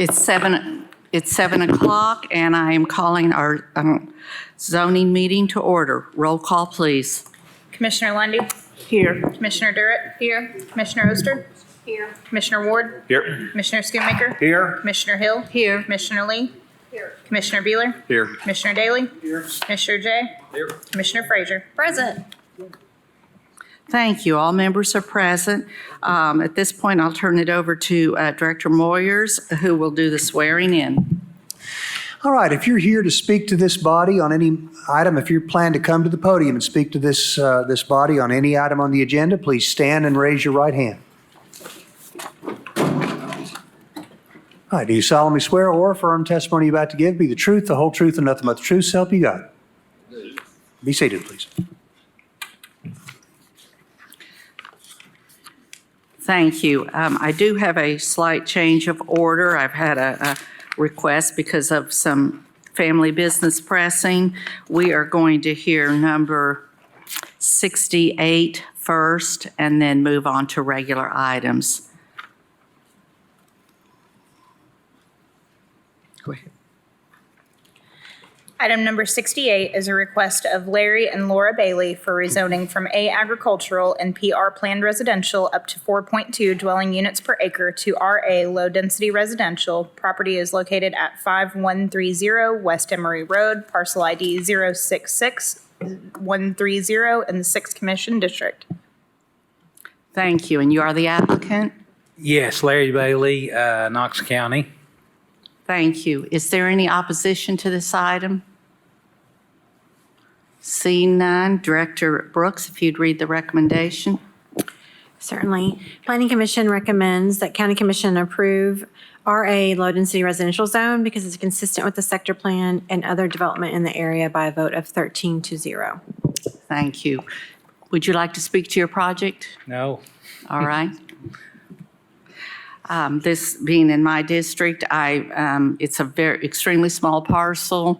It's 7 o'clock, and I am calling our zoning meeting to order. Roll call, please. Commissioner Lundy, Here. Commissioner Durrett. Here. Commissioner Oster. Here. Commissioner Ward. Here. Commissioner Schoonmaker. Here. Commissioner Hill. Here. Commissioner Lee. Here. Commissioner Beeler. Here. Commissioner Daly. Here. Commissioner Jay. Here. Commissioner Frazier. Present. Thank you. All members are present. At this point, I'll turn it over to Director Moyers, who will do the swearing in. All right, if you're here to speak to this body on any item, if you plan to come to the podium and speak to this body on any item on the agenda, please stand and raise your right hand. All right, do you solemnly swear or affirm testimony you're about to give be the truth, the whole truth, and nothing but the truth, so help you God? Be seated, please. Thank you. I do have a slight change of order. I've had a request because of some family business pressing. We are going to hear number 68 first and then move on to regular items. Go ahead. Item number 68 is a request of Larry and Laura Bailey for rezoning from A agricultural and PR planned residential up to 4.2 dwelling units per acre to RA low density residential. Property is located at 5130 West Emory Road, parcel ID 066130 in the 6th Commission District. Thank you. And you are the applicant? Yes, Larry Bailey, Knox County. Thank you. Is there any opposition to this item? Seeing none, Director Brooks, if you'd read the recommendation. Certainly. Planning Commission recommends that County Commission approve RA low-density residential zone because it's consistent with the sector plan and other development in the area by a vote of 13-0. Thank you. Would you like to speak to your project? No. All right. This being in my district, it's a extremely small parcel,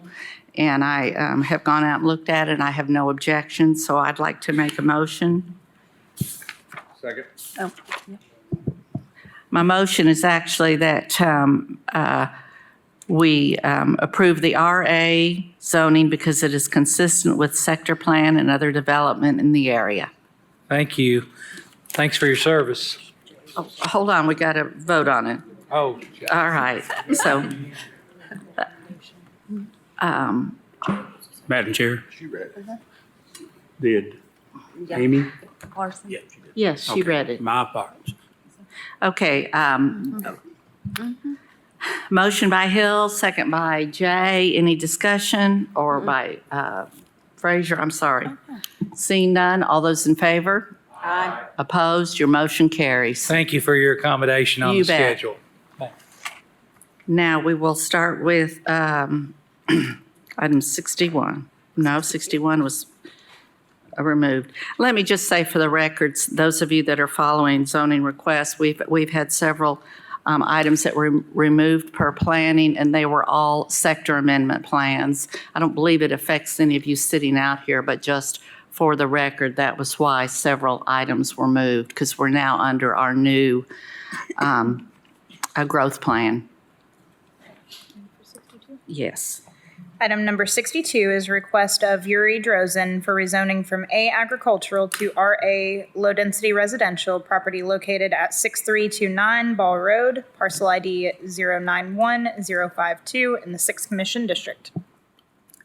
and I have gone out and looked at it, and I have no objections, so I'd like to make a motion. Second. My motion is actually that we approve the RA zoning because it is consistent with sector plan and other development in the area. Thank you. Thanks for your service. Oh, hold on, we got to vote on it. Oh. All right, so. Madam Chair, She read it. did Amy? Yes, she read it. My apologies. Okay. Motion by Hill, second by Jay. Any discussion? Or by Frazier, I'm sorry. Seeing none, all those in favor? Aye. Opposed? Your motion carries. Thank you for your accommodation on You the bet. schedule. Now, we will start with item 61. No, 61 was removed. Let me just say for the records, those of you that are following zoning requests, we've had several items that were removed per planning, and they were all sector amendment plans. I don't believe it affects any of you sitting out here, but just for the record, that was why several items were moved, because we're now under our new growth plan. Yes. Item number 62 is a request of Yuri Drozen for rezoning from A agricultural to RA low-density residential, property located at 6329 Ball Road, parcel ID 091052 in the 6th Commission District.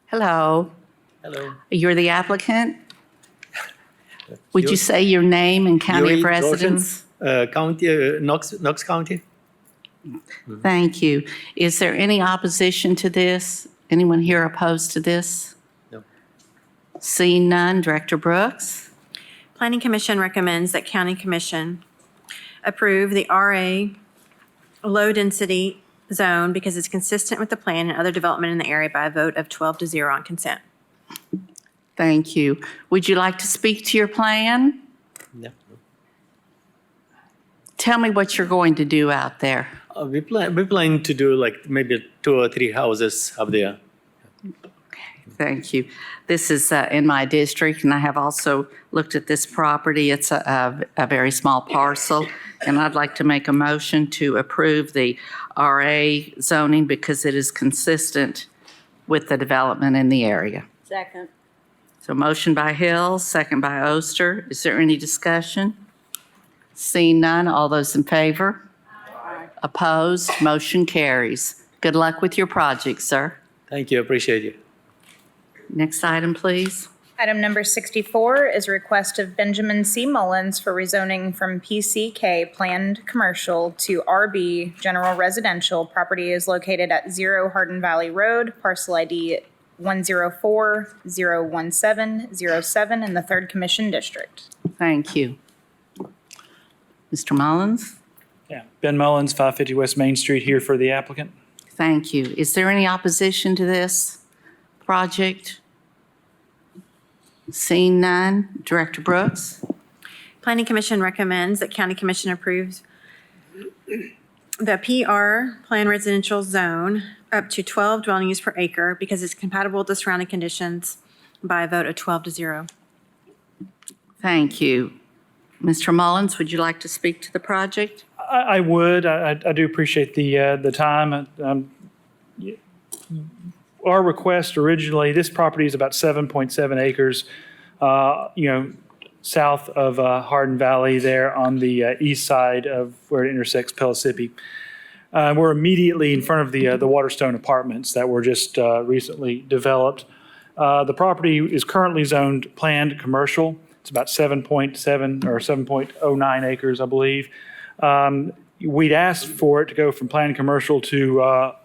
Hello. Hello. You're the applicant? Would you say your name and county of residence? Knox County. Thank you. Is there any opposition to this? Anyone here opposed to this? No. Seeing none, Director Brooks? Planning Commission recommends that County Commission approve the RA low-density zone because it's consistent with the plan and other development in the area by a vote of 12-0 on consent. Thank you. Would you like to speak to your plan? No. Tell me what you're going to do out there. We plan to do like maybe 2 or 3 houses up there. Okay. Thank you. This is in my district, and I have also looked at this property. It's a very small parcel, and I'd like to make a motion to approve the RA zoning because it is consistent with the development in the area. Second. So motion by Hill, second by Oster. Is there any discussion? Seeing none, all those in favor? Opposed? Motion carries. Good luck with your project, sir. Thank you, appreciate you. Next item, please. Item number 64 is a request of Benjamin C. Mullins for rezoning from PCK Planned Commercial to RB General Residential. Property is located at 0 Hardin Valley Road, parcel ID 104-01707 in the 3rd Commission District. Thank you. Mr. Mullins? Yeah, Ben Mullins, 550 West Main Street, here for the applicant. Thank you. Is there any opposition to this project? Seeing none, Director Brooks? Planning Commission recommends that County Commission approves the PR Plan Residential Zone up to 12 dwelling units per acre because it's compatible with the surrounding conditions by a vote of 12-0. Thank you. Mr. Mullins, would you like to speak to the project? I would. I do appreciate the time. Our request originally, this property is about 7.7 acres, south of Hardin Valley there on the east side of where it intersects Pellissippi. We're immediately in front of the Waterstone Apartments that were just recently developed. The property is currently zoned planned commercial. It's about 7.7 or 7.09 acres, I believe. We'd asked for it to go from planned commercial to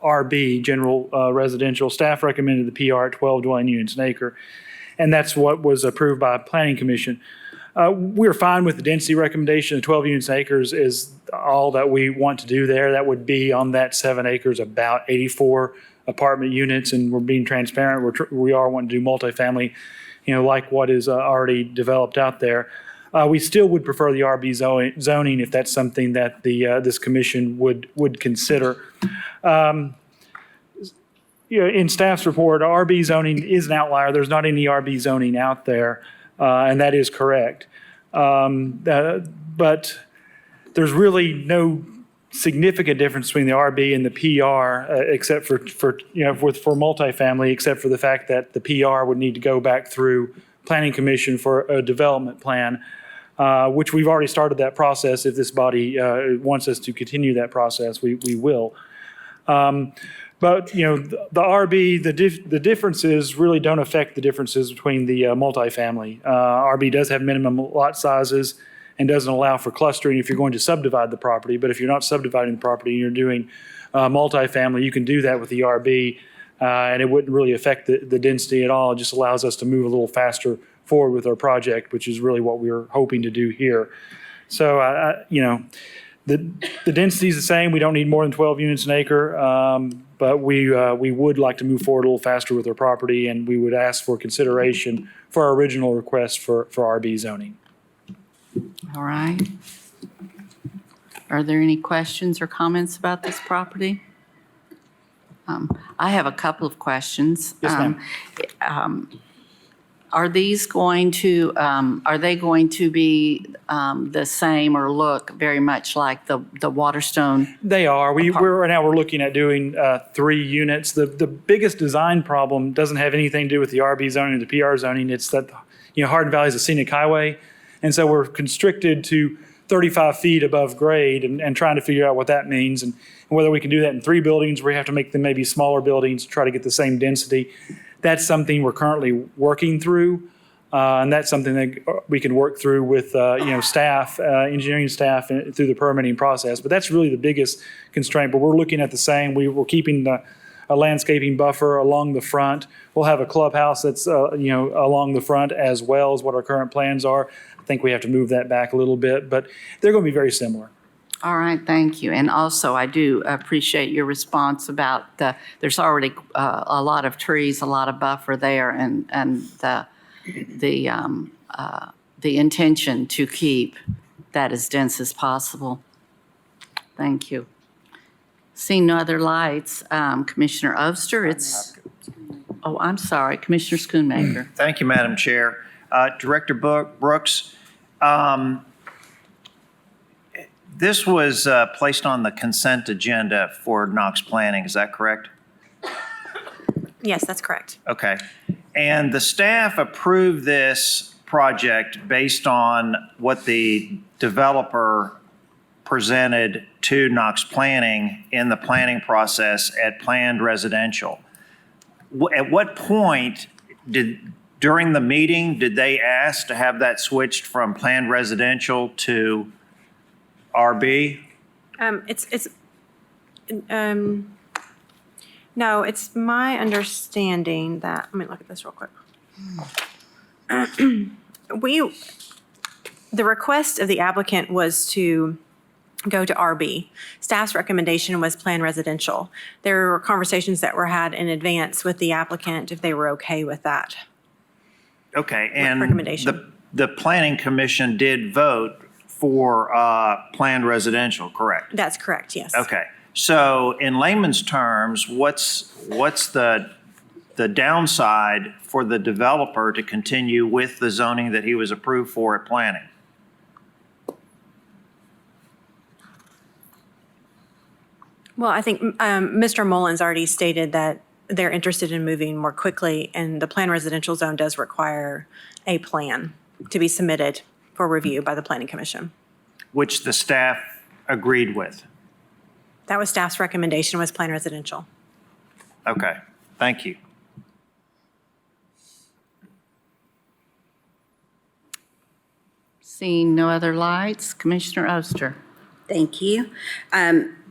RB, general residential. Staff recommended the PR at 12 dwelling units an acre, and that's what was approved by Planning Commission. We're fine with the density recommendation. The 12 units an acres is all that we want to do there. That would be on that 7 acres, about 84 apartment units, and we're being transparent. We are wanting to do multifamily, like what is already developed out there. We still would prefer the RB zoning if that's something that this commission would consider. In staff's report, RB zoning is an outlier. There's not any RB zoning out there, and that is correct. But there's really no significant difference between the RB and the PR, except for multifamily, except for the fact that the PR would need to go back through Planning Commission for a development plan, which we've already started that process. If this body wants us to continue that process, we will. But the RB, the differences really don't affect the differences between the multifamily. RB does have minimum lot sizes and doesn't allow for clustering if you're going to subdivide the property. But if you're not subdividing the property and you're doing multifamily, you can do that with the RB, and it wouldn't really affect the density at all. It just allows us to move a little faster forward with our project, which is really what we were hoping to do here. So, the density is the same. We don't need more than 12 units an acre, but we would like to move forward a little faster with our property, and we would ask for consideration for our original request for RB zoning. All right. Are there any questions or comments about this property? I have a couple of questions. Yes, ma'am. Are these going to, are they going to be the same or look very much like the Waterstone? They are. Right now we're looking at doing 3 units. The biggest design problem doesn't have anything to do with the RB zoning or the PR zoning. It's that Hardin Valley is a scenic highway, and so we're constricted to 35 feet above grade and trying to figure out what that means and whether we can do that in 3 buildings where we have to make them maybe smaller buildings to try to get the same density. That's something we're currently working through, and that's something that we can work through with staff, engineering staff, through the permitting process. But that's really the biggest constraint. But we're looking at the same. We're keeping a landscaping buffer along the front. We'll have a clubhouse that's along the front as well as what our current plans are. I think we have to move that back a little bit, but they're going to be very similar. All right, thank you. And also, I do appreciate your response about there's already a lot of trees, a lot of buffer there, and the intention to keep that as dense as possible. Thank you. Seeing no other lights, Commissioner Oster, it's Oh, I'm sorry, Commissioner Schoonmaker. Thank you, Madam Chair. Director Brooks, this was placed on the consent agenda for Knox Planning, is that correct? Yes, that's correct. Okay. And the staff approved this project based on what the developer presented to Knox Planning in the planning process at planned residential. At what point during the meeting, did they ask to have that switched from planned residential to RB? No, it's my understanding that, let me look at this real quick. The request of the applicant was to go to RB. Staff's recommendation was planned residential. There were conversations that were had in advance with the applicant if they were okay with that. Okay, and Recommendation. the planning commission did vote for planned residential, correct? That's correct, yes. Okay, so in layman's terms, what's the downside for the developer to continue with the zoning that he was approved for at planning? Well, I think Mr. Mullins already stated that they're interested in moving more quickly, and the planned residential zone does require a plan to be submitted for review by the Planning Commission. Which the staff agreed with. That was staff's recommendation, was planned residential. Okay, thank you. Seeing no other lights, Commissioner Oster. Thank you.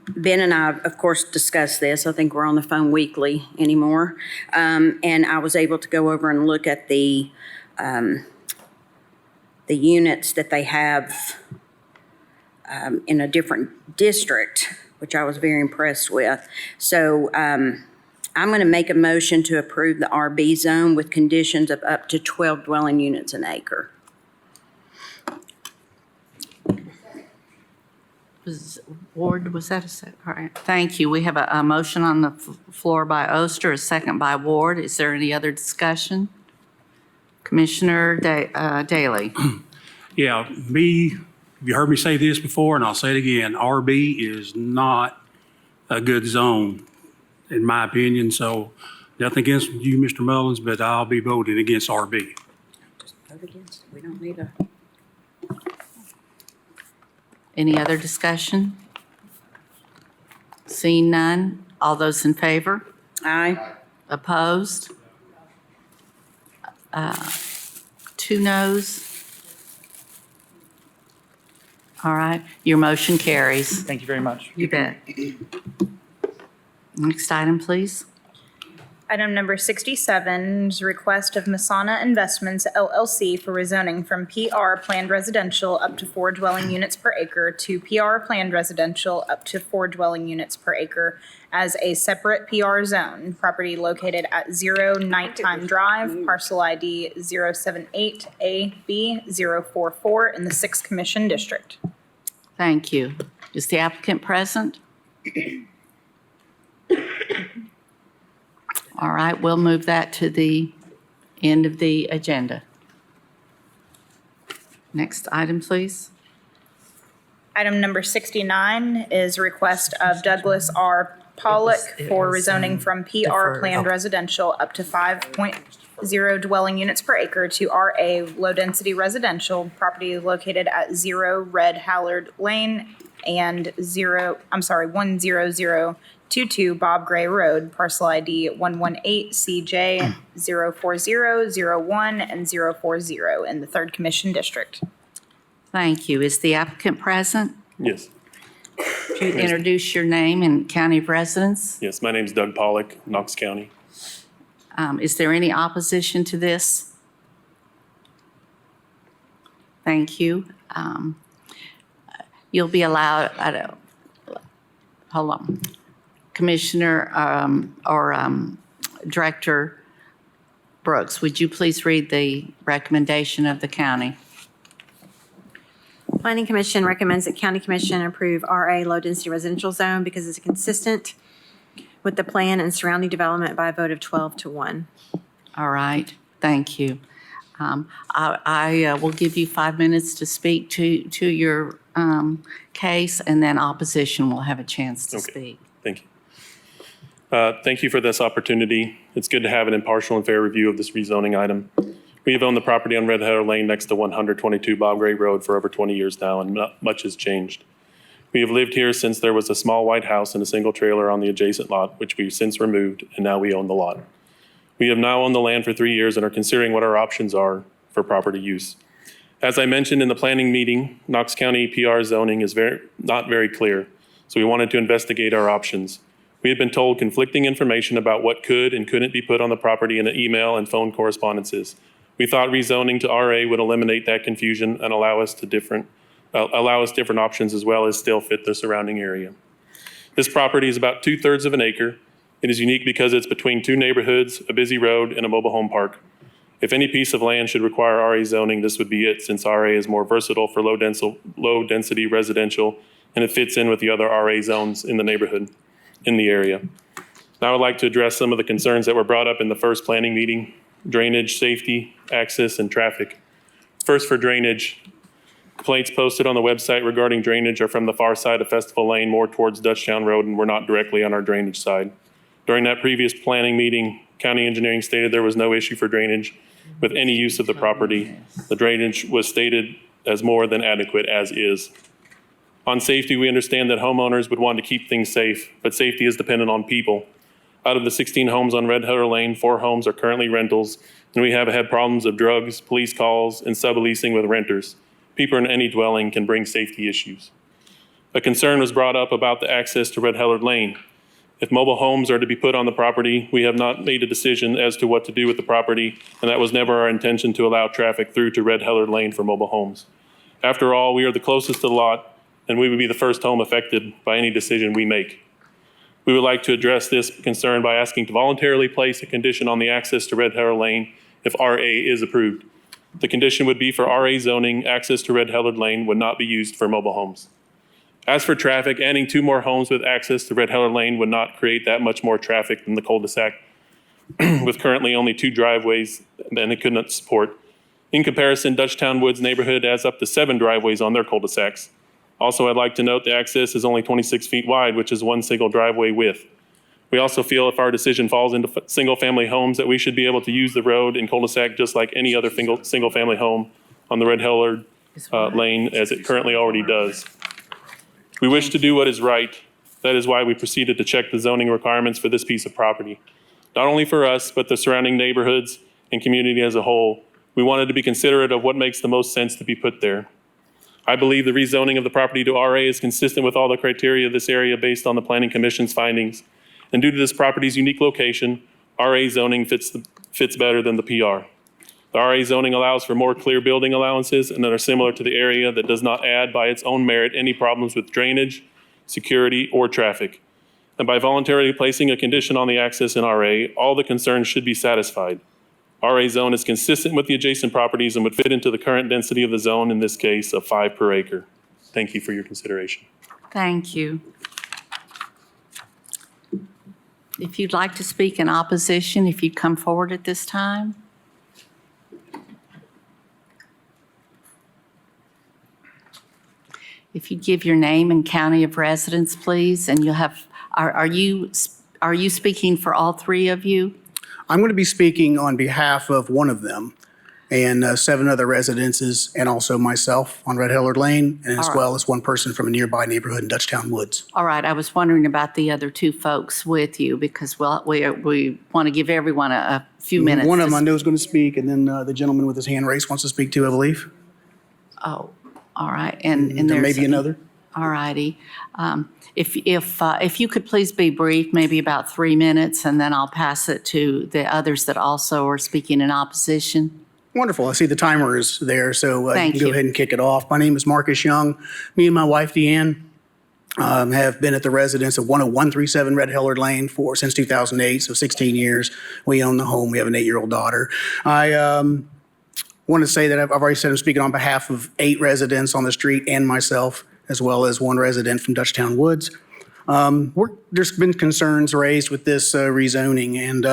Ben and I, of course, discussed this. I think we're on the phone weekly anymore. And I was able to go over and look at the units that they have in a different district, which I was very impressed with. So I'm going to make a motion to approve the RB zone with conditions of up to 12 dwelling units an acre. Ward, was that a second? All right, thank you. We have a motion on the floor by Oster, a second by Ward. Is there any other discussion? Commissioner Daley. Yeah, you heard me say this before, and I'll say it again. RB is not a good zone, in my opinion. So nothing against you, Mr. Mullins, but I'll be voting against RB. Just vote against it. We don't need a... Any other discussion? Seeing none, all those in favor? Aye. Opposed? 2 noes. All right, your motion carries. Thank you very much. You bet. Next item, please. Item number 67 is a request of Masana Investments LLC for rezoning from PR Planned Residential up to 4 dwelling units per acre to PR Planned Residential up to 4 dwelling units per acre as a separate PR zone. Property located at 0 Nighttime Drive, parcel ID 078AB044 in the 6th Commission District. Thank you. Is the applicant present? All right, we'll move that to the end of the agenda. Next item, please. Item number 69 is a request of Douglas R. Pollock for rezoning from PR Planned Residential up to 5.0 dwelling units per acre to RA Low Density Residential. Property located at 0 Red Hallard Lane and 10022 Bob Gray Road, parcel ID 118CJ04001 and 040 in the 3rd Commission District. Thank you. Is the applicant present? Yes, Could you introduce your name and county of residence? yes. My name's Doug Pollock, Knox County. Is there any opposition to this? Thank you. You'll be allowed, hold on. Commissioner Director Brooks, would you please read the recommendation of the county? Planning Commission recommends that County Commission approve RA Low Density Residential Zone because it's consistent with the plan and surrounding development by a vote of 12 to 1. All right, thank you. I will give you 5 minutes to speak to your case, and then opposition will have a chance to Okay. speak. Thank you. Thank you for this opportunity. It's good to have an impartial and fair review of this rezoning item. We have owned the property on Red Heather Lane next to 122 Bob Gray Road for over 20 years now, and not much has changed. We have lived here since there was a small white house and a single trailer on the adjacent lot, which we've since removed, and now we own the lot. We have now owned the land for 3 years and are considering what our options are for property use. As I mentioned in the planning meeting, Knox County PR zoning is not very clear, so we wanted to investigate our options. We had been told conflicting information about what could and couldn't be put on the property in the email and phone correspondences. We thought rezoning to RA would eliminate that confusion and allow us different options as well as still fit the surrounding area. This property is about 2/3 of an acre. It is unique because it's between two neighborhoods, a busy road, and a mobile home park. If any piece of land should require RA zoning, this would be it, since RA is more versatile for low-density residential, and it fits in with the other RA zones in the neighborhood, in the area. Now I would like to address some of the concerns that were brought up in the first planning meeting: drainage, safety, access, and traffic. First, for drainage, complaints posted on the website regarding drainage are from the far side of Festival Lane, more towards Dutchtown Road, and were not directly on our drainage side. During that previous planning meeting, county engineering stated there was no issue for drainage with any use of the property. The drainage was stated as more than adequate as is. On safety, we understand that homeowners would want to keep things safe, but safety is dependent on people. Out of the 16 homes on Red Heather Lane, 4 homes are currently rentals, and we have had problems of drugs, police calls, and subleasing with renters. People in any dwelling can bring safety issues. A concern was brought up about the access to Red Heather Lane. If mobile homes are to be put on the property, we have not made a decision as to what to do with the property, and that was never our intention to allow traffic through to Red Heather Lane for mobile homes. After all, we are the closest to the lot, and we would be the first home affected by any decision we make. We would like to address this concern by asking to voluntarily place a condition on the access to Red Heather Lane if RA is approved. The condition would be for RA zoning, access to Red Heather Lane would not be used for mobile homes. As for traffic, adding 2 more homes with access to Red Heather Lane would not create that much more traffic than the cul-de-sac, with currently only 2 driveways that it could not support. In comparison, Dutchtown Woods neighborhood has up to 7 driveways on their cul-de-sacs. Also, I'd like to note the access is only 26 feet wide, which is 1 single driveway width. We also feel if our decision falls into single-family homes, that we should be able to use the road and cul-de-sac just like any other single-family home on the Red Heather Lane, as it currently already does. We wish to do what is right. That is why we proceeded to check the zoning requirements for this piece of property. Not only for us, but the surrounding neighborhoods and community as a whole. We wanted to be considerate of what makes the most sense to be put there. I believe the rezoning of the property to RA is consistent with all the criteria of this area based on the Planning Commission's findings. And due to this property's unique location, RA zoning fits better than the PR. The RA zoning allows for more clear building allowances and that are similar to the area that does not add by its own merit any problems with drainage, security, or traffic. And by voluntarily placing a condition on the access in RA, all the concerns should be satisfied. RA zone is consistent with the adjacent properties and would fit into the current density of the zone, in this case of 5 per acre. Thank you for your consideration. Thank you. If you'd like to speak in opposition, if you'd come forward at this time. If you give your name and county of residence, please, and you'll have, are you speaking for all 3 of you? I'm going to be speaking on behalf of one of them and 7 other residences, and also myself on Red Heather Lane, and as All right. well as one person from a nearby neighborhood in Dutchtown Woods. All right, I was wondering about the other 2 folks with you because, well, we want to give everyone a few minutes. One of to them I know is going to speak, and then the gentleman with his hand raised wants to speak too, I believe. Oh, all right, and There may there's be another. All righty. If you could please be brief, maybe about 3 minutes, and then I'll pass it to the others that also are speaking in opposition. Wonderful. I see the timer is there, so you Thank can go you. ahead and kick it off. My name is Marcus Young. Me and my wife, Deanne, have been at the residence of 10137 Red Heather Lane since 2008, so 16 years. We own the home. We have an 8-year-old daughter. I want to say that I've already said I'm speaking on behalf of 8 residents on the street and myself, as well as 1 resident from Dutchtown Woods. There's been concerns raised with this rezoning, and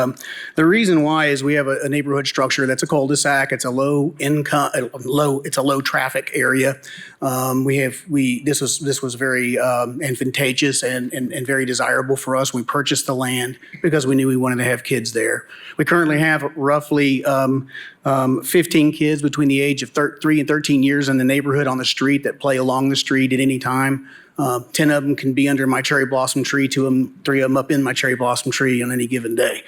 the reason why is we have a neighborhood structure that's a cul-de-sac. It's a low income, it's a low traffic area. This was very advantageous and very desirable for us. We purchased the land because we knew we wanted to have kids there. We currently have roughly 15 kids between the age of 3 and 13 years in the neighborhood on the street that play along the street at any time. 10 of them can be under my cherry blossom tree, 3 of them up in my cherry blossom tree on any given day.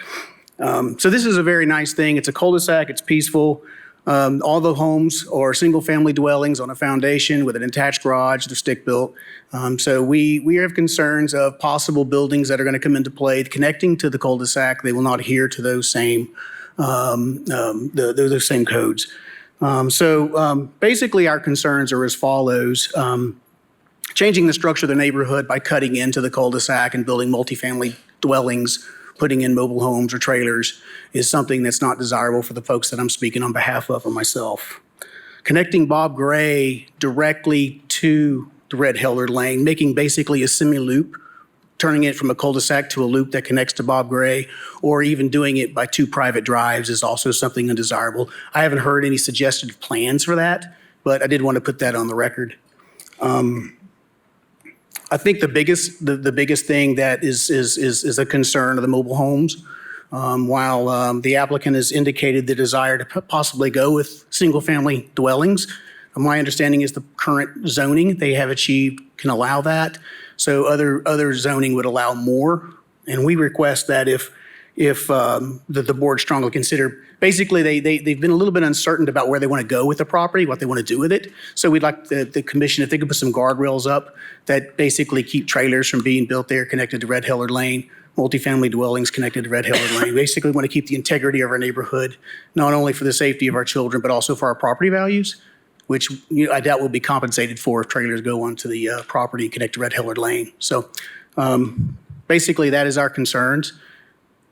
So this is a very nice thing. It's a cul-de-sac, it's peaceful. All the homes are single-family dwellings on a foundation with an attached garage, they're stick-built. So we have concerns of possible buildings that are going to come into play connecting to the cul-de-sac. They will not adhere to those same those same codes. Basically, our concerns are as follows. Changing the structure of the neighborhood by cutting into the cul-de-sac and building multifamily dwellings, putting in mobile homes or trailers is something that's not desirable for the folks that I'm speaking on behalf of or myself. Connecting Bob Gray directly to the Red Hellard Lane, making basically a semi-loop, turning it from a cul-de-sac to a loop that connects to Bob Gray, or even doing it by 2 private drives is also something undesirable. I haven't heard any suggested plans for that, but I did want to put that on the record. I think the biggest thing that is a concern of the mobile homes. While the applicant has indicated the desire to possibly go with single-family dwellings, my understanding is the current zoning they have achieved can allow that. So other zoning would allow more, and we request that if the board strongly consider. Basically, they've been a little bit uncertain about where they want to go with the property, what they want to do with it. So we'd like the commission, if they could put some guardrails up that basically keep trailers from being built there connected to Red Hellard Lane, multifamily dwellings connected to Red Hellard Lane. Basically, we want to keep the integrity of our neighborhood, not only for the safety of our children, but also for our property values, which I doubt will be compensated for if trailers go onto the property and connect to Red Hellard Lane. So basically, that is our concerns.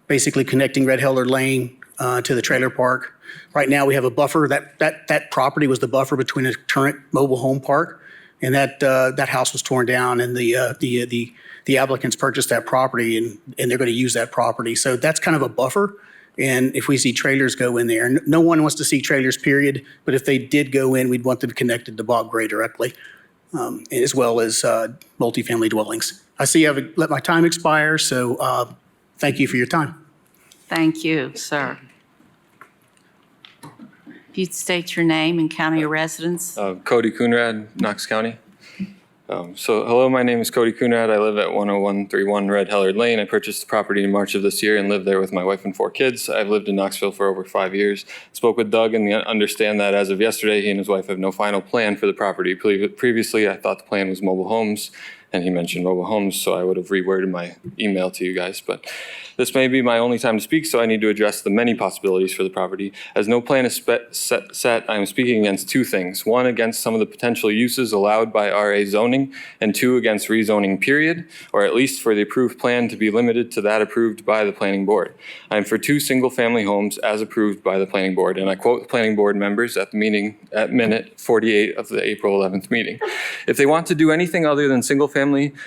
Basically connecting Red Hellard Lane to the trailer park. Right now, we have a buffer. That property was the buffer between a current mobile home park, and that house was torn down, and the applicants purchased that property, and they're going to use that property. So that's kind of a buffer. And if we see trailers go in there, no one wants to see trailers, period. But if they did go in, we'd want them connected to Bob Gray directly, as well as multifamily dwellings. I see I've let my time expire, so thank you for your time. Thank you, sir. If you'd state your name and county of residence. Cody Coonrad, Knox County. Hello, my name is Cody Coonrad. I live at 10131 Red Hellard Lane. I purchased the property in March of this year and lived there with my wife and 4 kids. I've lived in Knoxville for over 5 years. Spoke with Doug and understand that as of yesterday, he and his wife have no final plan for the property. Previously, I thought the plan was mobile homes, and he mentioned mobile homes, so I would have reworded my email to you guys. But this may be my only time to speak, so I need to address the many possibilities for the property. As no plan is set, I am speaking against 2 things. 1, against some of the potential uses allowed by RA zoning, and 2, against rezoning, period, or at least for the approved plan to be limited to that approved by the planning board. I am for 2 single-family homes as approved by the planning board, and I quote the planning board members at the meeting at minute 48 of the April 11th meeting. If they want to do anything other than single-family,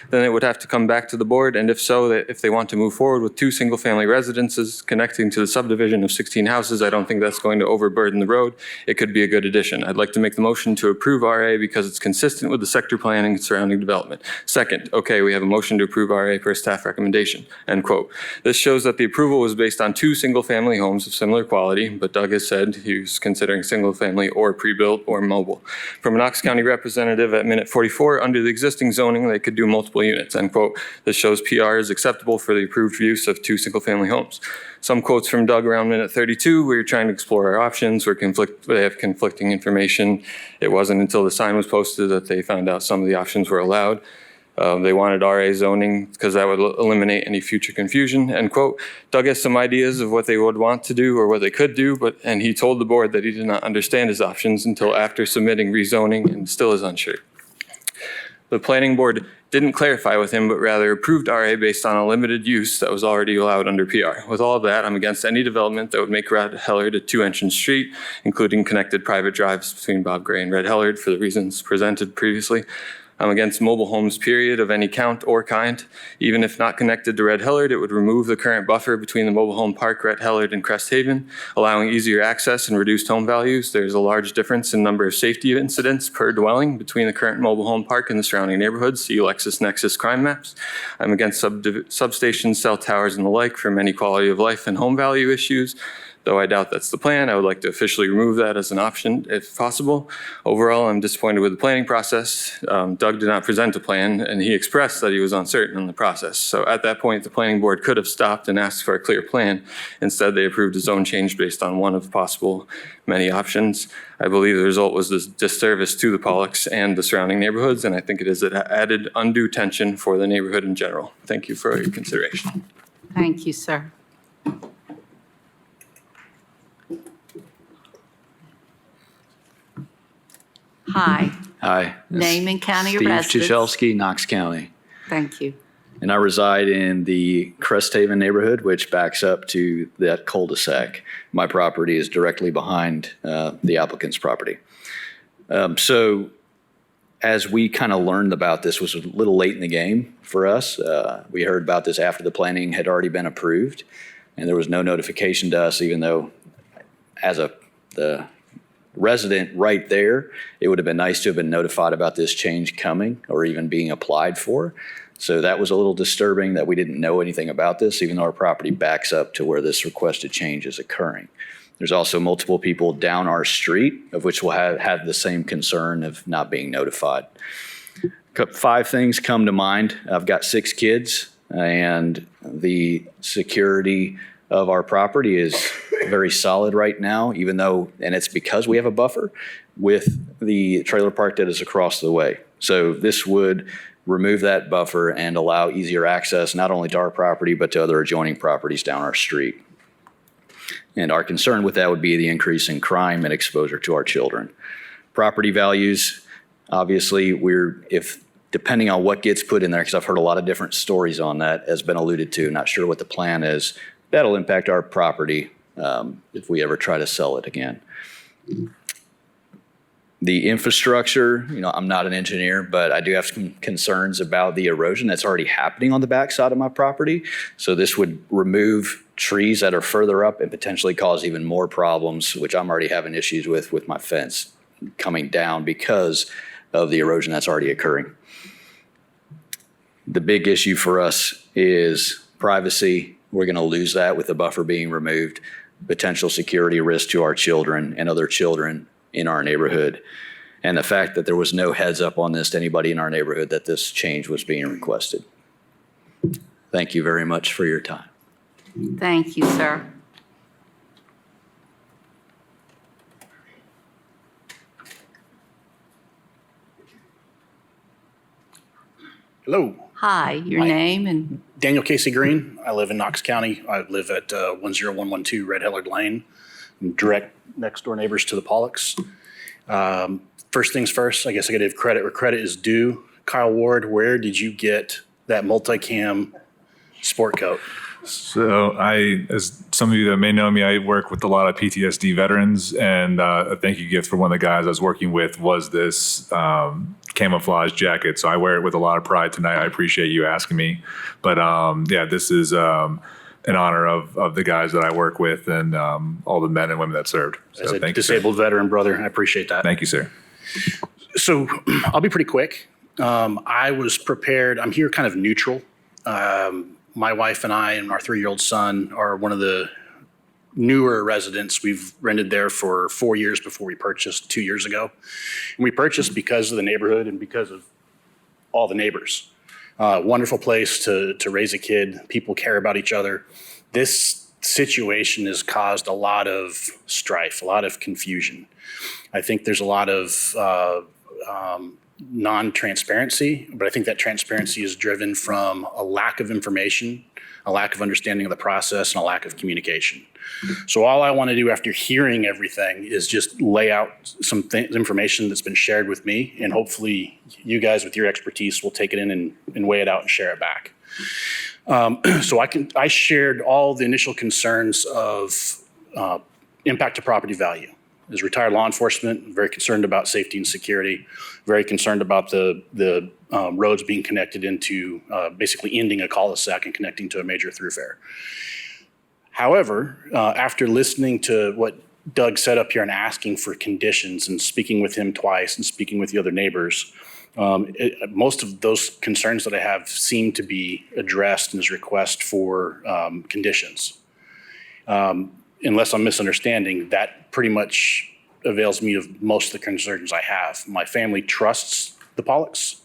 then it would have to come back to the board, and if so, if they want to move forward with 2 single-family residences connecting to the subdivision of 16 houses, I don't think that's going to overburden the road. It could be a good addition. I'd like to make the motion to approve RA because it's consistent with the sector planning and surrounding development. Second, okay, we have a motion to approve RA per staff recommendation, end quote. This shows that the approval was based on 2 single-family homes of similar quality, but Doug has said he was considering single-family or pre-built or mobile. From a Knox County representative at minute 44, under the existing zoning, they could do multiple units, end quote. This shows PR is acceptable for the approved use of 2 single-family homes. Some quotes from Doug around minute 32, we were trying to explore our options. They have conflicting information. It wasn't until the sign was posted that they found out some of the options were allowed. They wanted RA zoning because that would eliminate any future confusion, end quote. Doug has some ideas of what they would want to do or what they could do, and he told the board that he did not understand his options until after submitting rezoning and still is unsure. The planning board didn't clarify with him, but rather approved RA based on a limited use that was already allowed under PR. With all of that, I'm against any development that would make Red Hellard a 2-entrance street, including connected private drives between Bob Gray and Red Hellard for the reasons presented previously. I'm against mobile homes, period, of any count or kind. Even if not connected to Red Hellard, it would remove the current buffer between the mobile home park, Red Hellard, and Crest Haven, allowing easier access and reduced home values. There's a large difference in number of safety incidents per dwelling between the current mobile home park and the surrounding neighborhoods. See LexisNexis crime maps. I'm against substations, cell towers, and the like from any quality of life and home value issues. Though I doubt that's the plan, I would like to officially remove that as an option if possible. Overall, I'm disappointed with the planning process. Doug did not present a plan, and he expressed that he was uncertain in the process. So at that point, the planning board could have stopped and asked for a clear plan. Instead, they approved a zone change based on one of possible many options. I believe the result was this disservice to the Pollocks and the surrounding neighborhoods, and I think it is an added undue tension for the neighborhood in general. Thank you for your consideration. Thank you, sir. Hi, Hi. name and county of residence. Steve Chichelski, Knox County. Thank you. And I reside in the Crest Haven neighborhood, which backs up to that cul-de-sac. My property is directly behind the applicant's property. So as we kind of learned about this, was a little late in the game for us. We heard about this after the planning had already been approved, and there was no notification to us, even though as the resident right there, it would have been nice to have been notified about this change coming or even being applied for. So that was a little disturbing that we didn't know anything about this, even though our property backs up to where this requested change is occurring. There's also multiple people down our street of which will have the same concern of not being notified. 5 things come to mind. I've got 6 kids, and the security of our property is very solid right now, even though, and it's because we have a buffer with the trailer park that is across the way. So this would remove that buffer and allow easier access, not only to our property, but to other adjoining properties down our street. And our concern with that would be the increase in crime and exposure to our children. Property values, obviously, depending on what gets put in there, because I've heard a lot of different stories on that, has been alluded to, not sure what the plan is. That'll impact our property if we ever try to sell it again. The infrastructure, I'm not an engineer, but I do have some concerns about the erosion that's already happening on the backside of my property. So this would remove trees that are further up and potentially cause even more problems, which I'm already having issues with my fence coming down because of the erosion that's already occurring. The big issue for us is privacy. We're going to lose that with the buffer being removed, potential security risk to our children and other children in our neighborhood, and the fact that there was no heads up on this to anybody in our neighborhood that this change was being requested. Thank you very much for your time. Thank you, sir. Hello, Hi, your Hi. name and Daniel Casey Green. I live in Knox County. I live at 10112 Red Hellard Lane. I'm direct next door neighbors to the Pollocks. First things first, I guess I got to give credit where credit is due. Kyle Ward, where did you get that multicam sport coat? So as some of you that may know me, I work with a lot of PTSD veterans, and a thank you gift for one of the guys I was working with was this camouflage jacket. So I wear it with a lot of pride tonight. I appreciate you asking me. But yeah, this is in honor of the guys that I work with and all the men and women that served. So As a thank disabled veteran brother, I appreciate that. Thank you, sir. So I'll be pretty quick. I was prepared. I'm here kind of neutral. My wife and I and our 3-year-old son are one of the newer residents. We've rented there for 4 years before we purchased 2 years ago. And we purchased because of the neighborhood and because of all the neighbors. Wonderful place to raise a kid. People care about each other. This situation has caused a lot of strife, a lot of confusion. I think there's a lot of non-transparency, but I think that transparency is driven from a lack of information, a lack of understanding of the process, and a lack of communication. So all I want to do after hearing everything is just lay out some information that's been shared with me, and hopefully you guys with your expertise will take it in and weigh it out and share it back. So I shared all the initial concerns of impact to property value. is retired law enforcement, very concerned about safety and security, very concerned about the roads being connected into basically ending a cul-de-sac and connecting to a major thoroughfare. However, after listening to what Doug set up here and asking for conditions and speaking with him twice and speaking with the other neighbors, most of those concerns that I have seem to be addressed in his request for conditions. Unless I'm misunderstanding, that pretty much avails me of most of the concerns I have. My family trusts the Pollocks.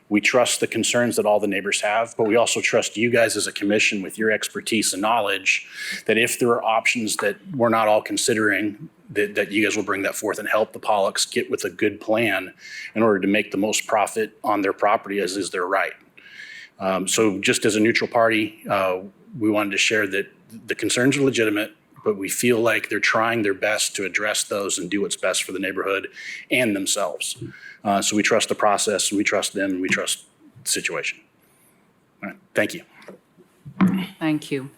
We trust the concerns that all the neighbors have, but we also trust you guys as a commission with your expertise and knowledge that if there are options that we're not all considering, that you guys will bring that forth and help the Pollocks get with a good plan in order to make the most profit on their property as is their right. So just as a neutral party, we wanted to share that the concerns are legitimate, but we feel like they're trying their best to address those and do what's best for the neighborhood and themselves. So we trust the process, and we trust them, and we trust the situation. All right, thank you. Thank you.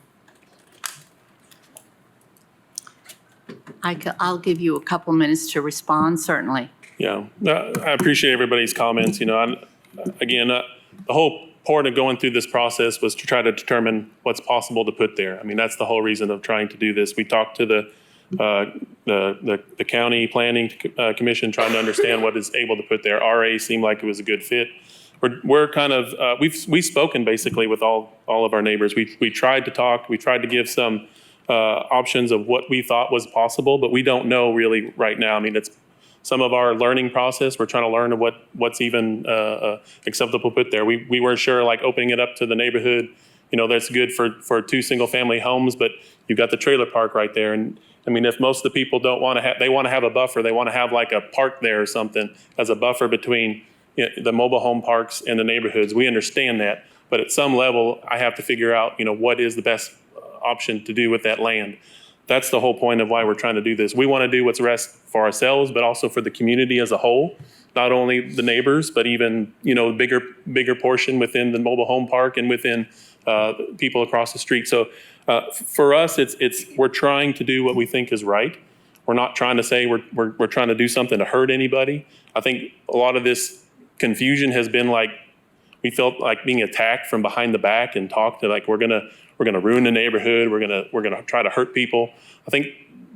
I'll give you a couple minutes to respond, certainly. Yeah, I appreciate everybody's comments. You know, again, the whole point of going through this process was to try to determine what's possible to put there. I mean, that's the whole reason of trying to do this. We talked to the county planning commission, trying to understand what is able to put there. RA seemed like it was a good fit. We're kind of we've spoken basically with all of our neighbors. We tried to talk. We tried to give some options of what we thought was possible, but we don't know really right now. I mean, it's some of our learning process. We're trying to learn what's even acceptable to put there. We weren't sure, like opening it up to the neighborhood. You know, that's good for 2 single-family homes, but you've got the trailer park right there. And I mean, if most of the people don't want to have, they want to have a buffer. They want to have like a park there or something as a buffer between the mobile home parks and the neighborhoods. We understand that, but at some level, I have to figure out, what is the best option to do with that land. That's the whole point of why we're trying to do this. We want to do what's best for ourselves, but also for the community as a whole. Not only the neighbors, but even, bigger portion within the mobile home park and within people across the street. So for us, we're trying to do what we think is right. We're not trying to say we're trying to do something to hurt anybody. I think a lot of this confusion has been like, we felt like being attacked from behind the back and talked to like, we're gonna ruin the neighborhood. We're gonna try to hurt people. I think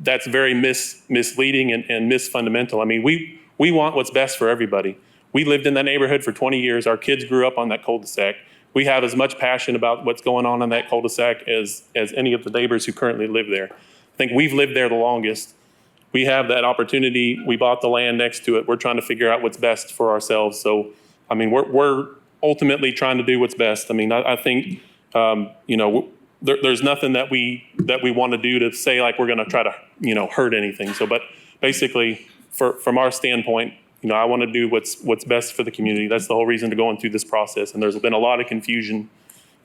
that's very misleading and misfundamental. I mean, we want what's best for everybody. We lived in that neighborhood for 20 years. Our kids grew up on that cul-de-sac. We have as much passion about what's going on in that cul-de-sac as any of the neighbors who currently live there. I think we've lived there the longest. We have that opportunity. We bought the land next to it. We're trying to figure out what's best for ourselves. So, I mean, we're ultimately trying to do what's best. I mean, I think, there's nothing that we want to do to say like we're going to try to, hurt anything. So, but basically, from our standpoint, I want to do what's best for the community. That's the whole reason to going through this process. And there's been a lot of confusion,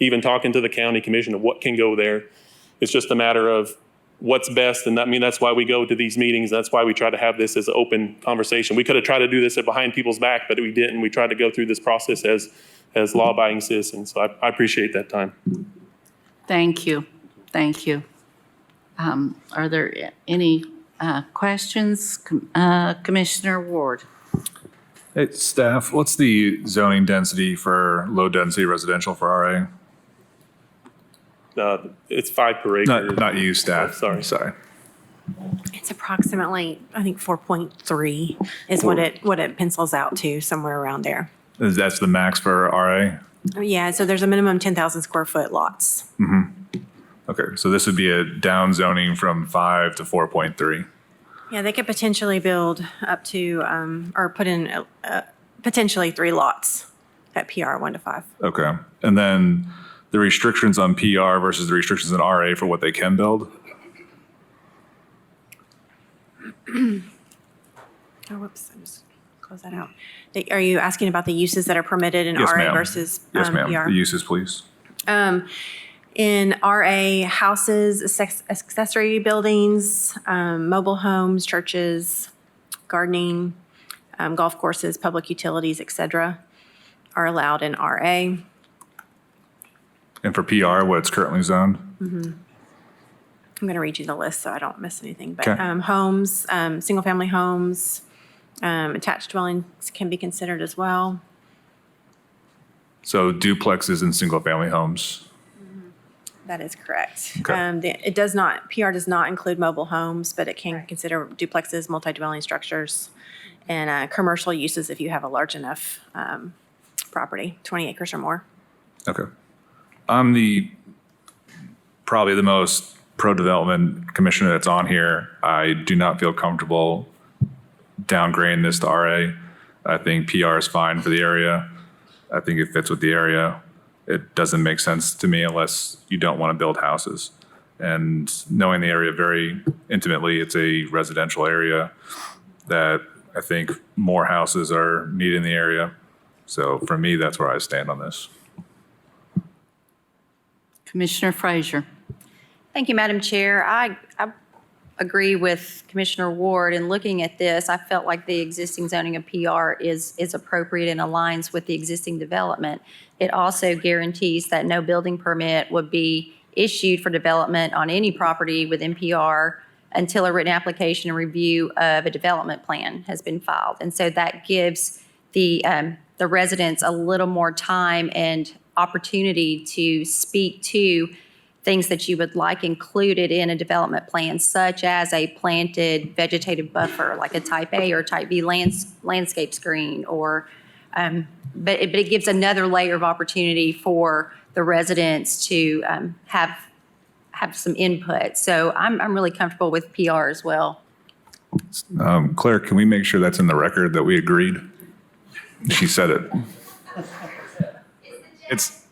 even talking to the county commission of what can go there. It's just a matter of what's best. And that's why we go to these meetings. That's why we try to have this as an open conversation. We could have tried to do this behind people's back, but we didn't. We tried to go through this process as law-abiding citizens. So I appreciate that time. Thank you. Thank you. Are there any questions? Commissioner Ward. Hey, staff, what's the zoning density for low-density residential for RA? It's 5 per acre. Not you, staff. Oh, sorry. It's approximately, I think 4.3 is what it pencils out to, somewhere around there. That's the max for RA? Yeah, so there's a minimum 10,000 square foot lots. Mm-hmm. Okay, so this would be a down zoning from 5 to 4.3. Yeah, they could potentially build up to, or put in potentially 3 lots at PR 1 to 5. Okay, and then the restrictions on PR versus the restrictions in RA for what they can build? Oh, whoops, I just closed that out. Are you asking about the uses that are permitted in Yes, RA ma'am. versus Yes, ma'am. PR? The uses, please. In RA, houses, accessory buildings, mobile homes, churches, gardening, golf courses, public utilities, et cetera, are allowed in RA. And for PR, what it's currently zoned? Mm-hmm. I'm going to read you the list so I don't miss anything. But Okay. homes, single-family homes, attached dwellings can be considered as well. So duplexes and single-family homes. That is correct. Okay. It does not, PR does not include mobile homes, but it can consider duplexes, multi-dwelling structures, and commercial uses if you have a large enough property, 20 acres or more. Okay. I'm probably the most pro-development commissioner that's on here. I do not feel comfortable downgrading this to RA. I think PR is fine for the area. I think it fits with the area. It doesn't make sense to me unless you don't want to build houses. And knowing the area very intimately, it's a residential area that I think more houses are needed in the area. So for me, that's where I stand on this. Commissioner Frazier. Thank you, Madam Chair. I agree with Commissioner Ward. In looking at this, I felt like the existing zoning of PR is appropriate and aligns with the existing development. It also guarantees that no building permit would be issued for development on any property within PR until a written application and review of a development plan has been filed. And so that gives the residents a little more time and opportunity to speak to things that you would like included in a development plan, such as a planted vegetative buffer, like a type A or type B landscape screen, or, but it gives another layer of opportunity for the residents to have some input. So I'm really comfortable with PR as well. Claire, can we make sure that's in the record that we agreed? She said it.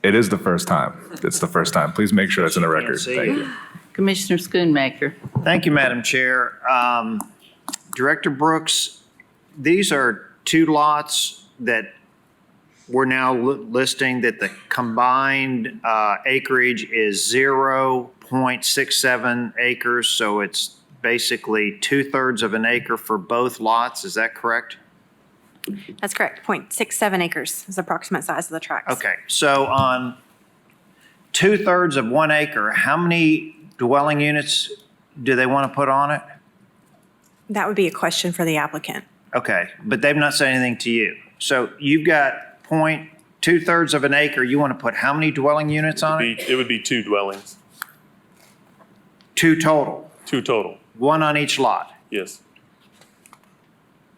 It is the first time. It's the first time. Please make sure that's in the record. see Thank it. you. Commissioner Schoonmaker. Thank you, Madam Chair. Director Brooks, these are two lots that we're now listing that the combined acreage is 0.67 acres, so it's basically 2/3 of an acre for both lots. Is that correct? That's correct. 0.67 acres is the approximate size of the tracts. Okay, so on 2/3 of 1 acre, how many dwelling units do they want to put on it? That would be a question for the applicant. Okay, but they've not said anything to you. So you've got 2/3 of an acre, you want to put how many dwelling units on it? It would be 2 dwellings, 2 total, 2 total, 1 on each lot. yes.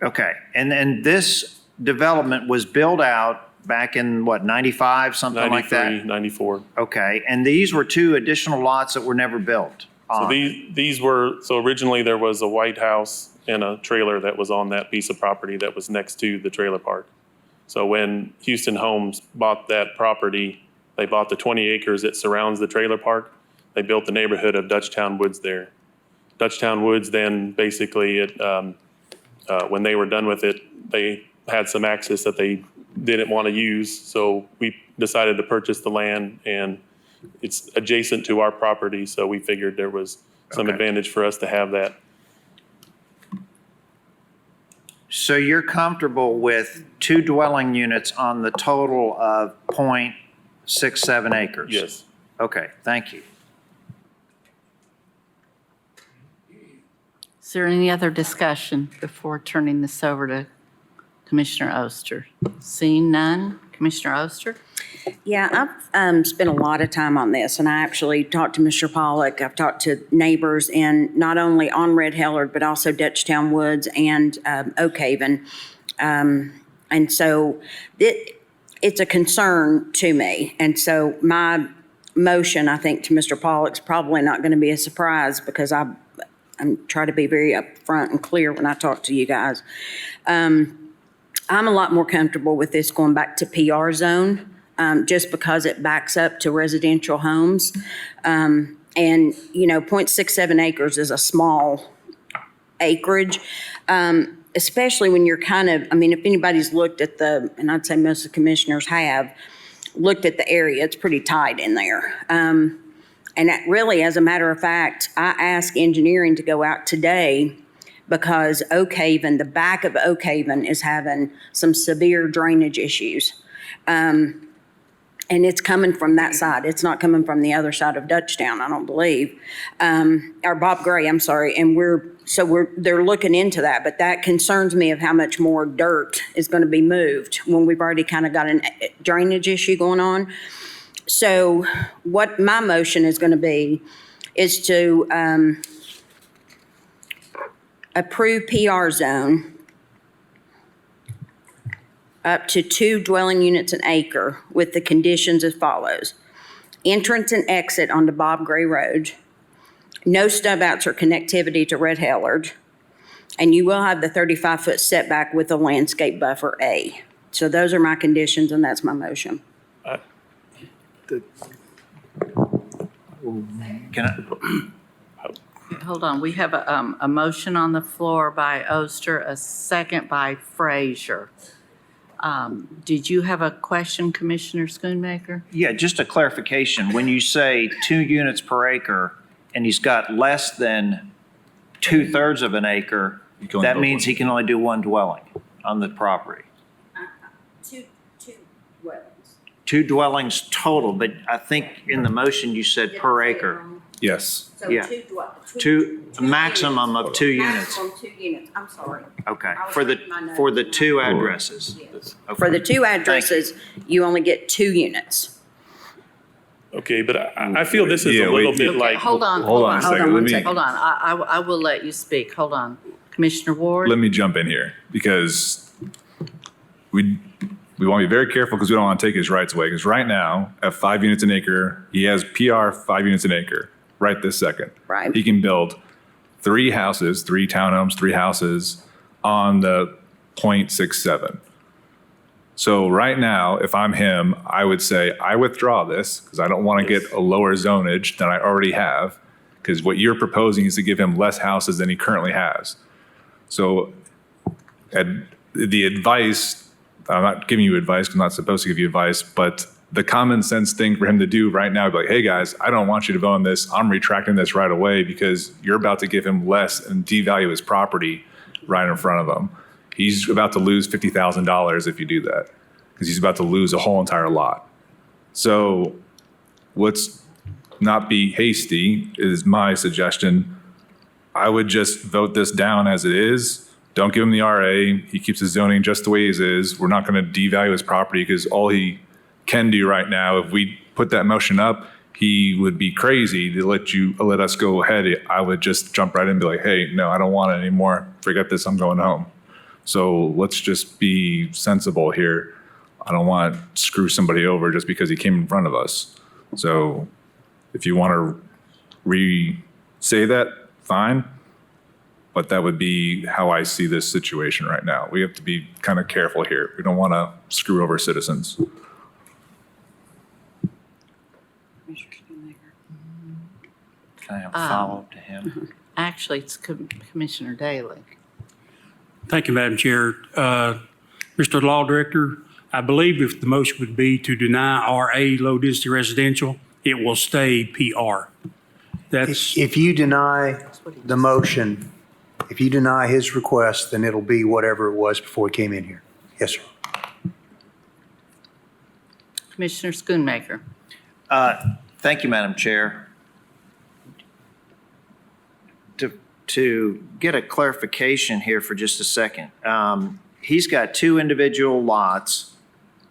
Okay, and then this development was built out back in what, 95, something like that? 93, 94. Okay, and these were 2 additional lots that were never built So on. these were, so originally there was a White House and a trailer that was on that piece of property that was next to the trailer park. So when Houston Homes bought that property, they bought the 20 acres that surrounds the trailer park. They built the neighborhood of Dutchtown Woods there. Dutchtown Woods then basically, when they were done with it, they had some access that they didn't want to use. So we decided to purchase the land, and it's adjacent to our property. So we figured there was some Okay. advantage for us to have that. So you're comfortable with 2 dwelling units on the total of 0.67 acres? Yes. Okay, thank you. Is there any other discussion before turning this over to Commissioner Oster? Seeing none, Commissioner Oster? Yeah, I've spent a lot of time on this, and I actually talked to Mr. Pollock. I've talked to neighbors, and not only on Red Hellard, but also Dutchtown Woods and Oak Haven. And so it's a concern to me. And so my motion, I think, to Mr. Pollock's probably not going to be a surprise, because I'm trying to be very upfront and clear when I talk to you guys. I'm a lot more comfortable with this going back to PR zone, just because it backs up to residential homes. And, 0.67 acres is a small acreage, especially when you're if anybody's looked at and I'd say most of the commissioners have, looked at the area, it's pretty tight in there. And that really, as a matter of fact, I asked engineering to go out today because Oak Haven, the back of Oak Haven is having some severe drainage issues. And it's coming from that side. It's not coming from the other side of Dutchtown, I don't believe. Or Bob Gray, I'm sorry. And they're looking into that, but that concerns me of how much more dirt is going to be moved when we've already kind of got a drainage issue going on. So what my motion is going to be is to approve PR zone up to 2 dwelling units an acre with the conditions as follows. Entrance and exit onto Bob Gray Road. No stub outs or connectivity to Red Hellard. And you will have the 35-foot setback with a landscape buffer A. So those are my conditions and that's my motion. Can I? Hold on, we have a motion on the floor by Oster, a second by Frazier. Did you have a question, Commissioner Schoonmaker? Yeah, just a clarification. When you say 2 units per acre and he's got less than 2/3 of an acre, that means he can only do 1 dwelling on the property. Two dwellings. 2 dwellings total, but I think in the motion you said per acre. Yes. So Yeah. A maximum of 2 units. Maximum 2 units, I'm sorry. Okay, I was for reading my notes. the 2 addresses. Okay. For the 2 addresses, you only get 2 units. Okay, but I feel this is Yeah, a little wait. bit Okay, like. hold on. Hold on a second. Let me, Hold on, I will let you speak. Hold on. Commissioner Ward? let me jump in here because we want to be very careful because we don't want to take his rights away. Because right now, at 5 units an acre, he has PR 5 units an acre right this second. Right. He can build 3 houses, 3 townhomes, 3 houses on the 0.67. So right now, if I'm him, I would say I withdraw this because I don't want to get a lower zonage than I already have. Because what you're proposing is to give him less houses than he currently has. So the advice, I'm not giving you advice because I'm not supposed to give you advice, but the common sense thing for him to do right now would be like, hey guys, I don't want you to vote on this. I'm retracting this right away because you're about to give him less and devalue his property right in front of him. He's about to lose $50,000 if you do that because he's about to lose a whole entire lot. So let's not be hasty is my suggestion. I would just vote this down as it is. Don't give him the RA. He keeps his zoning just the way it is. We're not going to devalue his property because all he can do right now, if we put that motion up, he would be crazy to let us go ahead. I would just jump right in and be like, hey, no, I don't want it anymore. Forget this. I'm going home. So let's just be sensible here. I don't want to screw somebody over just because he came in front of us. So if you want to re-say that, fine. But that would be how I see this situation right now. We have to be kind of careful here. We don't want to screw over citizens. Can I have a follow-up to him? Actually, it's Commissioner Daley. Thank you, Madam Chair. Mr. Law Director, I believe if the motion would be to deny RA low-density residential, it will stay PR. That's, If you deny the motion, if you deny his request, then it'll be whatever it was before he came in here. Yes, sir. Commissioner Schoonmaker. Thank you, Madam Chair. To get a clarification here for just a second, he's got 2 individual lots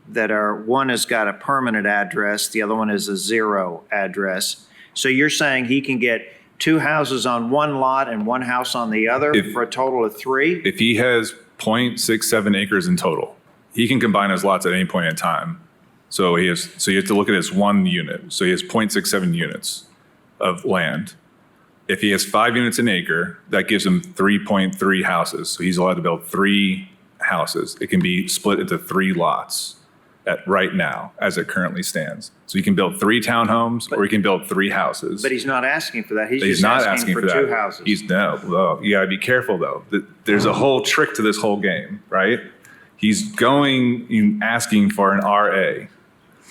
that are, one has got a permanent address, the other one is a 0 address. So you're saying he can get 2 houses on one lot and 1 house on the other for a total of 3? If he has 0.67 acres in total, he can combine his lots at any point in time. So you have to look at it as 1 unit. So he has 0.67 units of land. If he has 5 units an acre, that gives him 3.3 houses. So he's allowed to build 3 houses. It can be split into 3 lots at right now, as it currently stands. So he can build 3 townhomes, or he can build 3 houses. But he's not asking for that. He's He's just not asking for that. 2 houses. You gotta be careful though. There's a whole trick to this whole game, right? He's going and asking for an RA.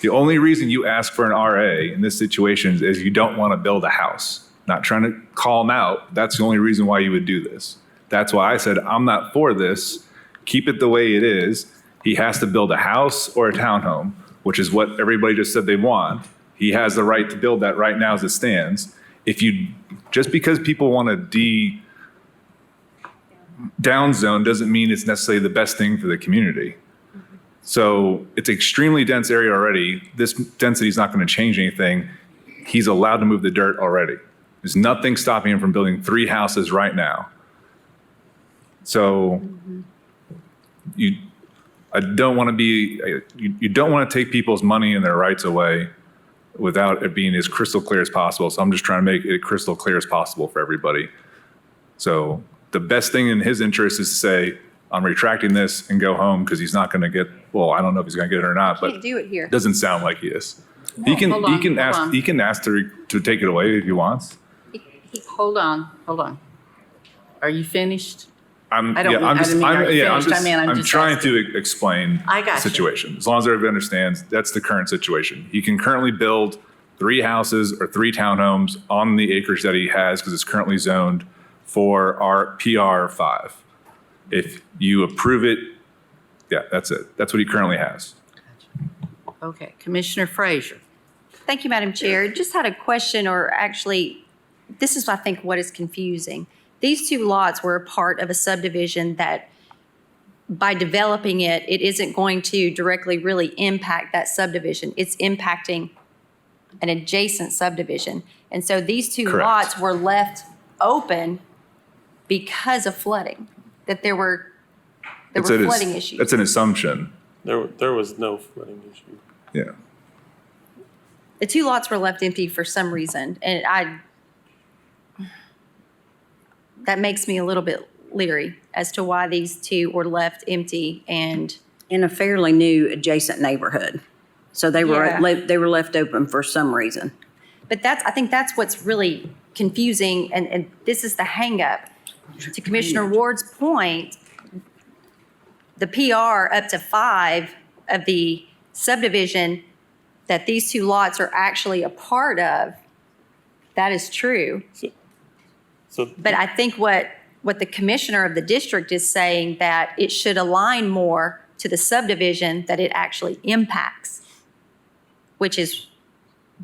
The only reason you ask for an RA in this situation is you don't want to build a house. Not trying to call him out. That's the only reason why you would do this. That's why I said, I'm not for this. Keep it the way it is. He has to build a house or a townhome, which is what everybody just said they want. He has the right to build that right now as it stands. Just because people want to downzone doesn't mean it's necessarily the best thing for the community. So it's an extremely dense area already. This density is not going to change anything. He's allowed to move the dirt already. There's nothing stopping him from building 3 houses right now. So you don't want to take people's money and their rights away without it being as crystal clear as possible. So I'm just trying to make it crystal clear as possible for everybody. So the best thing in his interest is to say, I'm retracting this and go home, because he's not going to get, well, I don't know if he's going to get it or not, but Can't do it here. it doesn't sound like he is. He can ask to take it away if he wants. Hold on. Are you finished? I'm I didn't mean are you finished? I mean, I'm just trying asking. to explain I got the you. situation. As long as everybody understands, that's the current situation. He can currently build 3 houses or 3 townhomes on the acreage that he has, because it's currently zoned for our PR 5. If you approve it, yeah, that's it. That's what he currently has. Okay, Commissioner Frazier. Thank you, Madam Chair. Just had a question, or actually, this is, I think, what is confusing. These 2 lots were a part of a subdivision that, by developing it, it isn't going to directly really impact that subdivision. It's impacting an adjacent subdivision. And so these 2 Correct. lots were left open because of flooding, that there were flooding issues. That's an assumption. There was no flooding issue. Yeah. The 2 lots were left empty for some reason, and that makes me a little bit leery as to why these 2 were left empty and. In a fairly new adjacent neighborhood. So they were, Yeah. they were left open for some reason. But I think that's what's really confusing, and this is the hangup. To Commissioner Ward's point, the PR up to 5 of the subdivision that these 2 lots are actually a part of, that is true. So But I think what the commissioner of the district is saying, that it should align more to the subdivision that it actually impacts, which is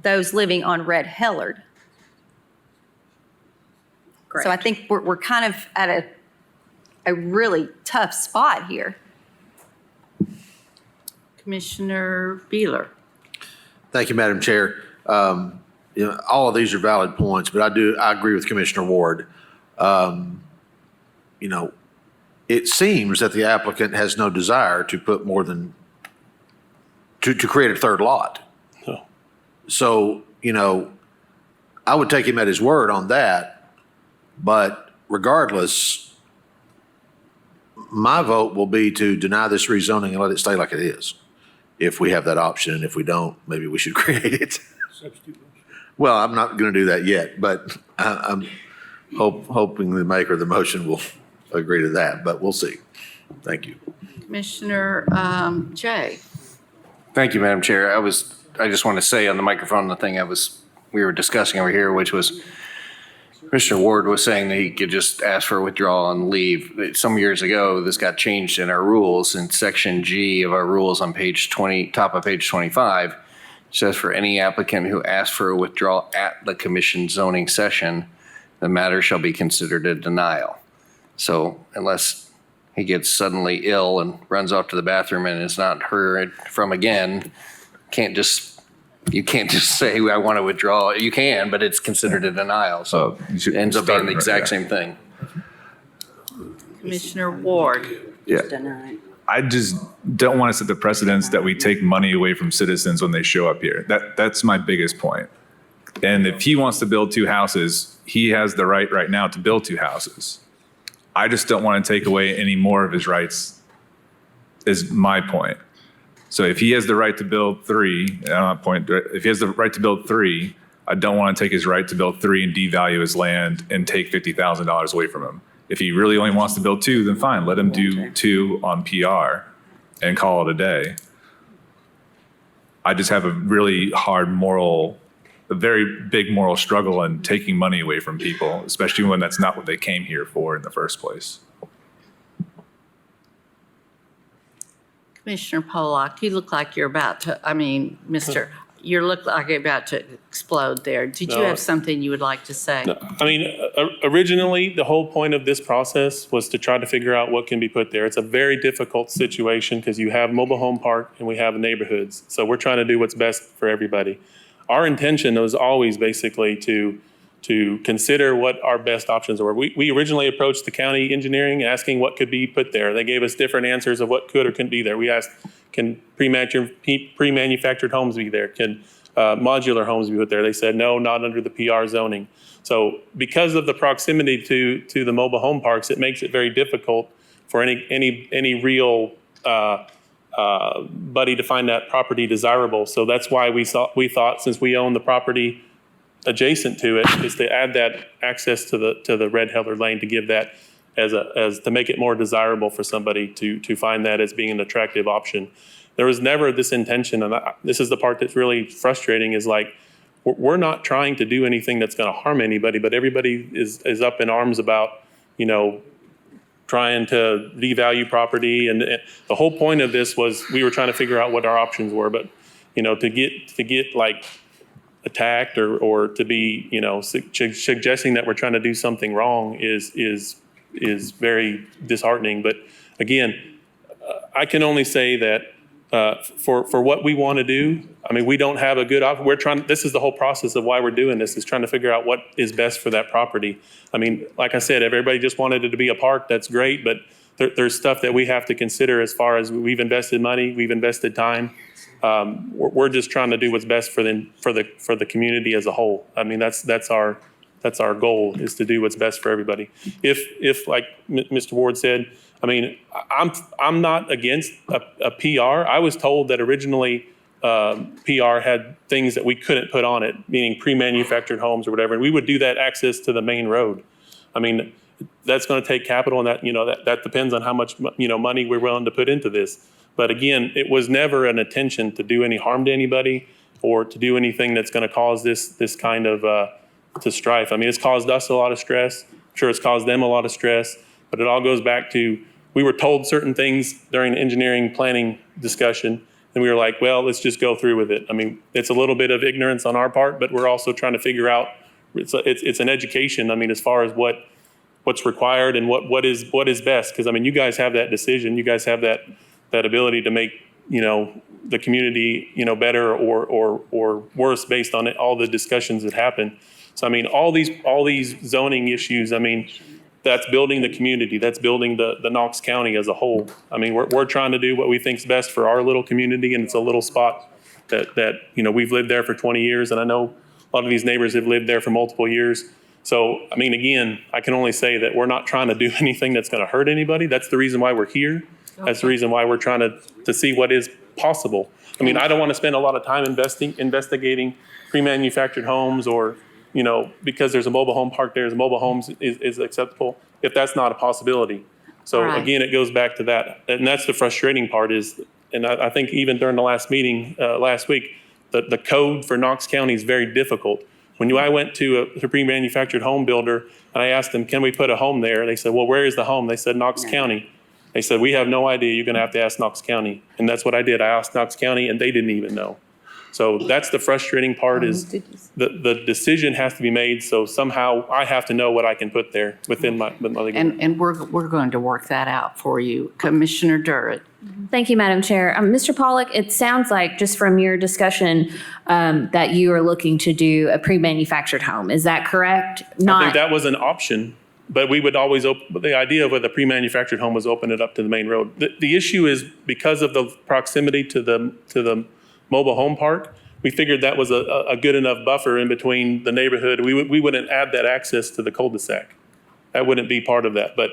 those living on Red Hellard. So I think we're kind of at a really tough spot here. Commissioner Beeler. Thank you, Madam Chair. All of these are valid points, but I agree with Commissioner Ward. It seems that the applicant has no desire to put more than, to create a 3rd lot. Oh. So, I would take him at his word on that, but regardless, my vote will be to deny this rezoning and let it stay like it is. If we have that option, and if we don't, maybe we should create it. Well, I'm not going to do that yet, but I'm hoping the maker of the motion will agree to that, but we'll see. Thank you. Commissioner Jay. Thank you, Madam Chair. I just want to say on the microphone, the thing we were discussing over here, which was Commissioner Ward was saying that he could just ask for a withdrawal and leave. Some years ago, this got changed in our rules, in section G of our rules on page 20, top of page 25. It says for any applicant who asks for a withdrawal at the commission zoning session, the matter shall be considered a denial. So unless he gets suddenly ill and runs off to the bathroom and is not heard from again, you can't just say, I want to withdraw. You can, but it's considered a denial. So it ends up being the exact same thing. Commissioner Ward. Yeah. I just don't want to set the precedence that we take money away from citizens when they show up here. That's my biggest point. And if he wants to build 2 houses, he has the right now to build 2 houses. I just don't want to take away any more of his rights, is my point. So if he has the right to build 3, if he has the right to build 3, I don't want to take his right to build 3 and devalue his land and take $50,000 away from him. If he really only wants to build 2, then fine, let him do 2 on PR and call it a day. I just have a really a very big moral struggle in taking money away from people, especially when that's not what they came here for in the first place. Commissioner Pollock, you look like you're about to, you look like you're about to explode there. Did you No. have something you would like to say? I mean, originally, the whole point of this process was to try to figure out what can be put there. It's a very difficult situation because you have mobile home park and we have neighborhoods. So we're trying to do what's best for everybody. Our intention was always basically to consider what our best options were. We originally approached the county engineering asking what could be put there. They gave us different answers of what could or couldn't be there. We asked, can pre-manufactured homes be there? Can modular homes be put there? They said, no, not under the PR zoning. So because of the proximity to the mobile home parks, it makes it very difficult for any real buddy to find that property desirable. So that's why we thought since we own the property adjacent to it, is to add that access to the Red Heller Lane to give that as to make it more desirable for somebody to find that as being an attractive option. There was never this intention, and this is the part that's really frustrating, is like, we're not trying to do anything that's going to harm anybody, but everybody is up in arms about, trying to devalue property. And the whole point of this was we were trying to figure out what our options were, but, to get like attacked or to be, suggesting that we're trying to do something wrong is very disheartening. But again, I can only say that for what we want to do, we don't have a good option. This is the whole process of why we're doing this, is trying to figure out what is best for that property. Like I said, if everybody just wanted it to be a park, that's great, but there's stuff that we have to consider as far as we've invested money, we've invested time. We're just trying to do what's best for the community as a whole. That's our goal, is to do what's best for everybody. If like Mr. Ward said, I'm not against a PR. I was told that originally PR had things that we couldn't put on it, meaning pre-manufactured homes or whatever, and we would do that access to the main road. That's going to take capital, and that depends on how much money we're willing to put into this. But again, it was never an intention to do any harm to anybody or to do anything that's going to cause this kind of to strife. It's caused us a lot of stress. I'm sure it's caused them a lot of stress. But it all goes back to, we were told certain things during the engineering planning discussion, and we were like, well, let's just go through with it. It's a little bit of ignorance on our part, but we're also trying to figure out, it's an education, as far as what's required and what is best. Because, you guys have that decision. You guys have that ability to make, the community, better or worse based on all the discussions that happen. So, all these zoning issues, that's building the community. That's building the Knox County as a whole. We're trying to do what we think is best for our little community, and it's a little spot that we've lived there for 20 years, and I know a lot of these neighbors have lived there for multiple years. So, again, I can only say that we're not trying to do anything that's going to hurt anybody. That's the reason why we're here. That's the reason why we're trying to see what is possible. I don't want to spend a lot of time investigating pre-manufactured homes or, because there's a mobile home park there, the mobile homes is acceptable, if that's not a possibility. So Right. Again, it goes back to that. And that's the frustrating part is, and I think even during the last meeting last week, the code for Knox County is very difficult. When I went to a pre-manufactured home builder and I asked them, can we put a home there? They said, well, where is the home? They said, Knox County. They said, we have no idea. You're going to have to ask Knox County. And that's what I did. I asked Knox County, and they didn't even know. So that's the frustrating part, is the decision has to be made. So somehow I have to know what I can put there within my And we're going to work that out for you. Commissioner Durrett. Thank you, Madam Chair. Mr. Pollock, it sounds like, just from your discussion, that you are looking to do a pre-manufactured home. Is that correct? I think that was an option, but we would always the idea of a pre-manufactured home was open it up to the main road. The issue is, because of the proximity to the mobile home park, we figured that was a good enough buffer in between the neighborhood. We wouldn't add that access to the cul-de-sac. That wouldn't be part of that, but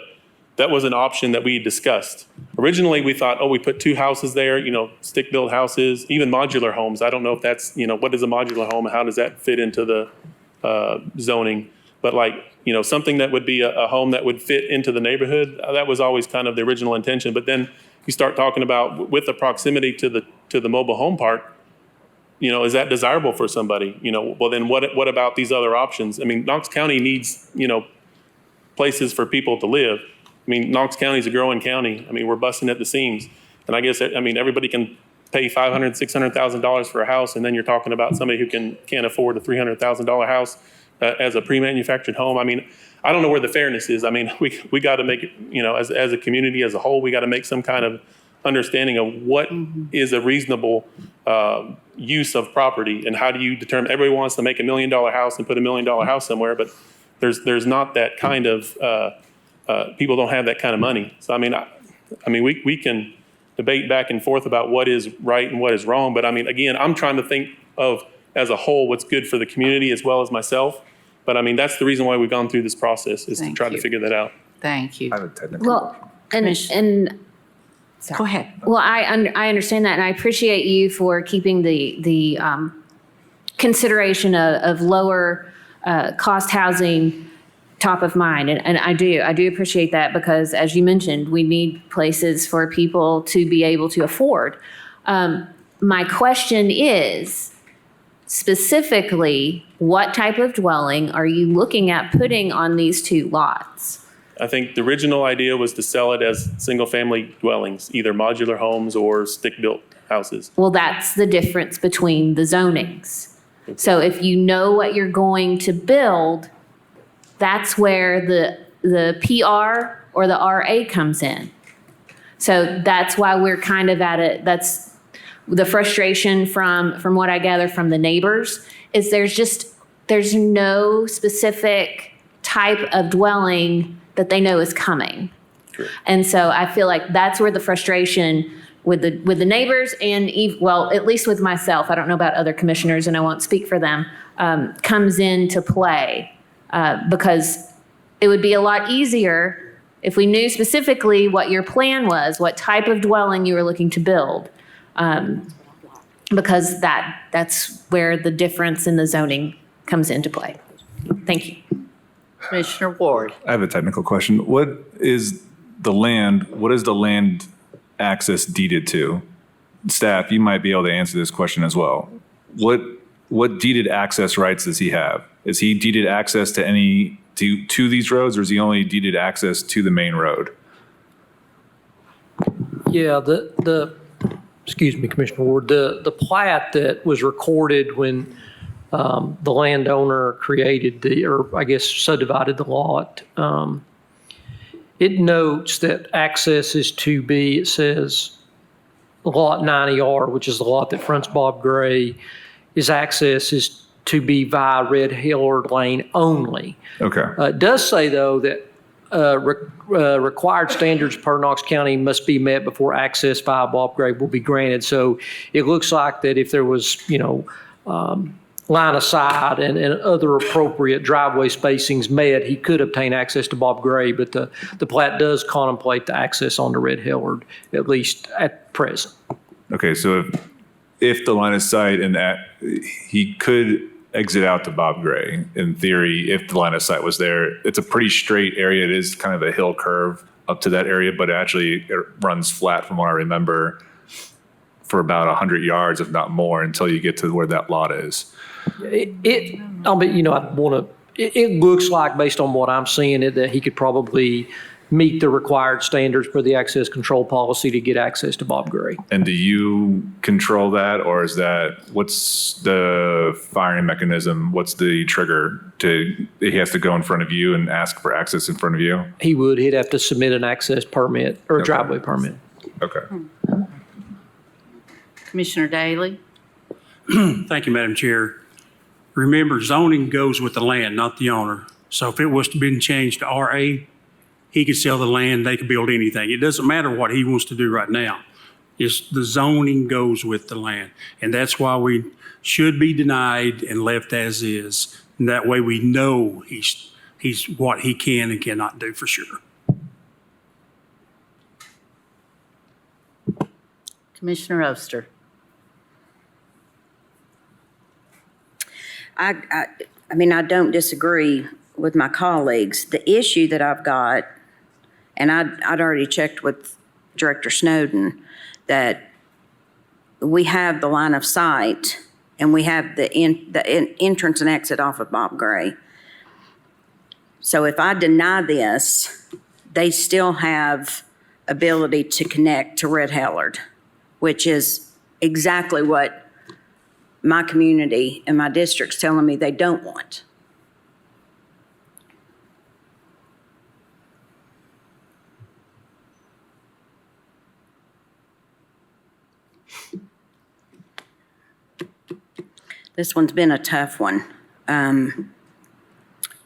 that was an option that we discussed. Originally, we thought, we put 2 houses there, stick-built houses, even modular homes. I don't know if that's, what is a modular home and how does that fit into the zoning? But something that would be a home that would fit into the neighborhood, that was always kind of the original intention. But then you start talking about, with the proximity to the mobile home park, is that desirable for somebody? Well, then what about these other options? Knox County needs, places for people to live. Knox County is a growing county. We're busting at the seams. And I guess, I mean, everybody can pay $500,000, $600,000 for a house, and then you're talking about somebody who can't afford a $300,000 house as a pre-manufactured home. I mean, I don't know where the fairness is. I mean, we got to make it, you know, as a community as a whole, we got to make some kind of understanding of what is a reasonable use of property, and how do you determine. Everybody wants to make $1 million house and put $1 million house somewhere, but there's not that kind of people don't have that kind of money. So I mean, we can debate back and forth about what is right and what is wrong, but I mean, again, I'm trying to think of as a whole what's good for the community as well as myself. But I mean, that's the reason why we've gone through this process, is to try to figure that out. Thank you. I have a technical. Well, and Go ahead. well, I understand that, and I appreciate you for keeping the consideration of lower cost housing top of mind, and I do appreciate that, because as you mentioned, we need places for people to be able to afford. My question is, specifically, what type of dwelling are you looking at putting on these two lots? I think the original idea was to sell it as single-family dwellings, either modular homes or stick-built houses. Well, that's the difference between the zonings. So if you know what you're going to build, that's where the PR or the RA comes in. So that's why we're kind of at it. That's the frustration from what I gather from the neighbors, is there's no specific type of dwelling that they know is coming. True. And so I feel like that's where the frustration with the neighbors and, well, at least with myself, I don't know about other commissioners and I won't speak for them, comes into play. Because it would be a lot easier if we knew specifically what your plan was, what type of dwelling you were looking to build. Because that's where the difference in the zoning comes into play. Thank you. Commissioner Ward. I have a technical question. What is the land access deeded to? Staff, you might be able to answer this question as well. What deeded access rights does he have? Is he deeded access to these roads, or is he only deeded access to the main road? Yeah, excuse me, Commissioner Ward, the plat that was recorded when the landowner created subdivided the lot, it notes that access is to be, it says lot 90R, which is the lot that fronts Bob Gray, access is to be via Red Hillard Lane only. Okay. It does say, though, that required standards per Knox County must be met before access via Bob Gray will be granted. So it looks like that if there was, line of sight and other appropriate driveway spacings met, he could obtain access to Bob Gray, but the plat does contemplate the access onto Red Hillard, at least at present. Okay, so if the line of sight and that he could exit out to Bob Gray, in theory, if the line of sight was there, it's a pretty straight area. It is kind of a hill curve up to that area, but it runs flat from what I remember for about 100 yards, if not more, until you get to where that lot is. It looks like, based on what I'm seeing, that he could probably meet the required standards for the access control policy to get access to Bob Gray. And do you control that, or what's the firing mechanism? What's the trigger he has to go in front of you and ask for access in front of you? He'd have to submit an access permit or a driveway permit. Okay. Commissioner Daly. Thank you, Madam Chair. Remember, zoning goes with the land, not the owner. So if it was to be changed to RA, he could sell the land, they could build anything. It doesn't matter what he wants to do right now. It's the zoning goes with the land. And that's why we should be denied and left as is. And that way we know he's what he can and cannot do for sure. Commissioner Oster. I don't disagree with my colleagues. The issue that I've got, and I'd already checked with Director Snowden, that we have the line of sight and we have the entrance and exit off of Bob Gray. So if I deny this, they still have ability to connect to Red Hellard, which is exactly what my community and my district's telling me they don't want. This one's been a tough one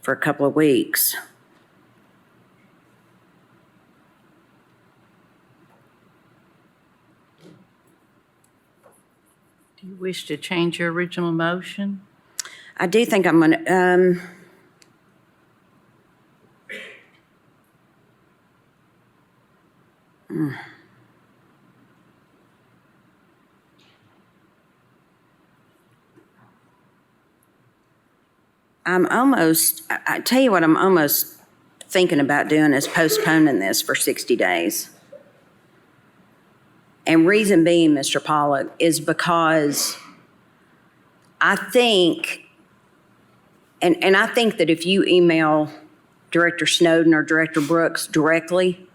for a couple of weeks. Do you wish to change your original motion? I do think I'm going to, I tell you what, I'm almost thinking about doing is postponing this for 60 days. And reason being, Mr. Pollock, is because I think, and I think that if you email Director Snowden or Director Brooks directly,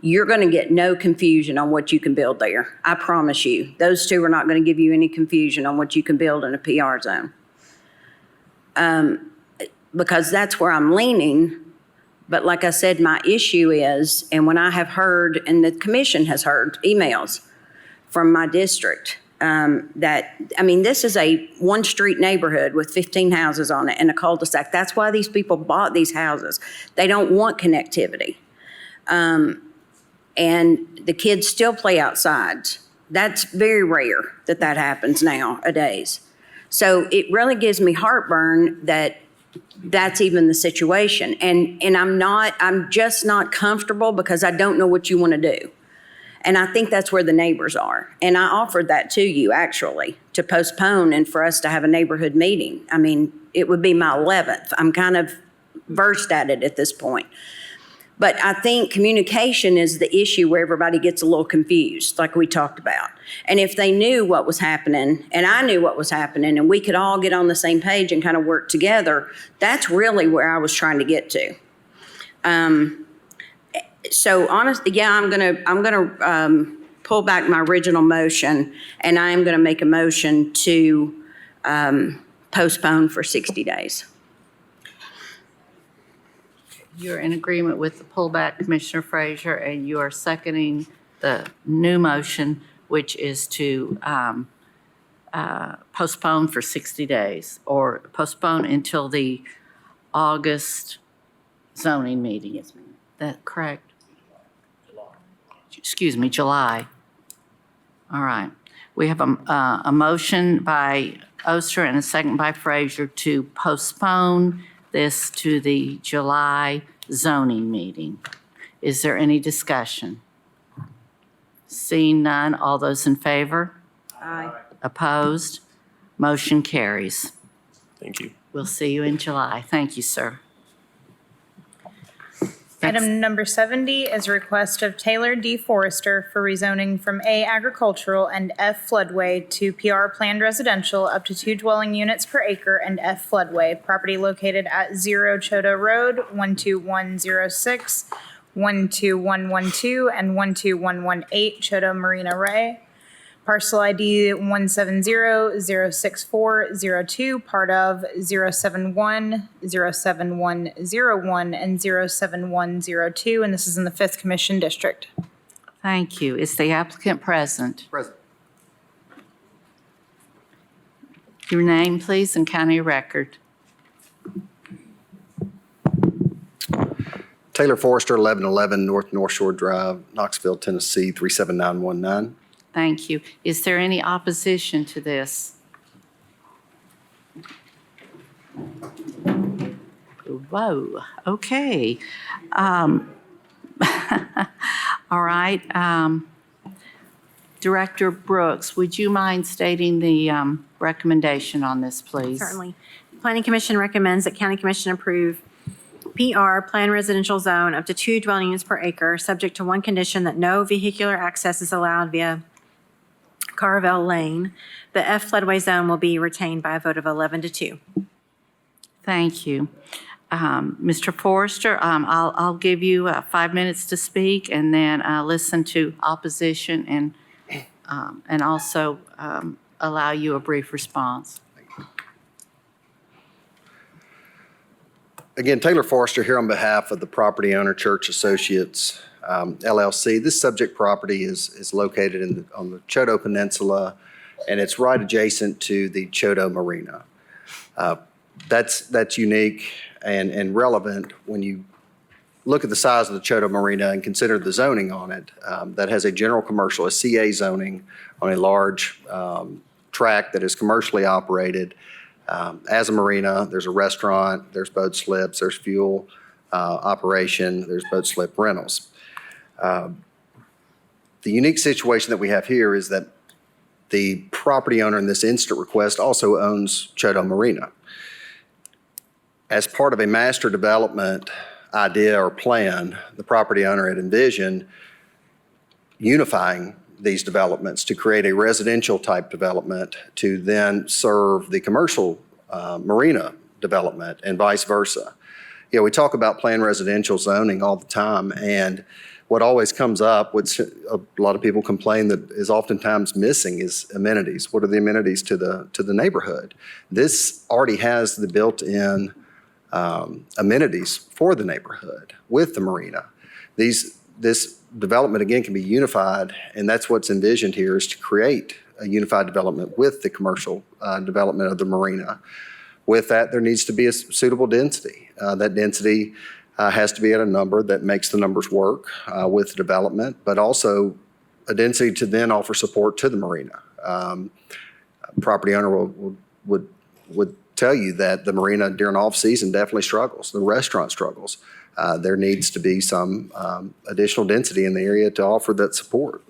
you're going to get no confusion on what you can build there. I promise you. Those two are not going to give you any confusion on what you can build in a PR zone. Because that's where I'm leaning. But like I said, my issue is, and when I have heard, and the commission has heard emails from my district, this is a one-street neighborhood with 15 houses on it and a cul-de-sac. That's why these people bought these houses. They don't want connectivity. And the kids still play outside. That's very rare that happens nowadays. So it really gives me heartburn that that's even the situation. And I'm just not comfortable because I don't know what you want to do. And I think that's where the neighbors are. And I offered that to you, actually, to postpone and for us to have a neighborhood meeting. I mean, it would be my 11th. I'm kind of versed at it at this point. But I think communication is the issue where everybody gets a little confused, like we talked about. And if they knew what was happening, and I knew what was happening, and we could all get on the same page and kind of work together, that's really where I was trying to get to. So honestly, yeah, I'm gonna pull back my original motion, and I am gonna make a motion to postpone for 60 days. You're in agreement with the pullback, Commissioner Frazier, and you are seconding the new motion, which is to postpone for 60 days, or postpone until the August zoning meeting. Yes, ma'am. That correct? Excuse me, July. All right. We have a motion by Oster and a second by Frazier to postpone this to the July zoning meeting. Is there any discussion? Seeing none, all those in favor? Aye. Opposed? Motion carries. Thank you. We'll see you in July. Thank you, sir. Item number 70 is a request of Taylor D. Forrester for rezoning from A agricultural and F floodway to PR planned residential up to 2 dwelling units per acre and F floodway. Property located at 0 Choteau Road, 12106, 12112, and 12118 Choteau Marina Ray. Parcel ID 170-06402, part of 071, 07101, and 07102, and this is in the 5th Commission District. Thank you. Is the applicant present? Present. Your name, please, and county record. Taylor Forrester, 1111 North Shore Drive, Knoxville, Tennessee, 37919. Thank you. Is there any opposition to this? Whoa, okay. All right. Director Brooks, would you mind stating the recommendation on this, please? Certainly. Planning Commission recommends that County Commission approve PR, Planned Residential Zone, up to 2 dwelling units per acre, subject to one condition that no vehicular access is allowed via Carvel Lane. The F floodway zone will be retained by a vote of 11 to 2. Thank you. Mr. Forrester, I'll give you 5 minutes to speak and then listen to opposition and also allow you a brief response. Again, Taylor Forrester here on behalf of the property owner Church Associates LLC. This subject property is located on the Choteau Peninsula, and it's right adjacent to the Choteau Marina. That's unique and relevant when you look at the size of the Choteau Marina and consider the zoning on it. That has a general commercial, a CA zoning on a large tract that is commercially operated. As a marina, there's a restaurant, there's boat slips, there's fuel operation, there's boat slip rentals. The unique situation that we have here is that the property owner in this instant request also owns Choteau Marina. As part of a master development idea or plan, the property owner had envisioned unifying these developments to create a residential type development to then serve the commercial marina development and vice versa. You know, we talk about planned residential zoning all the time, and what always comes up, which a lot of people complain that is oftentimes missing, is amenities. What are the amenities to the neighborhood? This already has the built-in amenities for the neighborhood with the marina. This development, again, can be unified, and that's what's envisioned here, is to create a unified development with the commercial development of the marina. With that, there needs to be a suitable density. That density has to be at a number that makes the numbers work with the development, but also a density to then offer support to the marina. Property owner would tell you that the marina during off-season definitely struggles. The restaurant struggles. There needs to be some additional density in the area to offer that support.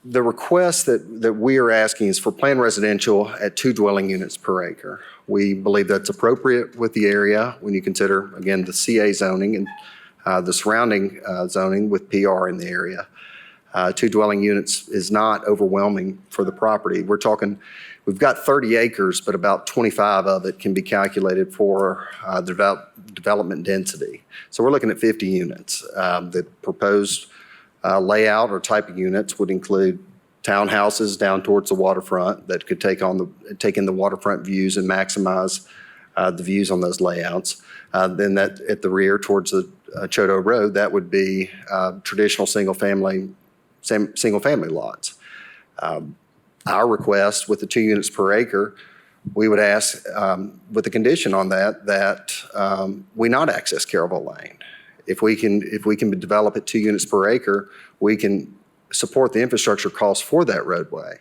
The request that we are asking is for planned residential at 2 dwelling units per acre. We believe that's appropriate with the area when you consider, again, the CA zoning and the surrounding zoning with PR in the area. 2 dwelling units is not overwhelming for the property. We're talking, we've got 30 acres, but about 25 of it can be calculated for development density. So we're looking at 50 units. The proposed layout or type of units would include townhouses down towards the waterfront that could take in the waterfront views and maximize the views on those layouts. Then that at the rear towards the Choteau Road, that would be traditional single family lots. Our request with the 2 units per acre, we would ask with the condition on that we not access Caravel Lane. If we can develop at 2 units per acre, we can support the infrastructure costs for that roadway.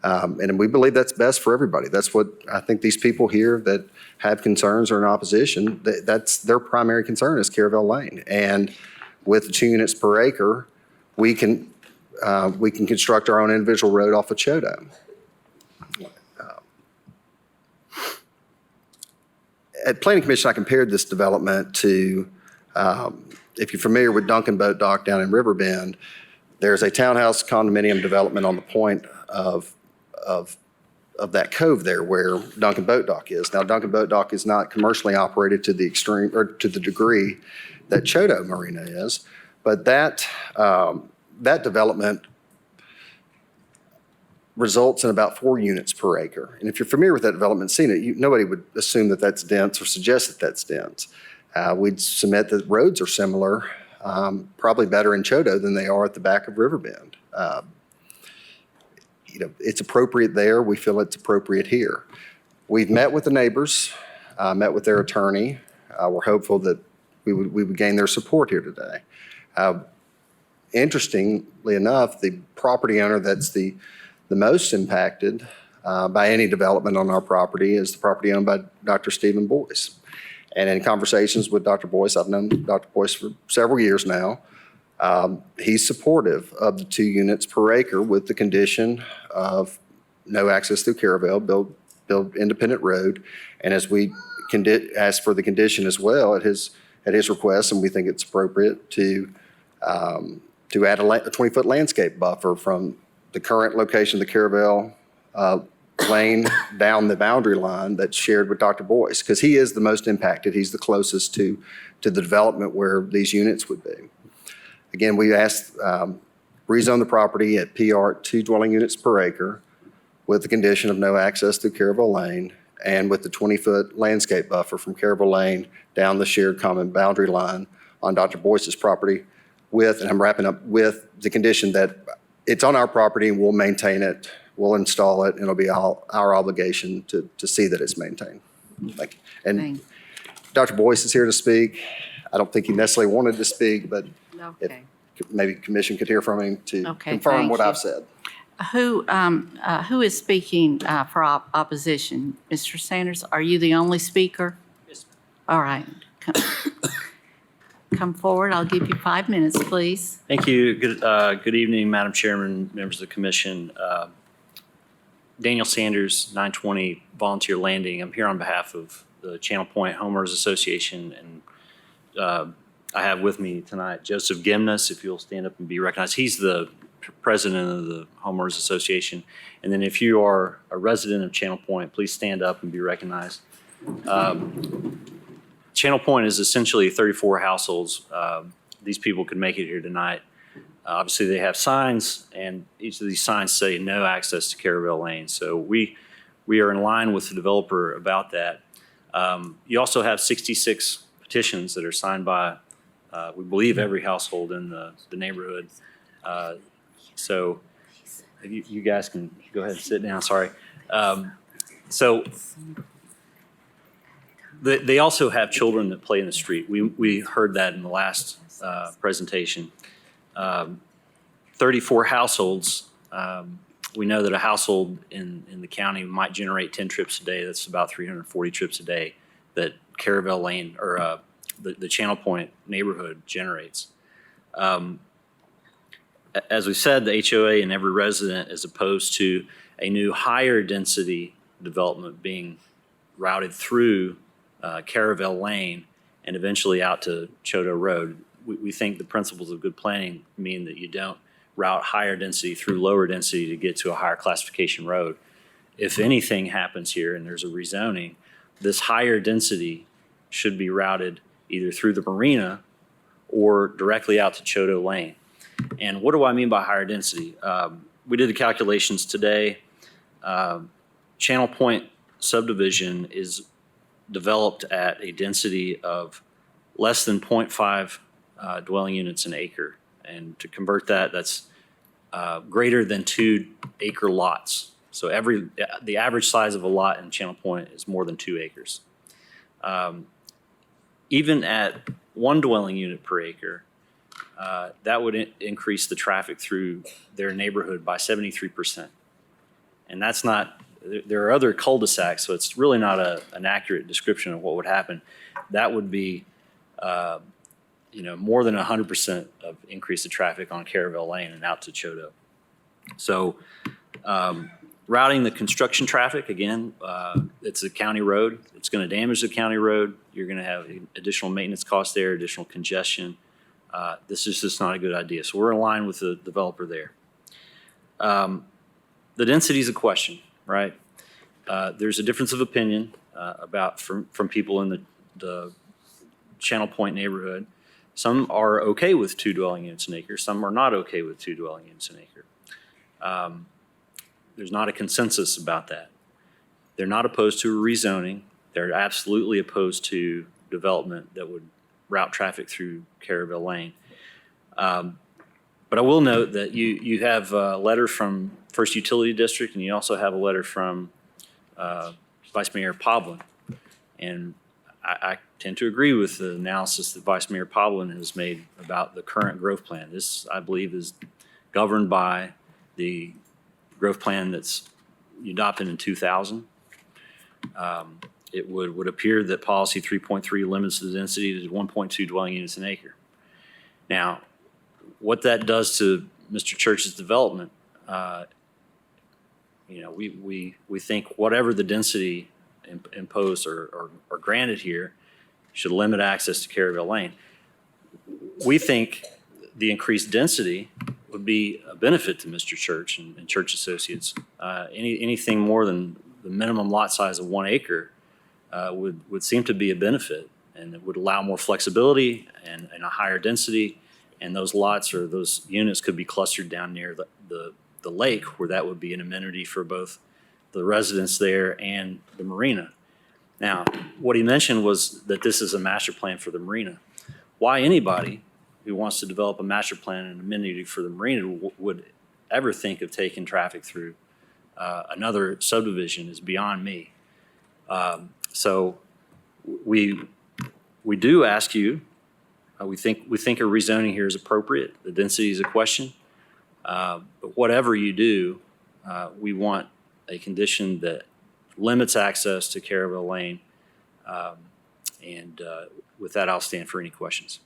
And we believe that's best for everybody. That's what I think these people here that have concerns or in opposition, that's their primary concern is Caravel Lane. And with the 2 units per acre, we can construct our own individual road off of Choteau. At Planning Commission, I compared this development to, if you're familiar with Duncan Boat Dock down in Riverbend, there's a townhouse condominium development on the point of that cove there where Duncan Boat Dock is. Now, Duncan Boat Dock is not commercially operated to the extreme or to the degree that Choteau Marina is, but that development results in about 4 units per acre. And if you're familiar with that development, seen it, nobody would assume that that's dense or suggest that that's dense. We'd submit that roads are similar, probably better in Choteau than they are at the back of Riverbend. It's appropriate there. We feel it's appropriate here. We've met with the neighbors, met with their attorney. We're hopeful that we would gain their support here today. Interestingly enough, the property owner that's the most impacted by any development on our property is the property owned by Dr. Stephen Boyce. And in conversations with Dr. Boyce, I've known Dr. Boyce for several years now, he's supportive of the 2 units per acre with the condition of no access through Caravel, build independent road. And as we ask for the condition as well at his request, and we think it's appropriate to add a 20-foot landscape buffer from the current location of the Caravel lane down the boundary line that's shared with Dr. Boyce, because he is the most impacted. He's the closest to the development where these units would be. Again, we asked, rezone the property at PR at 2 dwelling units per acre with the condition of no access through Caravel Lane and with the 20-foot landscape buffer from Caravel Lane down the shared common boundary line on Dr. Boyce's property with, and I'm wrapping up, with the condition that it's on our property and we'll maintain it, we'll install it, and it'll be our obligation to see that it's maintained. Thank you. And Thanks. Dr. Boyce is here to speak. I don't think he necessarily wanted to speak, but if Okay. maybe commission could hear from him to Okay, confirm thank what you. I've said. Who is speaking for opposition? Mr. Sanders, are you the only speaker? Yes. All right. Come forward. I'll give you 5 minutes, please. Thank you. Good evening, Madam Chairman, members of the commission. Daniel Sanders, 920 Volunteer Landing. I'm here on behalf of the Channel Point Homeowners Association, and I have with me tonight Joseph Gimnas, if you'll stand up and be recognized. He's the president of the Homeowners Association. And then if you are a resident of Channel Point, please stand up and be recognized. Channel Point is essentially 34 households. These people could make it here tonight. Obviously, they have signs, and each of these signs say no access to Caravel Lane. So we are in line with the developer about that. You also have 66 petitions that are signed by, we believe, every household in the neighborhood. So you guys can go ahead and sit down, sorry. So they also have children that play in the street. We heard that in the last presentation. 34 households. We know that a household in the county might generate 10 trips a day. That's about 340 trips a day that Caravel Lane or the Channel Point neighborhood generates. As we said, the HOA and every resident is opposed to a new higher density development being routed through Caravel Lane and eventually out to Choteau Road. We think the principles of good planning mean that you don't route higher density through lower density to get to a higher classification road. If anything happens here and there's a rezoning, this higher density should be routed either through the marina or directly out to Choteau Lane. And what do I mean by higher density? We did the calculations today. Channel Point subdivision is developed at a density of less than 0.5 dwelling units an acre. And to convert that, that's greater than 2 acre lots. So the average size of a lot in Channel Point is more than 2 acres. Even at 1 dwelling unit per acre, that would increase the traffic through their neighborhood by 73%. And that's not, there are other cul-de-sacs, so it's really not an accurate description of what would happen. That would be more than 100% of increase of traffic on Caravel Lane and out to Choteau. So routing the construction traffic, again, it's a county road. It's going to damage the county road. You're going to have additional maintenance costs there, additional congestion. This is just not a good idea. So we're in line with the developer there. The density is a question, right? There's a difference of opinion from people in the Channel Point neighborhood. Some are okay with 2 dwelling units an acre. Some are not okay with 2 dwelling units an acre. There's not a consensus about that. They're not opposed to a rezoning. They're absolutely opposed to development that would route traffic through Caravel Lane. But I will note that you have a letter from First Utility District, and you also have a letter from Vice Mayor Poblin. And I tend to agree with the analysis that Vice Mayor Poblin has made about the current growth plan. This, I believe, is governed by the growth plan that's adopted in 2000. It would appear that policy 3.3 limits the density to 1.2 dwelling units an acre. Now, what that does to Mr. Church's development, we think whatever the density imposed or granted here should limit access to Caravel Lane. We think the increased density would be a benefit to Mr. Church and Church Associates. Anything more than the minimum lot size of 1 acre would seem to be a benefit, and it would allow more flexibility and a higher density. And those lots or those units could be clustered down near the lake, where that would be an amenity for both the residents there and the marina. Now, what he mentioned was that this is a master plan for the marina. Why anybody who wants to develop a master plan and amenity for the marina would ever think of taking traffic through another subdivision is beyond me. So we do ask you, we think a rezoning here is appropriate. The density is a question. But whatever you do, we want a condition that limits access to Caravel Lane. And with that, I'll stand for any questions.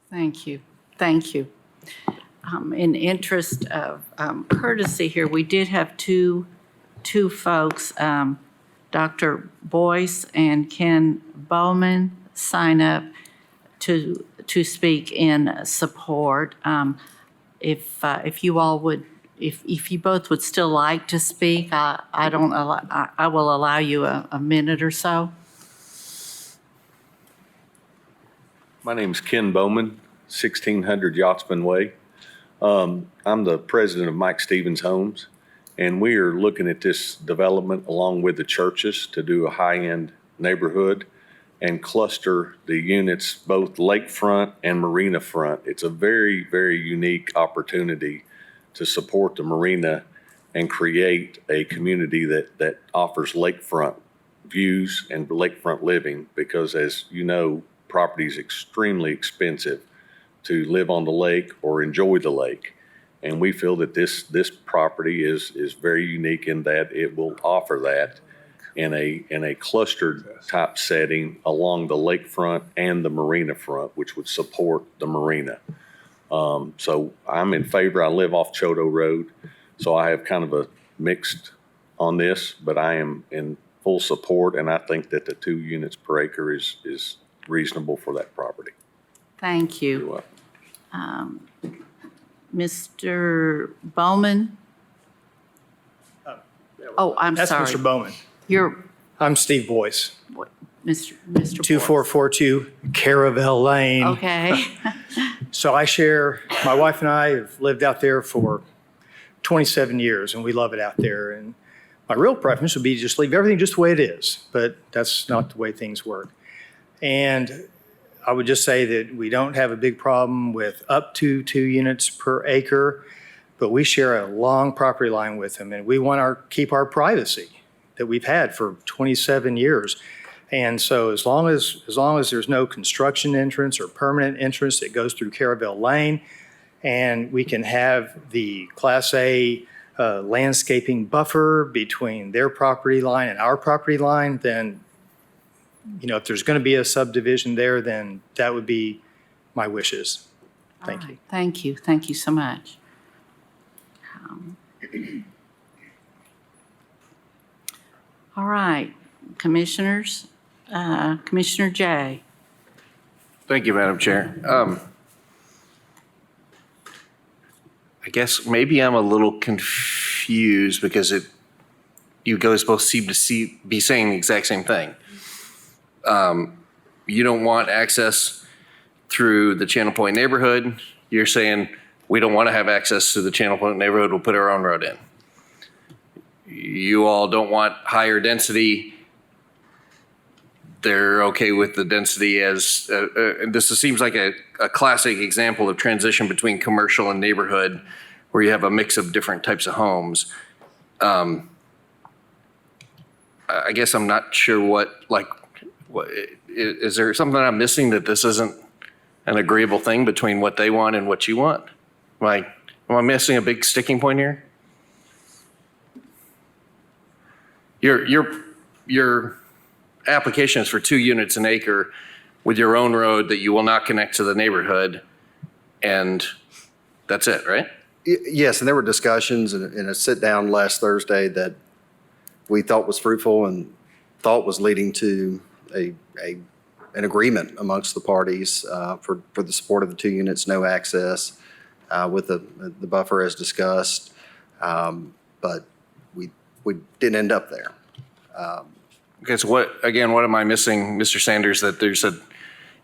Thank you. Thank you. In interest of courtesy here, we did have two folks, Dr. Boyce and Ken Bowman, sign up to speak in support. If you all would, if you both would still like to speak, I will allow you a minute or so. My name's Ken Bowman, 1600 Yachtsman Way. I'm the president of Mike Stevens Homes, and we are looking at this development along with the churches to do a high-end neighborhood and cluster the units both lakefront and marina front. It's a very, very unique opportunity to support the marina and create a community that offers lakefront views and lakefront living, because as you know, property is extremely expensive to live on the lake or enjoy the lake. And we feel that this property is very unique in that it will offer that in a clustered type setting along the lakefront and the marina front, which would support the marina. So I'm in favor. I live off Choteau Road, so I have kind of a mixed on this, but I am in full support, and I think that the 2 units per acre is reasonable for that property. Thank you. You're welcome. Mr. Bowman? Oh, I'm sorry. That's Mr. Bowman. I'm Steve Boyce. Mr. Boyce. 2442 Caravel Lane. Okay. So my wife and I have lived out there for 27 years, and we love it out there. And my real preference would be to just leave everything just the way it is, but that's not the way things work. And I would just say that we don't have a big problem with up to 2 units per acre, but we share a long property line with them, and we want to keep our privacy that we've had for 27 years. And so as long as there's no construction entrance or permanent entrance that goes through Caravel Lane, and we can have the Class A landscaping buffer between their property line and our property line, then if there's going to be a subdivision there, then that would be my wishes. Thank you. Thank you. Thank you so much. All right, commissioners. Commissioner Jay. Thank you, Madam Chair. I guess maybe I'm a little confused because you guys both seem to be saying the exact same thing. You don't want access through the Channel Point neighborhood. You're saying we don't want to have access to the Channel Point neighborhood. We'll put our own road in. You all don't want higher density. They're okay with the density as, this seems like a classic example of transition between commercial and neighborhood where you have a mix of different types of homes. I guess I'm not sure what, is there something I'm missing that this isn't an agreeable thing between what they want and what you want? Am I missing a big sticking point here? Your application is for 2 units an acre with your own road that you will not connect to the neighborhood, and that's it, right? Yes, and there were discussions in a sit-down last Thursday that we thought was fruitful and thought was leading to a an agreement amongst the parties for the support of the 2 units, no access with the buffer as discussed. But we didn't end up there. Okay, so what am I missing, Mr. Sanders, that there's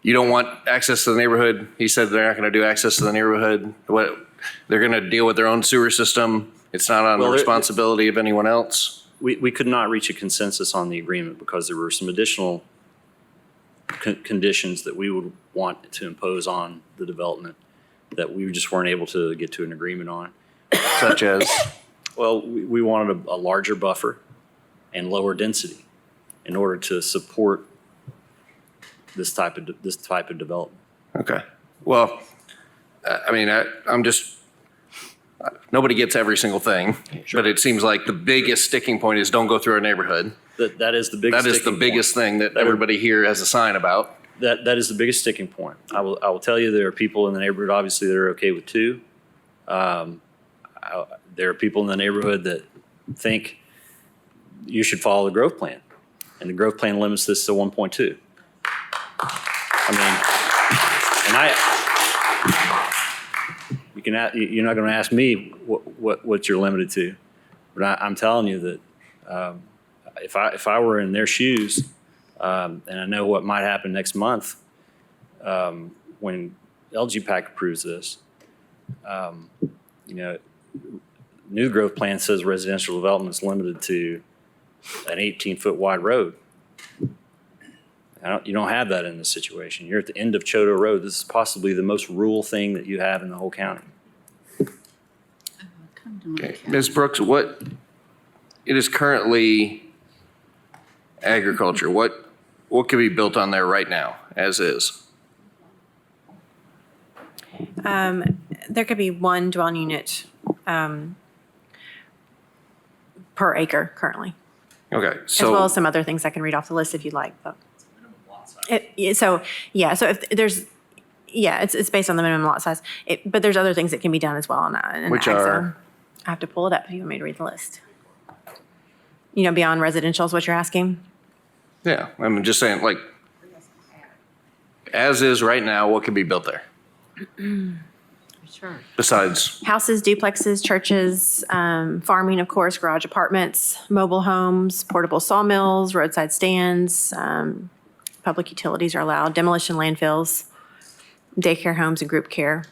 you don't want access to the neighborhood? He said they're not going to do access to the neighborhood. They're going to deal with their own sewer system. It's not on the responsibility of anyone else. We could not reach a consensus on the agreement because there were some additional conditions that we would want to impose on the development that we just weren't able to get to an agreement on. Such as? Well, we wanted a larger buffer and lower density in order to support this type of development. Okay. Well, I mean, I'm just, nobody gets every single thing, but it seems like the biggest sticking point is don't go through our neighborhood. That is the biggest. That is the biggest thing that everybody here has a sign about. That is the biggest sticking point. I will tell you there are people in the neighborhood obviously that are okay with 2. There are people in the neighborhood that think you should follow the growth plan, and the growth plan limits this to 1.2. I mean, you're not going to ask me what you're limited to, but I'm telling you that if I were in their shoes, and I know what might happen next month when LGPAC approves this, new growth plan says residential development is limited to an 18-foot wide road. You don't have that in this situation. You're at the end of Choteau Road. This is possibly the most rural thing that you have in the whole county. Okay. Ms. Brooks, it is currently agriculture. What could be built on there right now, as is? There could be 1 dwelling unit per acre currently. Okay. As well as some other things I can read off the list if you'd like. But so if there's, it's based on the minimum lot size. But there's other things that can be done as well in the Which ag are? zone. I have to pull it up if you want me to read the list. Beyond residential is what you're asking? Yeah, I'm just saying, like, as is right now, what could be built there? Sure. Besides, Houses, duplexes, churches, farming, of course, garage apartments, mobile homes, portable sawmills, roadside stands, public utilities are allowed, demolition landfills, daycare homes and group care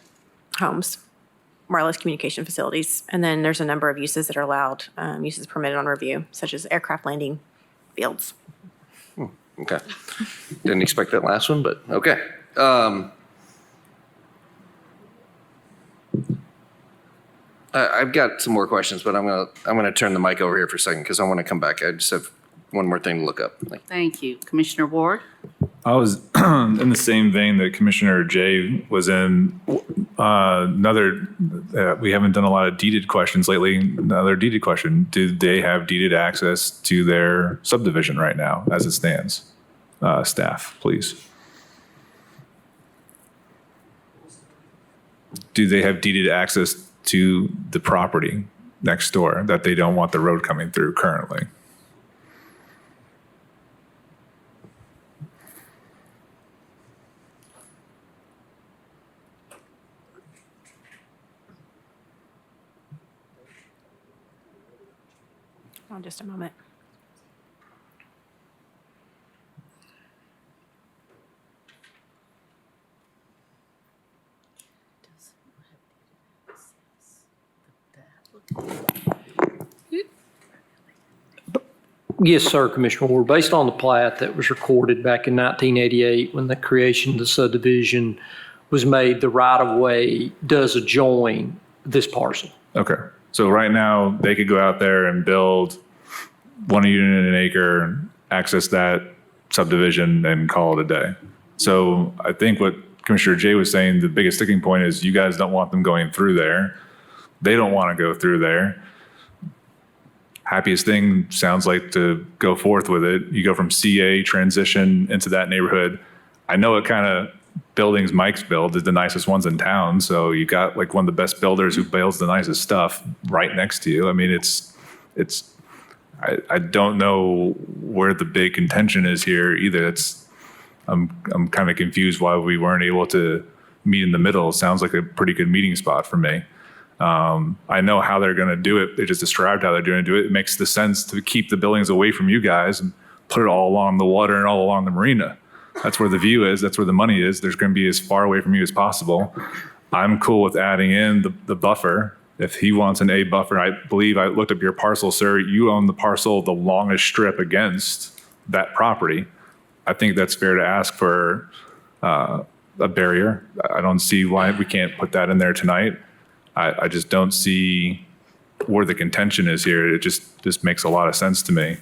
homes, wireless communication facilities. And then there's a number of uses that are allowed, uses permitted on review, such as aircraft landing fields. okay. Didn't expect that last one, but okay. I've got some more questions, but I'm gonna turn the mic over here for a second because I want to come back. I just have one more thing to look up. Thank you. Commissioner Ward? I was in the same vein that Commissioner Jay was in. We haven't done a lot of deeded questions lately. Another deeded question. Do they have deeded access to their subdivision right now as it stands? Staff, please. Do they have deeded access to the property next door that they don't want the road coming through currently? Hold on just a moment. Yes, sir, Commissioner Ward. Based on the plat that was recorded back in 1988, when the creation of the subdivision was made, the right-of-way does adjoin this parcel. Okay. So right now, they could go out there and build 1 unit an acre, access that subdivision, and call it a day. So I think what Commissioner Jay was saying, the biggest sticking point is you guys don't want them going through there. They don't want to go through there. Happiest thing sounds like to go forth with it. You go from CA transition into that neighborhood. I know what kind of buildings Mike's build is the nicest ones in town. So you got like one of the best builders who builds the nicest stuff right next to you. I mean, I don't know where the big contention is here either. I'm kind of confused why we weren't able to meet in the middle. Sounds like a pretty good meeting spot for me. I know how they're going to do it. They just described how they're going to do it. It makes the sense to keep the buildings away from you guys and put it all along the water and all along the marina. That's where the view is. That's where the money is. There's going to be as far away from you as possible. I'm cool with adding in the buffer. If he wants an A buffer, I believe I looked up your parcel, sir. You own the parcel, the longest strip against that property. I think that's fair to ask for a barrier. I don't see why we can't put that in there tonight. I just don't see where the contention is here. It just makes a lot of sense to me.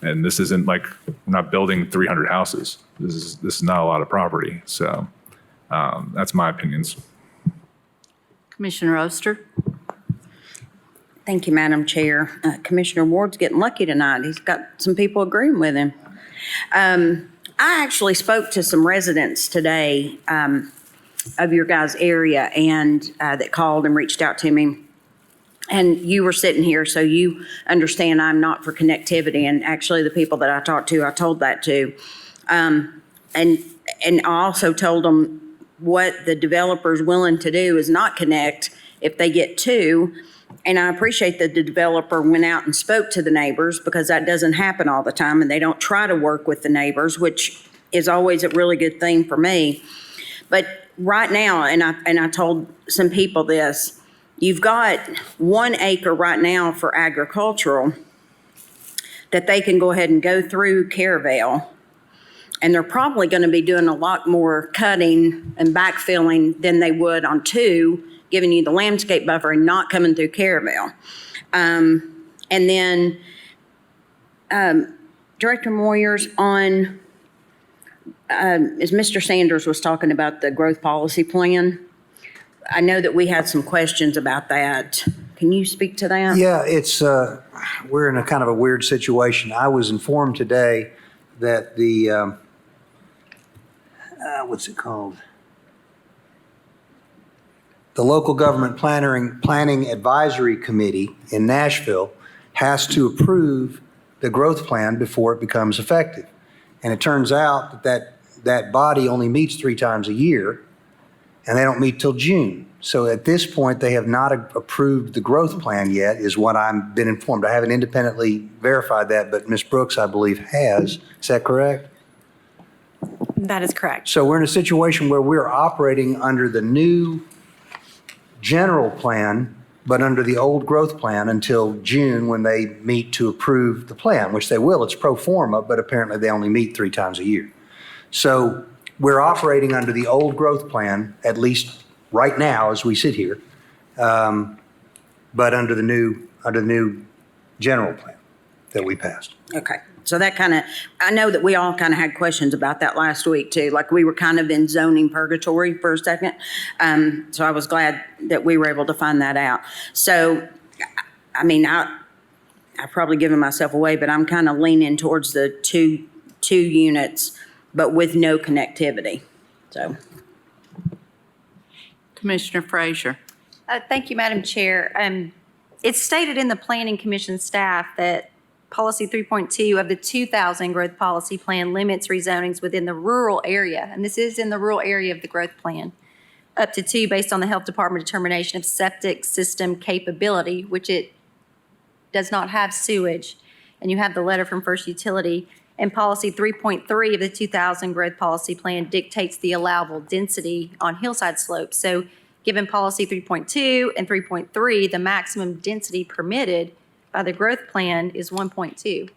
And this isn't like, we're not building 300 houses. This is not a lot of property. So that's my opinions. Commissioner Oster? Thank you, Madam Chair. Commissioner Ward's getting lucky tonight. He's got some people agreeing with him. I actually spoke to some residents today of your guys' area and that called and reached out to me. And you were sitting here, so you understand I'm not for connectivity. And actually, the people that I talked to, I told that to. And I also told them what the developer's willing to do is not connect if they get two. And I appreciate that the developer went out and spoke to the neighbors, because that doesn't happen all the time, and they don't try to work with the neighbors, which is always a really good thing for me. But right now, and I told some people this, you've got 1 acre right now for agricultural that they can go ahead and go through Caravelle. And they're probably going to be doing a lot more cutting and backfilling than they would on 2, giving you the landscape buffer and not coming through Caravelle. And then Director Moyers, on, as Mr. Sanders was talking about the growth policy plan, I know that we had some questions about that. Can you speak to that? Yeah, it's, we're in a kind of a weird situation. I was informed today that the, what's it called? The Local Government Planning Advisory Committee in Nashville has to approve the growth plan before it becomes effective. And it turns out that body only meets 3 times a year, and they don't meet till June. So at this point, they have not approved the growth plan yet, is what I've been informed. I haven't independently verified that, but Ms. Brooks, I believe, has. Is that correct? That is correct. So we're in a situation where we're operating under the new general plan, but under the old growth plan until June, when they meet to approve the plan, which they will. It's pro forma, but apparently they only meet 3 times a year. So we're operating under the old growth plan, at least right now as we sit here, but under the new general plan that we passed. Okay. So that kind of, I know that we all kind of had questions about that last week too. Like, we were kind of in zoning purgatory for a second. So I was glad that we were able to find that out. So, I mean, I've probably given myself away, but I'm kind of leaning towards the two units, but with no connectivity. So. Commissioner Frazier? Thank you, Madam Chair. It's stated in the Planning Commission staff that Policy 3.2 of the 2000 Growth Policy Plan limits rezonings within the rural area, and this is in the rural area of the growth plan, up to 2 based on the Health Department determination of septic system capability, which it does not have sewage. And you have the letter from First Utility. And Policy 3.3 of the 2000 Growth Policy Plan dictates the allowable density on hillside slopes. So given Policy 3.2 and 3.3, the maximum density permitted by the growth plan is 1.2.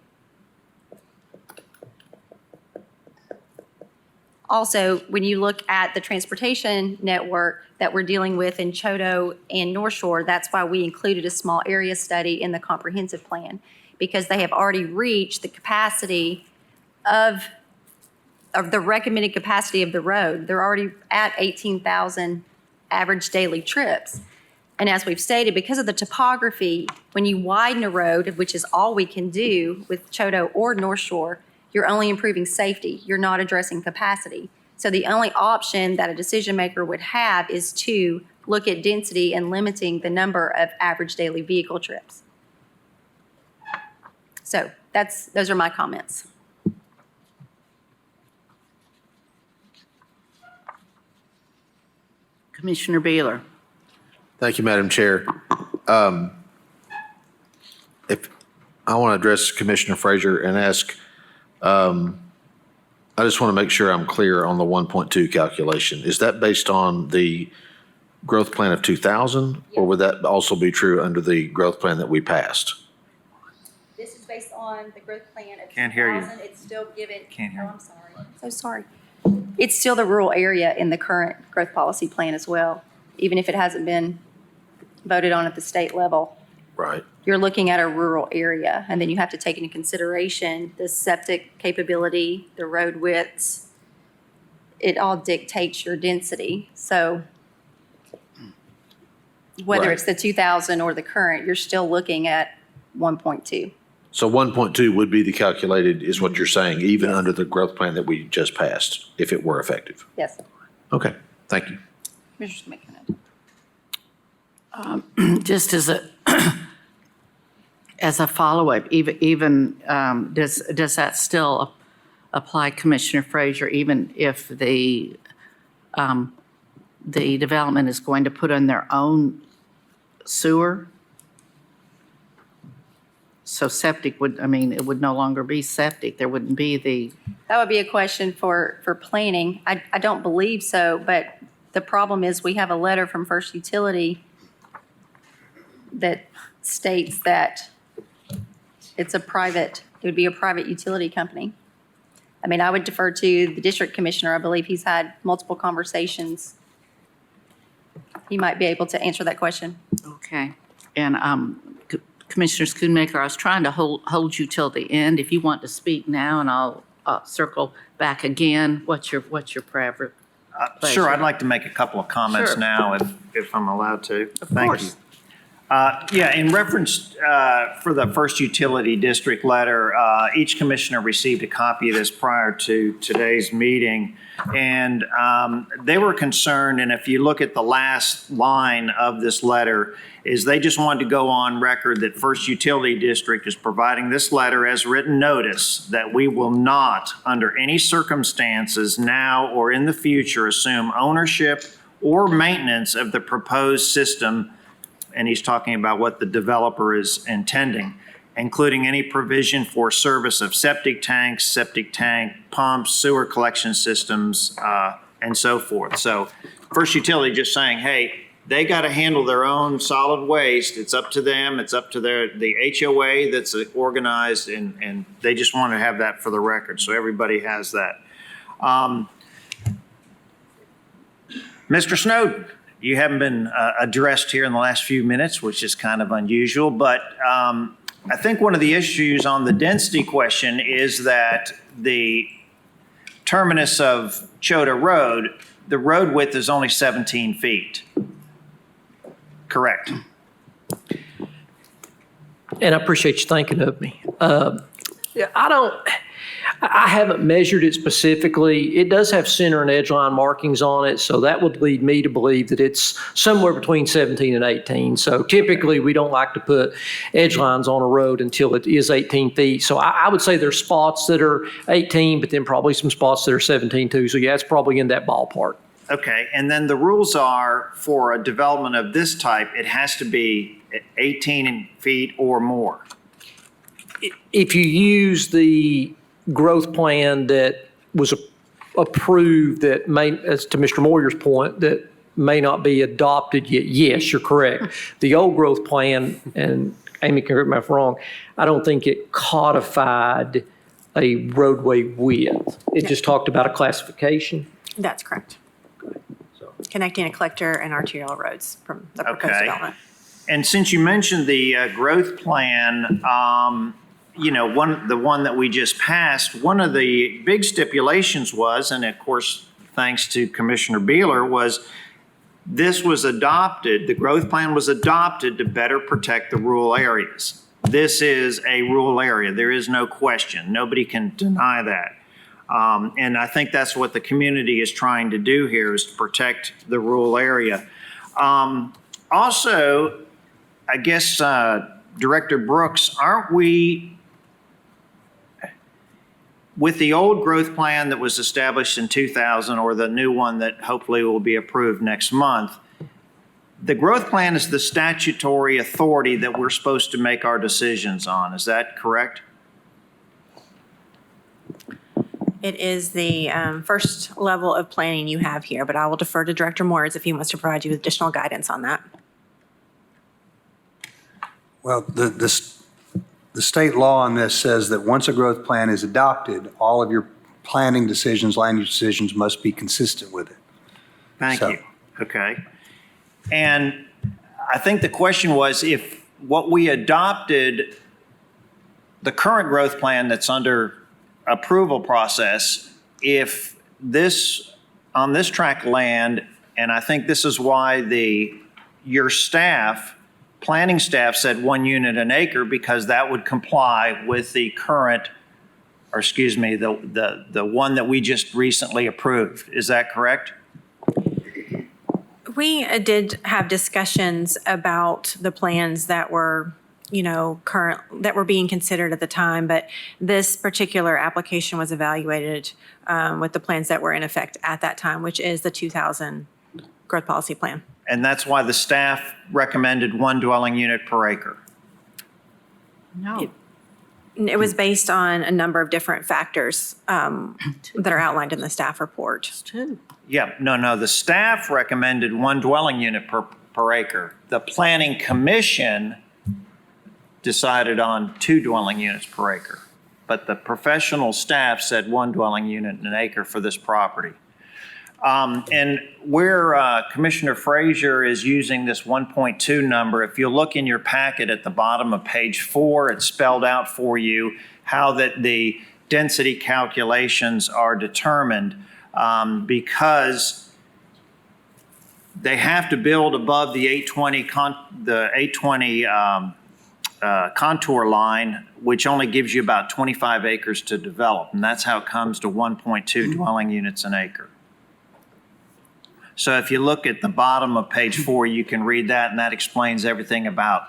Also, when you look at the transportation network that we're dealing with in Choteau and North Shore, that's why we included a small area study in the comprehensive plan, because they have already reached the capacity of the recommended capacity of the road. They're already at 18,000 average daily trips. And as we've stated, because of the topography, when you widen a road, which is all we can do with Choteau or North Shore, you're only improving safety. You're not addressing capacity. So the only option that a decision maker would have is to look at density and limiting the number of average daily vehicle trips. So those are my comments. Commissioner Beeler. Thank you, Madam Chair. If I want to address Commissioner Frazier and ask, I just want to make sure I'm clear on the 1.2 calculation. Is that based on the growth plan of 2000, or would that also be true under the growth plan that we passed? This is based on the growth plan of 2000. Can't hear you. It's still given. Can't hear you. Oh, I'm sorry. So sorry. It's still the rural area in the current growth policy plan as well, even if it hasn't been voted on at the state level. Right. You're looking at a rural area, and then you have to take into consideration the septic capability, the road widths. It all dictates your density. So whether Right. it's the 2000 or the current, you're still looking at 1.2. So 1.2 would be the calculated, is what you're saying, even under the growth plan that we just passed, if it were effective? Yes. Okay, thank you. Commissioner McKenna. Just as a, as a follow-up, even, does that still apply, Commissioner Frazier, even if the development is going to put in their own sewer? So septic would, I mean, it would no longer be septic. There wouldn't be the, That would be a question for planning. I don't believe so, but the problem is we have a letter from First Utility that states that it would be a private utility company. I mean, I would defer to the district commissioner. I believe he's had multiple conversations. He might be able to answer that question. okay. And Commissioner Schoonmaker, I was trying to hold you till the end. If you want to speak now, and I'll circle back again. What's your preference? Sure, I'd like to make a couple of comments Sure. now, if I'm allowed to. Of Thank course. you. Yeah, in reference for the First Utility District letter, each commissioner received a copy of this prior to today's meeting. And they were concerned, and if you look at the last line of this letter, is they just wanted to go on record that First Utility District is providing this letter as written notice that we will not, under any circumstances now or in the future, assume ownership or maintenance of the proposed system. And he's talking about what the developer is intending, including any provision for service of septic tanks, septic tank pumps, sewer collection systems, and so forth. So First Utility just saying, hey, they got to handle their own solid waste. It's up to them. It's up to the HOA that's organized, and they just want to have that for the record. So everybody has that. Mr. Snowden, you haven't been addressed here in the last few minutes, which is kind of unusual, but I think one of the issues on the density question is that the terminus of Chota Road, the road width is only 17 feet. Correct. And I appreciate you thinking of me. I haven't measured it specifically. It does have center and edge line markings on it, so that would lead me to believe that it's somewhere between 17 and 18. So typically, we don't like to put edge lines on a road until it is 18 feet. So I would say there's spots that are 18, but then probably some spots that are 17 too. So yeah, it's probably in that ballpark. Okay, and then the rules are for a development of this type, it has to be 18 feet or more. If you use the growth plan that was approved that may, as to Mr. Moyer's point, that may not be adopted yet, yes, you're correct. The old growth plan, and Amy can correct me if I'm wrong, I don't think it codified a roadway width. It just talked about a classification. That's correct. Connecting a collector and arterial roads from the proposed Okay. development. And since you mentioned the growth plan, the one that we just passed, one of the big stipulations was, and of course, thanks to Commissioner Beeler, was this was adopted, the growth plan was adopted to better protect the rural areas. This is a rural area. There is no question. Nobody can deny that. And I think that's what the community is trying to do here, is to protect the rural area. Also, I guess, Director Brooks, with the old growth plan that was established in 2000, or the new one that hopefully will be approved next month, the growth plan is the statutory authority that we're supposed to make our decisions on. Is that correct? It is the first level of planning you have here, but I will defer to Director Moores if he wants to provide you with additional guidance on that. Well, the state law on this says that once a growth plan is adopted, all of your planning decisions, land use decisions must be consistent with it. Thank you. Okay. And I think the question was, if what we adopted, the current growth plan that's under approval process, if this, on this tract land, and I think this is why your staff, planning staff said 1 unit an acre, because that would comply with the current, or excuse me, the one that we just recently approved. Is that correct? We did have discussions about the plans that were, that were being considered at the time, but this particular application was evaluated with the plans that were in effect at that time, which is the 2000 growth policy plan. And that's why the staff recommended 1 dwelling unit per acre. No. It was based on a number of different factors that are outlined in the staff report. Yeah, no, the staff recommended 1 dwelling unit per acre. The planning commission decided on 2 dwelling units per acre. But the professional staff said 1 dwelling unit an acre for this property. And where Commissioner Frazier is using this 1.2 number, if you look in your packet at the bottom of page 4, it's spelled out for you how that the density calculations are determined, because they have to build above the 820 contour line, which only gives you about 25 acres to develop, and that's how it comes to 1.2 dwelling units an acre. So if you look at the bottom of page 4, you can read that, and that explains everything about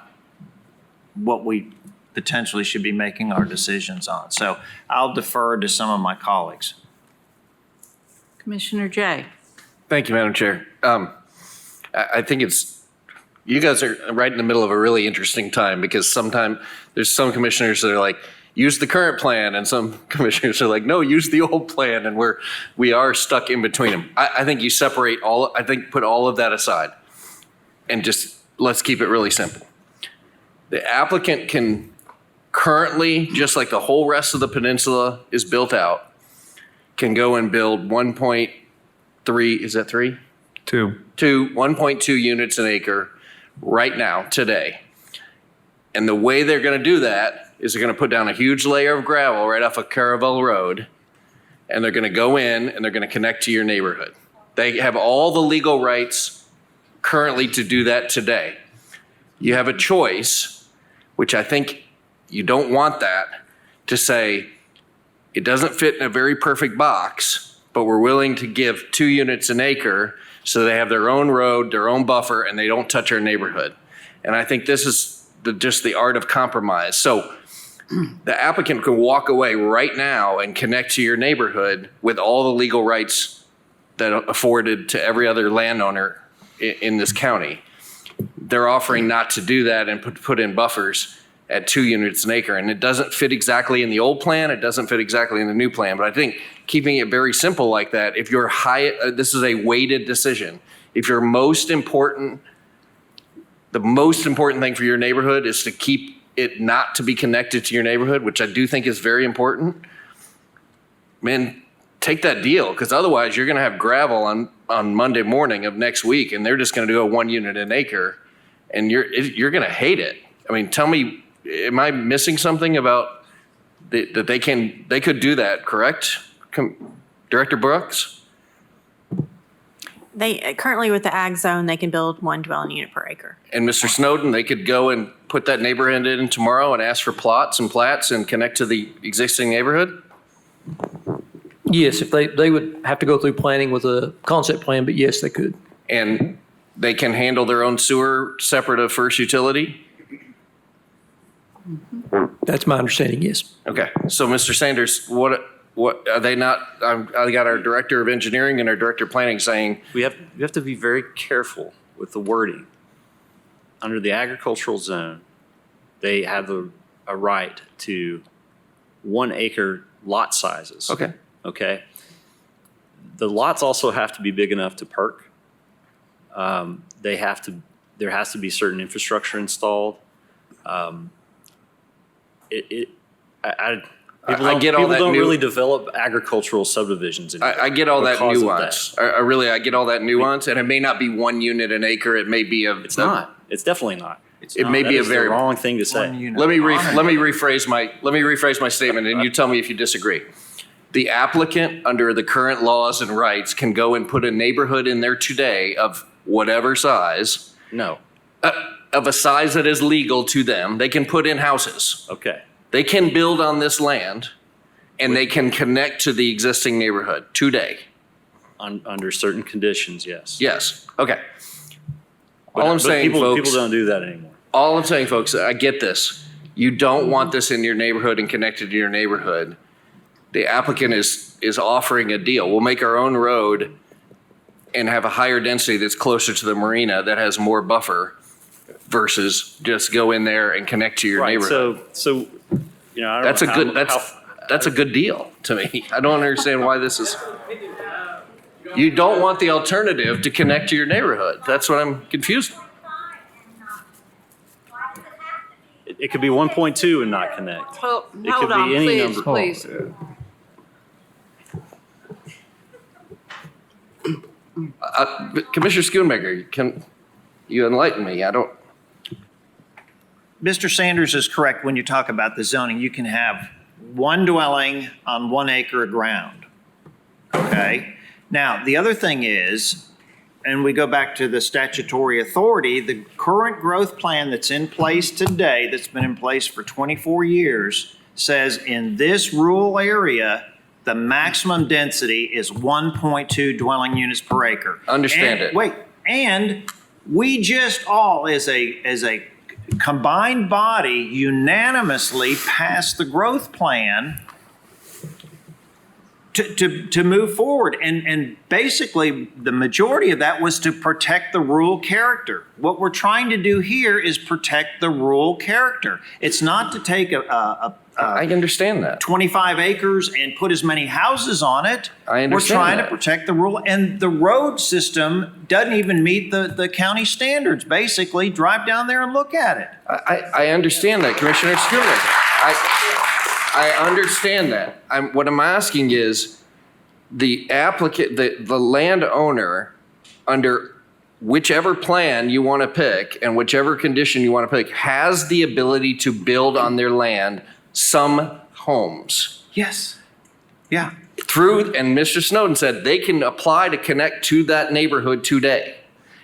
what we potentially should be making our decisions on. So I'll defer to some of my colleagues. Commissioner Jay. Thank you, Madam Chair. I think you guys are right in the middle of a really interesting time, because sometimes there's some commissioners that are like, use the current plan, and some commissioners are like, no, use the old plan, and we are stuck in between them. I think you separate put all of that aside, and just let's keep it really simple. The applicant can currently, just like the whole rest of the peninsula is built out, can go and build 1.3, is that 3? 1.2 units an acre right now, today. And the way they're going to do that is they're going to put down a huge layer of gravel right off of Caravel Road, and they're going to go in and they're going to connect to your neighborhood. They have all the legal rights currently to do that today. You have a choice, which I think you don't want that, to say it doesn't fit in a very perfect box, but we're willing to give 2 units an acre so they have their own road, their own buffer, and they don't touch our neighborhood. And I think this is just the art of compromise. So the applicant can walk away right now and connect to your neighborhood with all the legal rights that are afforded to every other landowner in this county. They're offering not to do that and put in buffers at 2 units an acre. And it doesn't fit exactly in the old plan. It doesn't fit exactly in the new plan. But I think keeping it very simple like that, if you're this is a weighted decision. If the most important thing for your neighborhood is to keep it not to be connected to your neighborhood, which I do think is very important, man, take that deal, because otherwise you're going to have gravel on Monday morning of next week, and they're just going to do a 1 unit an acre, and you're going to hate it. I mean, tell me, am I missing something about that they could do that, correct? Director Brooks? They currently, with the ag zone, they can build 1 dwelling unit per acre. And Mr. Snowden, they could go and put that neighborhood in tomorrow and ask for plots and plats and connect to the existing neighborhood? Yes, if they would have to go through planning with a concept plan, but yes, they could. And they can handle their own sewer separate of First Utility? That's my understanding, yes. Okay, so Mr. Sanders, What, are they not, I got our director of engineering and our director of planning saying, We have to be very careful with the wording. Under the agricultural zone, they have a right to 1 acre lot sizes. okay, Okay? The lots also have to be big enough to perk. There has to be certain infrastructure installed. I get all people that don't new- really develop agricultural subdivisions anymore. I get all that because of nuance. I get all that nuance, and it may not be 1 unit an acre, it may be It's not. It's definitely not. It may be a very the wrong thing to say. Let me rephrase my statement, and you tell me if you disagree. The applicant, under the current laws and rights, can go and put a neighborhood in there today of whatever size, No. of a size that is legal to them. They can put in houses. Okay. They can build on this land, and they can connect to the existing neighborhood today. Under certain conditions, yes. Yes, okay. But- All I'm but saying, people folks, don't do that anymore. all I'm saying, folks, I get this. You don't want this in your neighborhood and connected to your neighborhood. The applicant is offering a deal. We'll make our own road and have a higher density that's closer to the marina that has more buffer versus just go in there and connect to your Right, neighborhood. so, you know, I don't know That's a good deal to me. I don't understand why this is. You don't want the alternative to connect to your neighborhood. That's what I'm confused. It could be 1.2 and not connect. Well, It could hold be on, any please, number. please. Commissioner Schoonmaker, can you enlighten me? I don't. Mr. Sanders is correct when you talk about the zoning. You can have one dwelling on 1 acre of ground. Okay? Now, the other thing is, and we go back to the statutory authority, the current growth plan that's in place today, that's been in place for 24 years, says in this rural area, the maximum density is 1.2 dwelling units per acre. Understand it. Wait, and we just all, as a combined body, unanimously passed the growth plan to move forward. And basically, the majority of that was to protect the rural character. What we're trying to do here is protect the rural character. It's not to take I understand that. 25 acres and put as many houses on it. I understand We're trying that. to protect the rural, and the road system doesn't even meet the county standards. Basically, drive down there and look at it. I understand that, Commissioner Schoonmaker. I understand that. What I'm asking is the applicant, the landowner, under whichever plan you want to pick and whichever condition you want to pick, has the ability to build on their land some homes. Yes. Yeah. And Mr. Snowden said they can apply to connect to that neighborhood today.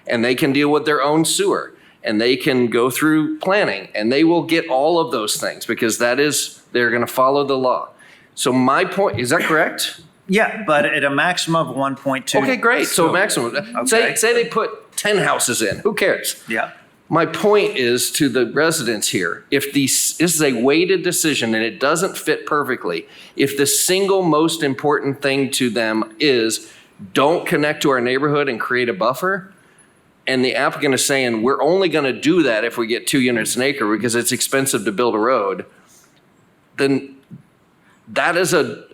And they can deal with their own sewer. And they can go through planning. And they will get all of those things because they're going to follow the law. So my point, is that correct? Yeah, but at a maximum of 1.2. Okay, great. So maximum. Okay. Say they put 10 houses in. Who cares? Yeah. My point is to the residents here, if this is a weighted decision and it doesn't fit perfectly, if the single most important thing to them is don't connect to our neighborhood and create a buffer, and the applicant is saying we're only going to do that if we get 2 units an acre because it's expensive to build a road, then that is a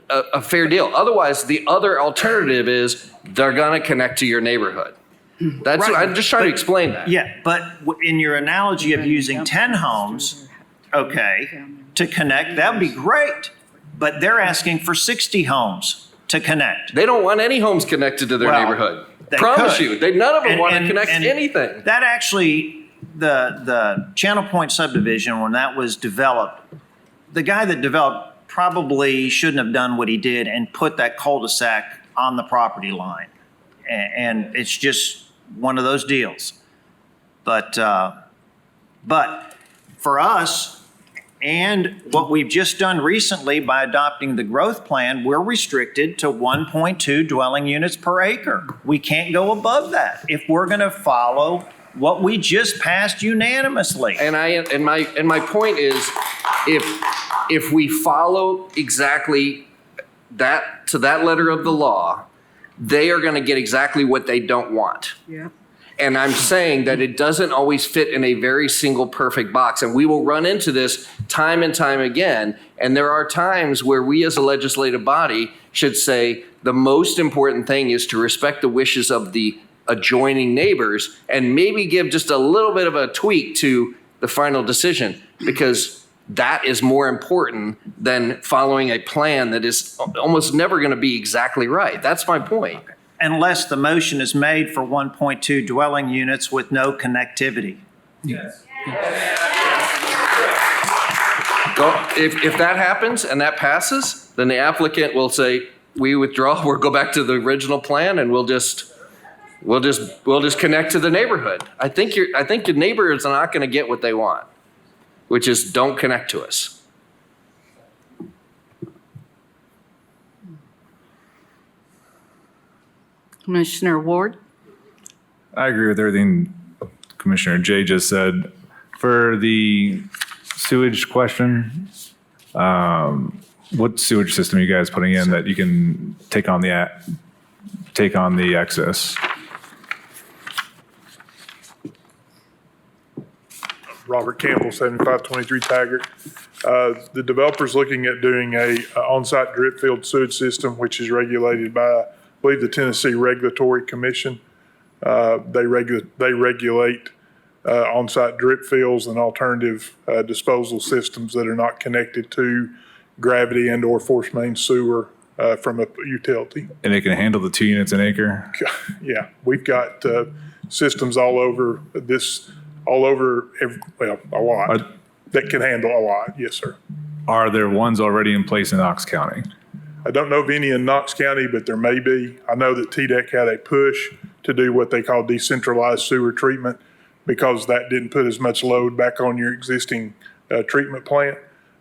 fair deal. Otherwise, the other alternative is they're going to connect to your neighborhood. That's Right. I'm just trying to explain that. Yeah, but in your analogy of using 10 homes, okay, to connect, that would be great. But they're asking for 60 homes to connect. They don't want any homes connected to their Well, neighborhood. they Promise could. you, none of them And- want to and- connect and to anything. That actually, the Channel Point subdivision, when that was developed, the guy that developed probably shouldn't have done what he did and put that cul-de-sac on the property line. And it's just one of those deals. But for us, and what we've just done recently by adopting the growth plan, we're restricted to 1.2 dwelling units per acre. We can't go above that if we're going to follow what we just passed unanimously. And my point is, if we follow exactly to that letter of the law, they are going to get exactly what they don't want. Yeah. And I'm saying that it doesn't always fit in a very single perfect box. And we will run into this time and time again. And there are times where we as a legislative body should say the most important thing is to respect the wishes of the adjoining neighbors and maybe give just a little bit of a tweak to the final decision, because that is more important than following a plan that is almost never going to be exactly right. That's my point. Unless the motion is made for 1.2 dwelling units with no connectivity. Yes. If that happens and that passes, then the applicant will say, we withdraw, we'll go back to the original plan and we'll just connect to the neighborhood. I think your neighbors are not going to get what they want, which is don't connect to us. Commissioner Ward? I agree with everything Commissioner Jay just said. For the sewage question, what sewage system are you guys putting in that you can take on the excess? Robert Campbell, 7523 Taggart. The developer's looking at doing a on-site drip field sewage system, which is regulated by, I believe, the Tennessee Regulatory Commission. They regulate on-site drip fields and alternative disposal systems that are not connected to gravity and or force main sewer from a utility. And it can handle the 2 units an acre? Yeah, we've got systems all over a lot that can handle a lot. Yes, sir. Are there ones already in place in Knox County? I don't know of any in Knox County, but there may be. I know that TDEC had a push to do what they call decentralized sewer treatment because that didn't put as much load back on your existing treatment plant.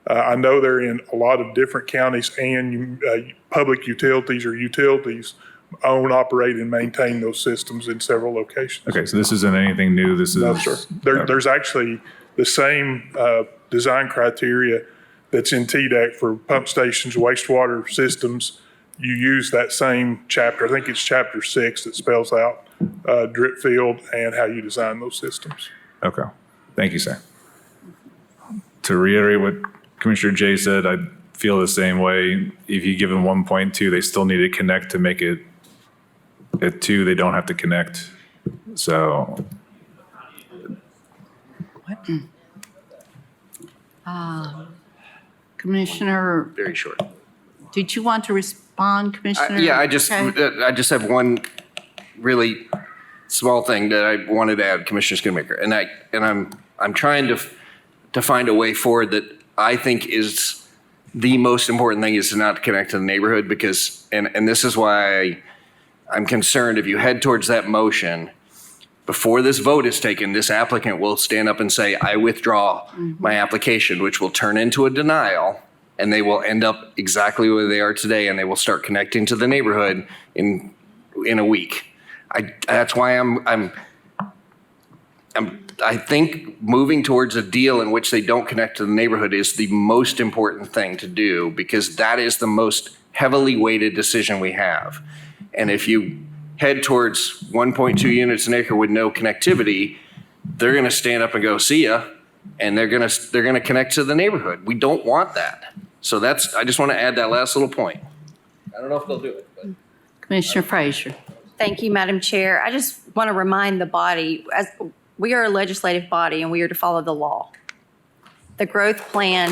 I know they're in a lot of different counties, and public utilities or utilities own, operate, and maintain those systems in several locations. Okay, so this isn't anything new. This is No, sir. There's actually the same design criteria that's in TDEC for pump stations, wastewater systems. You use that same chapter. I think it's chapter 6 that spells out drip field and how you design those systems. Okay, thank you, sir. To reiterate what Commissioner Jay said, I feel the same way. If you give them 1.2, they still need to connect to make it at 2. They don't have to connect. So. Commissioner, Very short. did you want to respond, Commissioner? Yeah, I just Okay. have one really small thing that I wanted to add, Commissioner Schoonmaker, and I'm trying to find a way forward that I think is the most important thing is to not connect to the neighborhood, because and this is why I'm concerned if you head towards that motion. Before this vote is taken, this applicant will stand up and say, I withdraw my application, which will turn into a denial, and they will end up exactly where they are today, and they will start connecting to the neighborhood in a week. That's why I think moving towards a deal in which they don't connect to the neighborhood is the most important thing to do, because that is the most heavily weighted decision we have. And if you head towards 1.2 units an acre with no connectivity, they're going to stand up and go, see ya, and they're going to connect to the neighborhood. We don't want that. So I just want to add that last little point. I don't know if they'll do it, but. Commissioner Frazier. Thank you, Madam Chair. I just want to remind the body, as we are a legislative body and we are to follow the law. The growth plan,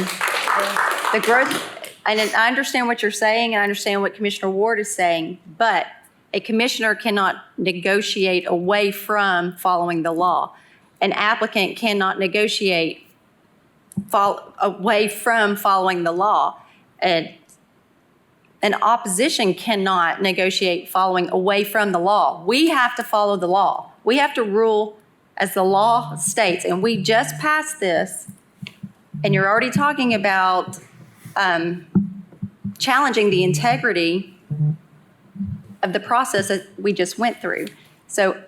and I understand what you're saying and I understand what Commissioner Ward is saying, but a commissioner cannot negotiate away from following the law. An applicant cannot negotiate away from following the law. An opposition cannot negotiate following away from the law. We have to follow the law. We have to rule as the law states, and we just passed this, and you're already talking about challenging the integrity of the process that we just went through. So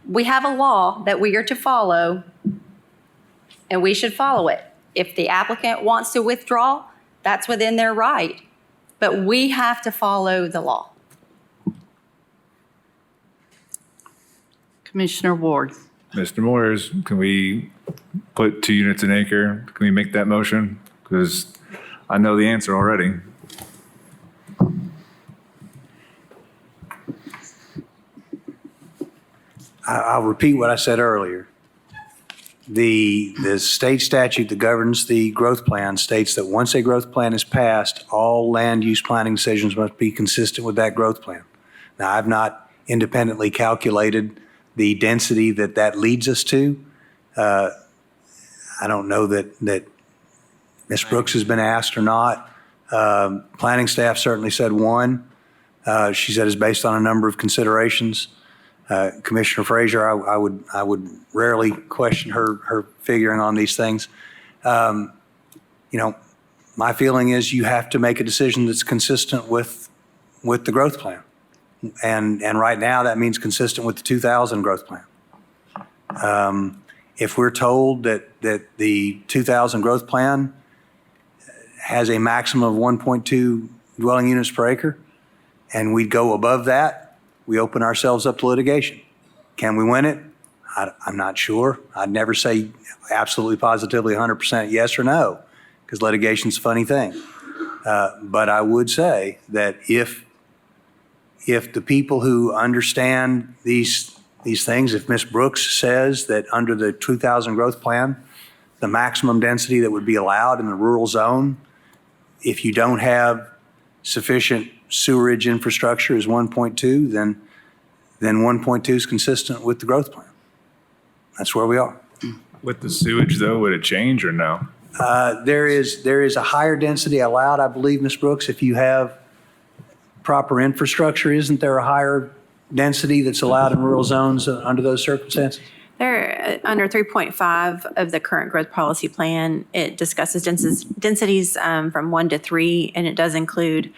we have a law that we are to follow, and we should follow it. If the applicant wants to withdraw, that's within their right. but we have to follow the law. Commissioner Ward. Mr. Moores, can we put 2 units an acre? Can we make that motion? Because I know the answer already. I'll repeat what I said earlier. The state statute that governs the growth plan states that once a growth plan is passed, all land use planning decisions must be consistent with that growth plan. Now, I've not independently calculated the density that leads us to. I don't know that Ms. Brooks has been asked or not. Planning staff certainly said 1. She said it's based on a number of considerations. Commissioner Frazier, I would rarely question her figuring on these things. My feeling is you have to make a decision that's consistent with the growth plan. And right now, that means consistent with the 2000 growth plan. If we're told that the 2000 growth plan has a maximum of 1.2 dwelling units per acre, and we go above that, we open ourselves up to litigation. Can we win it? I'm not sure. I'd never say absolutely positively 100% yes or no, because litigation's a funny thing. But I would say that if the people who understand these things, if Ms. Brooks says that under the 2000 growth plan, the maximum density that would be allowed in the rural zone, if you don't have sufficient sewerage infrastructure is 1.2, then 1.2 is consistent with the growth plan. That's where we are. With the sewage, though, would it change or no? There is a higher density allowed, I believe, Ms. Brooks, if you have proper infrastructure. Isn't there a higher density that's allowed in rural zones under those circumstances? There, under 3.5 of the current growth policy plan, it discusses densities from 1 to 3, and it does include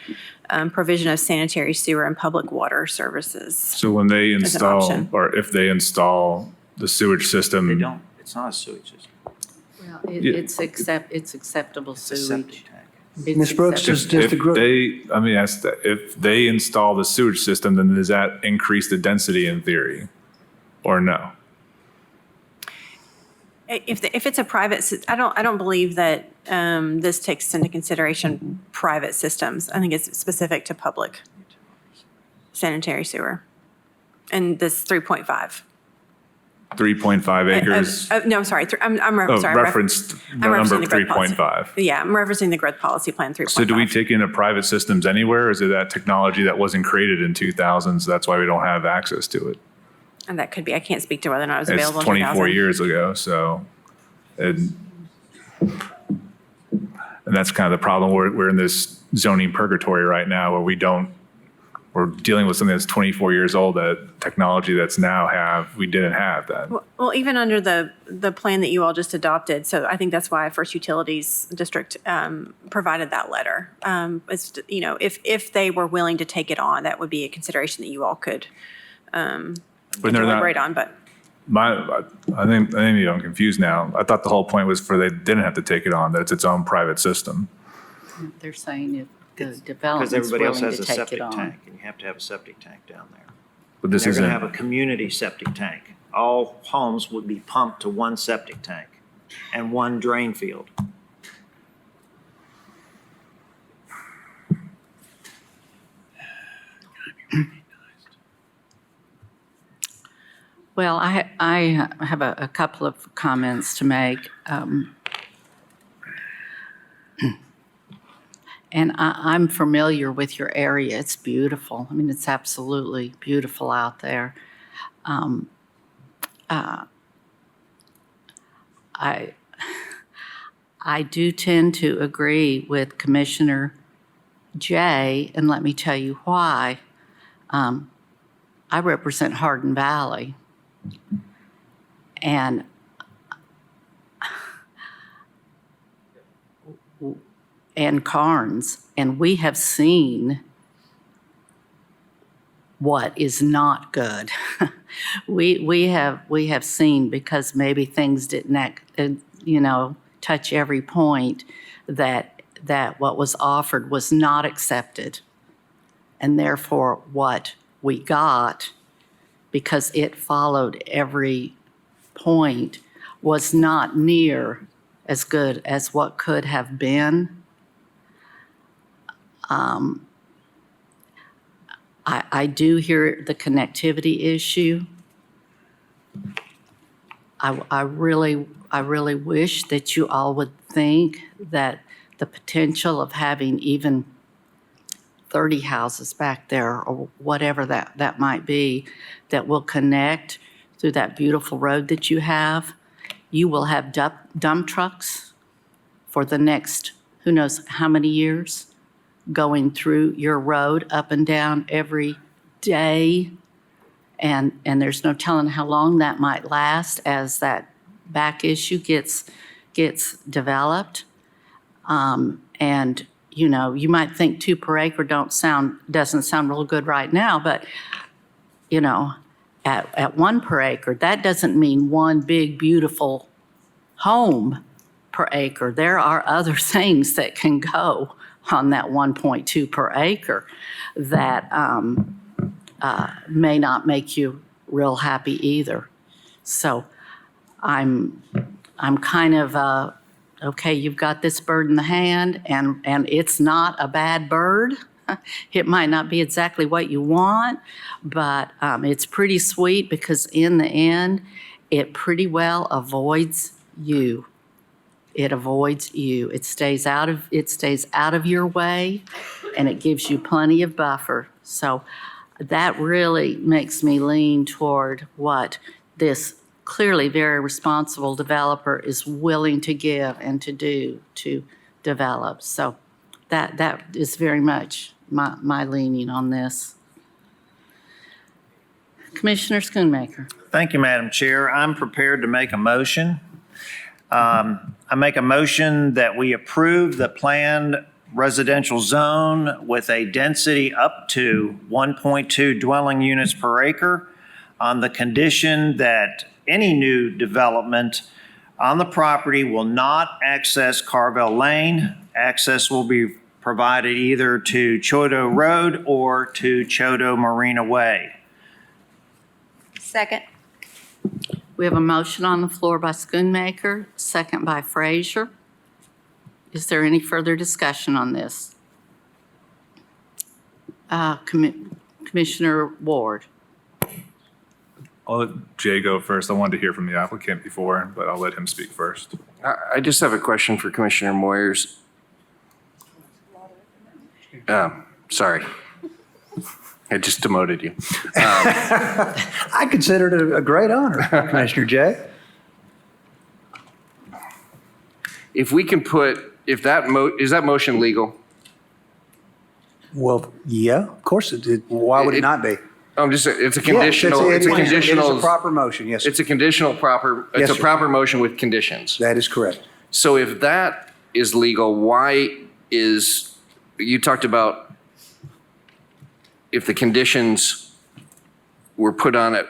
provision of sanitary sewer and public water services. So when they As an install, option. or if they install the sewage system. They don't, it's not a sewage system. Well, Yeah. it's acceptable sewage. Septic tank. It's Ms. Brooks, acceptable. just If the growth. let me ask that, if they install the sewage system, then does that increase the density in theory? Or no? If it's a private, I don't believe that this takes into consideration private systems. I think it's specific to public sanitary sewer. And this 3.5. 3.5 acres? No, I'm sorry. I'm Oh, sorry. referenced the I'm number referencing of the growth policy. 3.5. Yeah, I'm referencing the growth policy plan 3.5. So do we take into private systems anywhere, or is it that technology that wasn't created in 2000, so that's why we don't have access to it? And that could be, I can't speak to whether or not it was It's available in 24 2000. years ago, so. And that's kind of the problem. We're in this zoning purgatory right now where we're dealing with something that's 24 years old, that technology that's now we didn't have that. Well, even under the plan that you all just adopted, so I think that's why First Utilities District provided that letter. If they were willing to take it on, that would be a consideration that you all could deliberate on, but. I think maybe I'm confused now. I thought the whole point was they didn't have to take it on, that it's its own private system. They're saying if the Because development's everybody else willing has to a take septic it on. tank, and you have to have a septic tank down there. But this They're going isn't, to have a community septic tank. All homes would be pumped to one septic tank and one drain field. Well, I have a couple of comments to make. And I'm familiar with your area. It's beautiful. I mean, it's absolutely beautiful out there. I do tend to agree with Commissioner Jay, and let me tell you why. I represent Hardin Valley. And Carnes, and we have seen what is not good. we have seen, because maybe things didn't touch every point, that that what was offered was not accepted. And therefore, what we got, because it followed every point, was not near as good as what could have been. I do hear the connectivity issue. I really wish that you all would think that the potential of having even 30 houses back there or whatever that might be that will connect through that beautiful road that you have. You will have dump trucks for the next who knows how many years going through your road up and down every day. And there's no telling how long that might last as that back issue gets developed. And you know, you might think 2 per acre doesn't sound real good right now, but you know, at 1 per acre, that doesn't mean one big beautiful home per acre. There are other things that can go on that 1.2 per acre that may not make you real happy either. So I'm kind of okay, you've got this bird in the hand, and it's not a bad bird. It might not be exactly what you want, but it's pretty sweet because in the end, it pretty well avoids you. It avoids you. It stays out of your way, and it gives you plenty of buffer. So that really makes me lean toward what this clearly very responsible developer is willing to give and to do to develop. So that is very much my leaning on this. Commissioner Schoonmaker. Thank you, Madam Chair. I'm prepared to make a motion. I make a motion that we approve the planned residential zone with a density up to 1.2 dwelling units per acre on the condition that any new development on the property will not access Carvel Lane. Access will be provided either to Choto Road or to Choto Marina Way. Second. We have a motion on the floor by Schoonmaker, second by Frazier. Is there any further discussion on this? Commissioner Ward. I'll let Jay go first. I wanted to hear from the applicant before, but I'll let him speak first. I just have a question for Commissioner Moyers. Sorry. I just demoted you. I consider it a great honor, Commissioner Jay. If we can put, is that motion legal? Well, yeah, of course why would it not be? I'm just, it's a conditional, Yes, it's a It conditional. is a proper motion, yes. It's a conditional proper, Yes, it's a sir. proper motion with conditions. That is correct. So if that is legal, why is, you talked about if the conditions were put on it,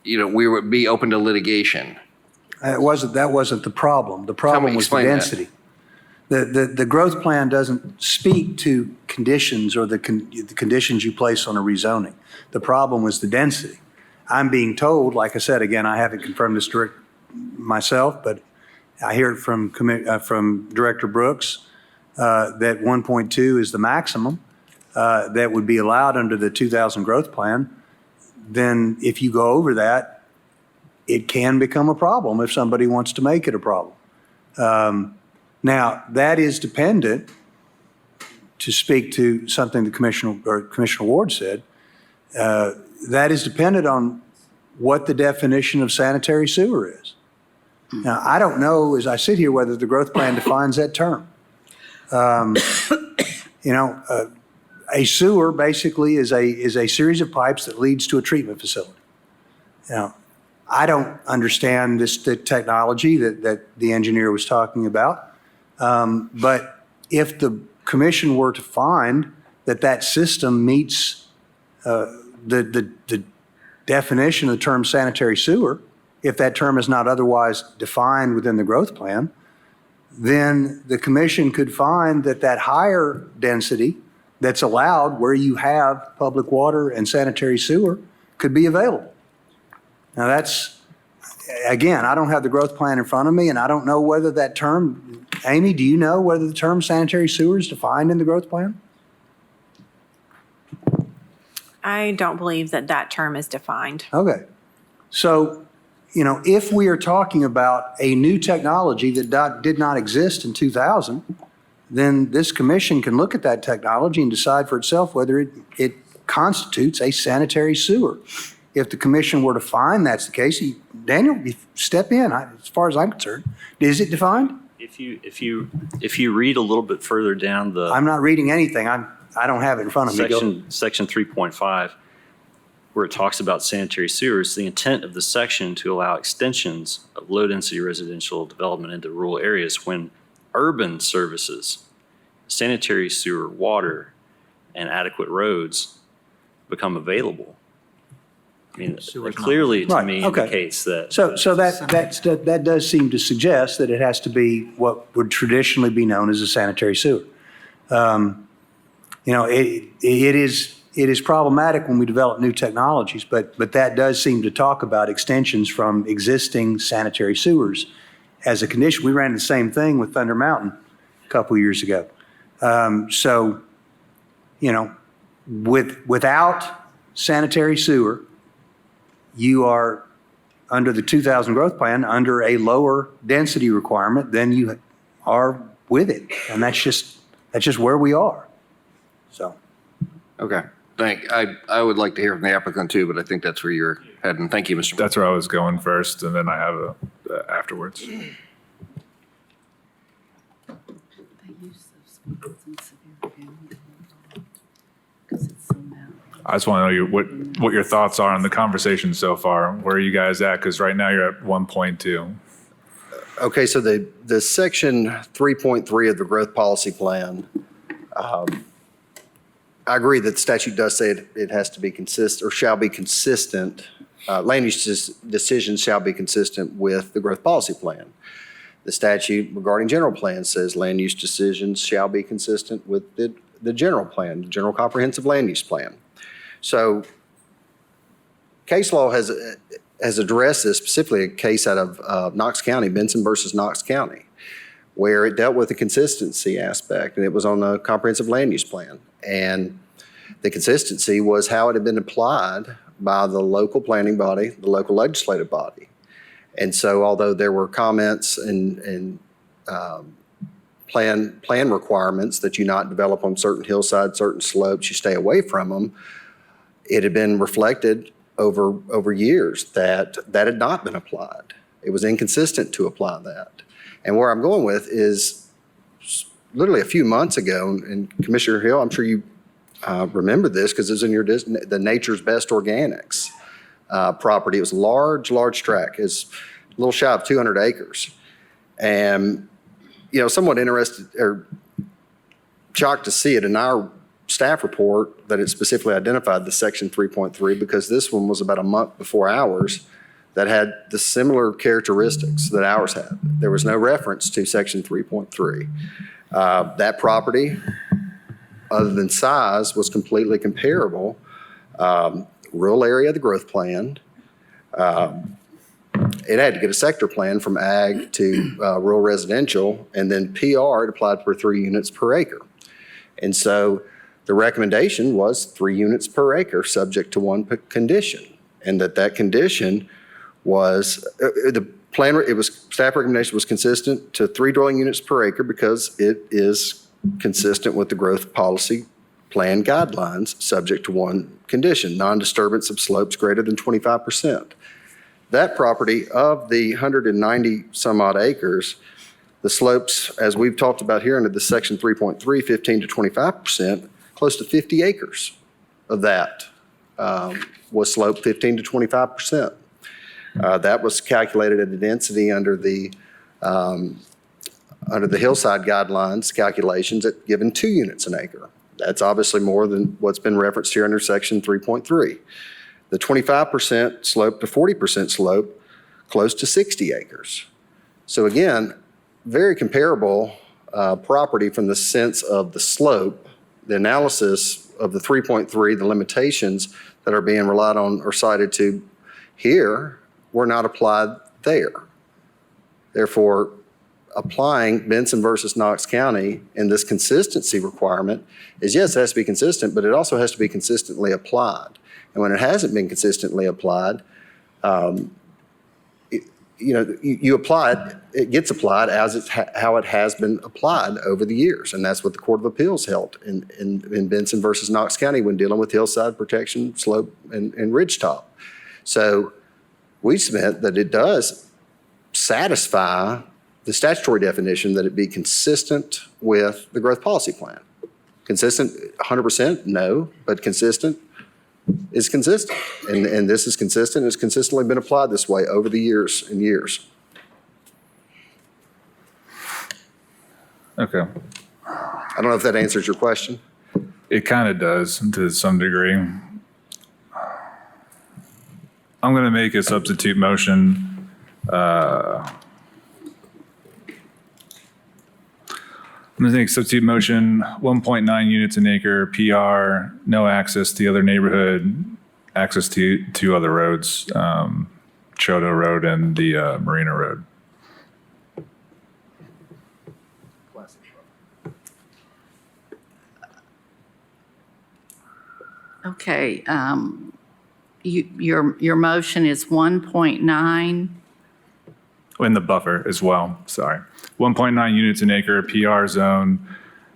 you know, we would be open to litigation. That wasn't the problem. The problem was the explain that. density. The growth plan doesn't speak to conditions or the conditions you place on a rezoning. The problem was the density. I'm being told, like I said, again, I haven't confirmed this direct myself, but I hear it from Director Brooks that 1.2 is the maximum that would be allowed under the 2000 growth plan. Then if you go over that, it can become a problem if somebody wants to make it a problem. Now, that is dependent, to speak to something the Commissioner Ward said, that is dependent on what the definition of sanitary sewer is. Now, I don't know, as I sit here, whether the growth plan defines that term. A sewer basically is a series of pipes that leads to a treatment facility. Now, I don't understand the technology that the engineer was talking about, but if the commission were to find that system meets the definition of the term sanitary sewer, if that term is not otherwise defined within the growth plan, then the commission could find that that higher density that's allowed where you have public water and sanitary sewer could be available. Now that's, again, I don't have the growth plan in front of me, and I don't know whether that term, Amy, do you know whether the term sanitary sewer is defined in the growth plan? I don't believe that that term is defined. Okay. So, you know, if we are talking about a new technology that did not exist in 2000, then this commission can look at that technology and decide for itself whether it constitutes a sanitary sewer. If the commission were to find that's the case, Daniel, you step in. As far as I'm concerned, is it defined? If you read a little bit further down the I'm not reading anything. I don't have it in front of me. Go. section 3.5, where it talks about sanitary sewers, the intent of the section to allow extensions of low-density residential development into rural areas when urban services, sanitary sewer, water, and adequate roads become available. I mean, it clearly to me indicates that. So that does seem to suggest that it has to be what would traditionally be known as a sanitary sewer. You know, it is problematic when we develop new technologies, but that does seem to talk about extensions from existing sanitary sewers as a condition. We ran the same thing with Thunder Mountain a couple of years ago. So, you know, without sanitary sewer, you are under the 2000 growth plan under a lower density requirement than you are with it, and that's just where we are. So, Okay. I would like to hear from the applicant too, but I think that's where you're heading. Thank you, Mr. That's where I was going first, and then I have afterwards. I just want to know what your thoughts are on the conversation so far. Where are you guys at? Because right now you're at 1.2. Okay, so the section 3.3 of the growth policy plan, I agree that the statute does say it has to be consistent, or shall be consistent. Land use decisions shall be consistent with the growth policy plan. The statute regarding general plans says land use decisions shall be consistent with the general plan, the general comprehensive land use plan. So case law has addressed this, specifically a case out of Knox County, Benson versus Knox County, where it dealt with the consistency aspect, and it was on the comprehensive land use plan. And the consistency was how it had been applied by the local planning body, the local legislative body. And so although there were comments and plan requirements that you not develop on certain hillsides, certain slopes, you stay away from them, it had been reflected over years that had not been applied. It was inconsistent to apply that. And where I'm going with is literally a few months ago, and Commissioner Hill, I'm sure you remember this because it's in the Nature's Best Organics property. It was a large tract. It's a little shy of 200 acres. And, you know, somewhat interested or shocked to see it in our staff report that it specifically identified the section 3.3 because this one was about a month before ours that had the similar characteristics that ours had. There was no reference to section 3.3. That property, other than size, was completely comparable. Rural area of the growth plan. It had to get a sector plan from ag to rural residential, and then PR, it applied for 3 units per acre. And so the recommendation was 3 units per acre, subject to one condition, and that condition was the plan. It was staff recommendation was consistent to 3 dwelling units per acre because it is consistent with the growth policy plan guidelines, subject to one condition: non-disturbance of slopes greater than 25%. That property, of the 190 some odd acres, the slopes, as we've talked about here under the section 3.3, 15 to 25%, close to 50 acres of that was sloped 15 to 25%. That was calculated at a density under the hillside guidelines calculations at given 2 units an acre. That's obviously more than what's been referenced here under section 3.3. The 25% slope to 40% slope, close to 60 acres. So again, very comparable property from the sense of the slope, the analysis of the 3.3, the limitations that are being relied on or cited to here were not applied there. Therefore, applying Benson versus Knox County in this consistency requirement is, yes, it has to be consistent, but it also has to be consistently applied. And when it hasn't been consistently applied, you apply it, it gets applied as how it has been applied over the years. And that's what the Court of Appeals held in Benson versus Knox County when dealing with hillside protection, slope, and ridgetop. So we submit that it does satisfy the statutory definition that it be consistent with the growth policy plan. Consistent 100%? No, but consistent is consistent. And this is consistent. It's consistently been applied this way over the years and years. Okay. I don't know if that answers your question. It kind of does to some degree. I'm going to make a substitute motion. I'm going to take substitute motion, 1.9 units an acre, PR, no access to the other neighborhood, access to two other roads, Chodo Road and the Marina Road. Okay, your motion is 1.9. In the buffer as well, sorry. 1.9 units an acre, PR zone,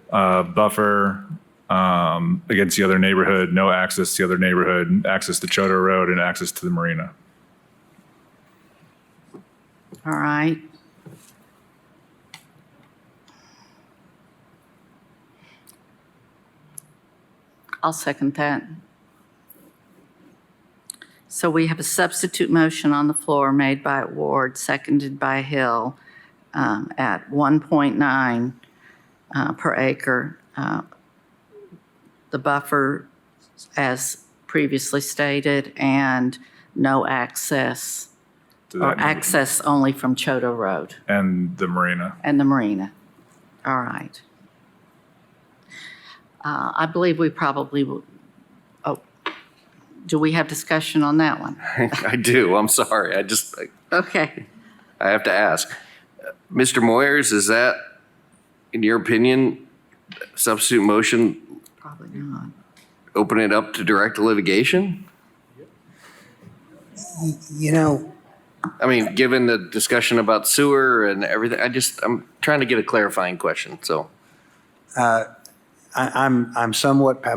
buffer against the other neighborhood, no access to the other neighborhood, access to Chodo Road, and access to the marina. All right. I'll second that. So we have a substitute motion on the floor made by Ward, seconded by Hill, at 1.9 per acre. The buffer, as previously stated, and no access, or access only from Chodo Road. And the marina. And the marina. All right. I believe we probably will. Oh, do we have discussion on that one? I do. I'm sorry. Okay. I have to ask. Mr. Moyers, is that, in your opinion, substitute motion, Probably not. open it up to direct litigation? You know, I mean, given the discussion about sewer and everything, I'm trying to get a clarifying question, so. I'm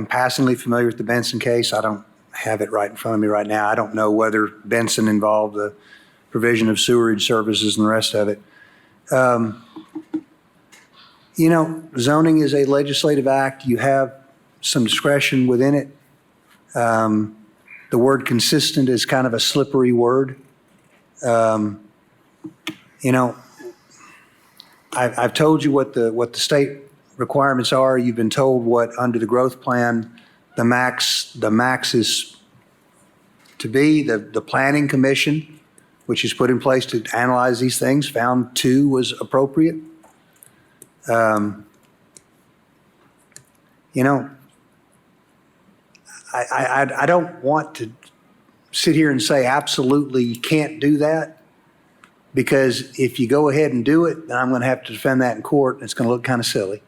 passingly familiar with the Benson case. I don't have it right in front of me right now. I don't know whether Benson involved the provision of sewerage services and the rest of it. Zoning is a legislative act. You have some discretion within it. The word consistent is kind of a slippery word. I've told you what the state requirements are. You've been told what, under the growth plan, the max is to be. The planning commission, which is put in place to analyze these things, found 2 was appropriate. I don't want to sit here and say absolutely you can't do that, because if you go ahead and do it, then I'm going to have to defend that in court, and it's going to look kind of silly.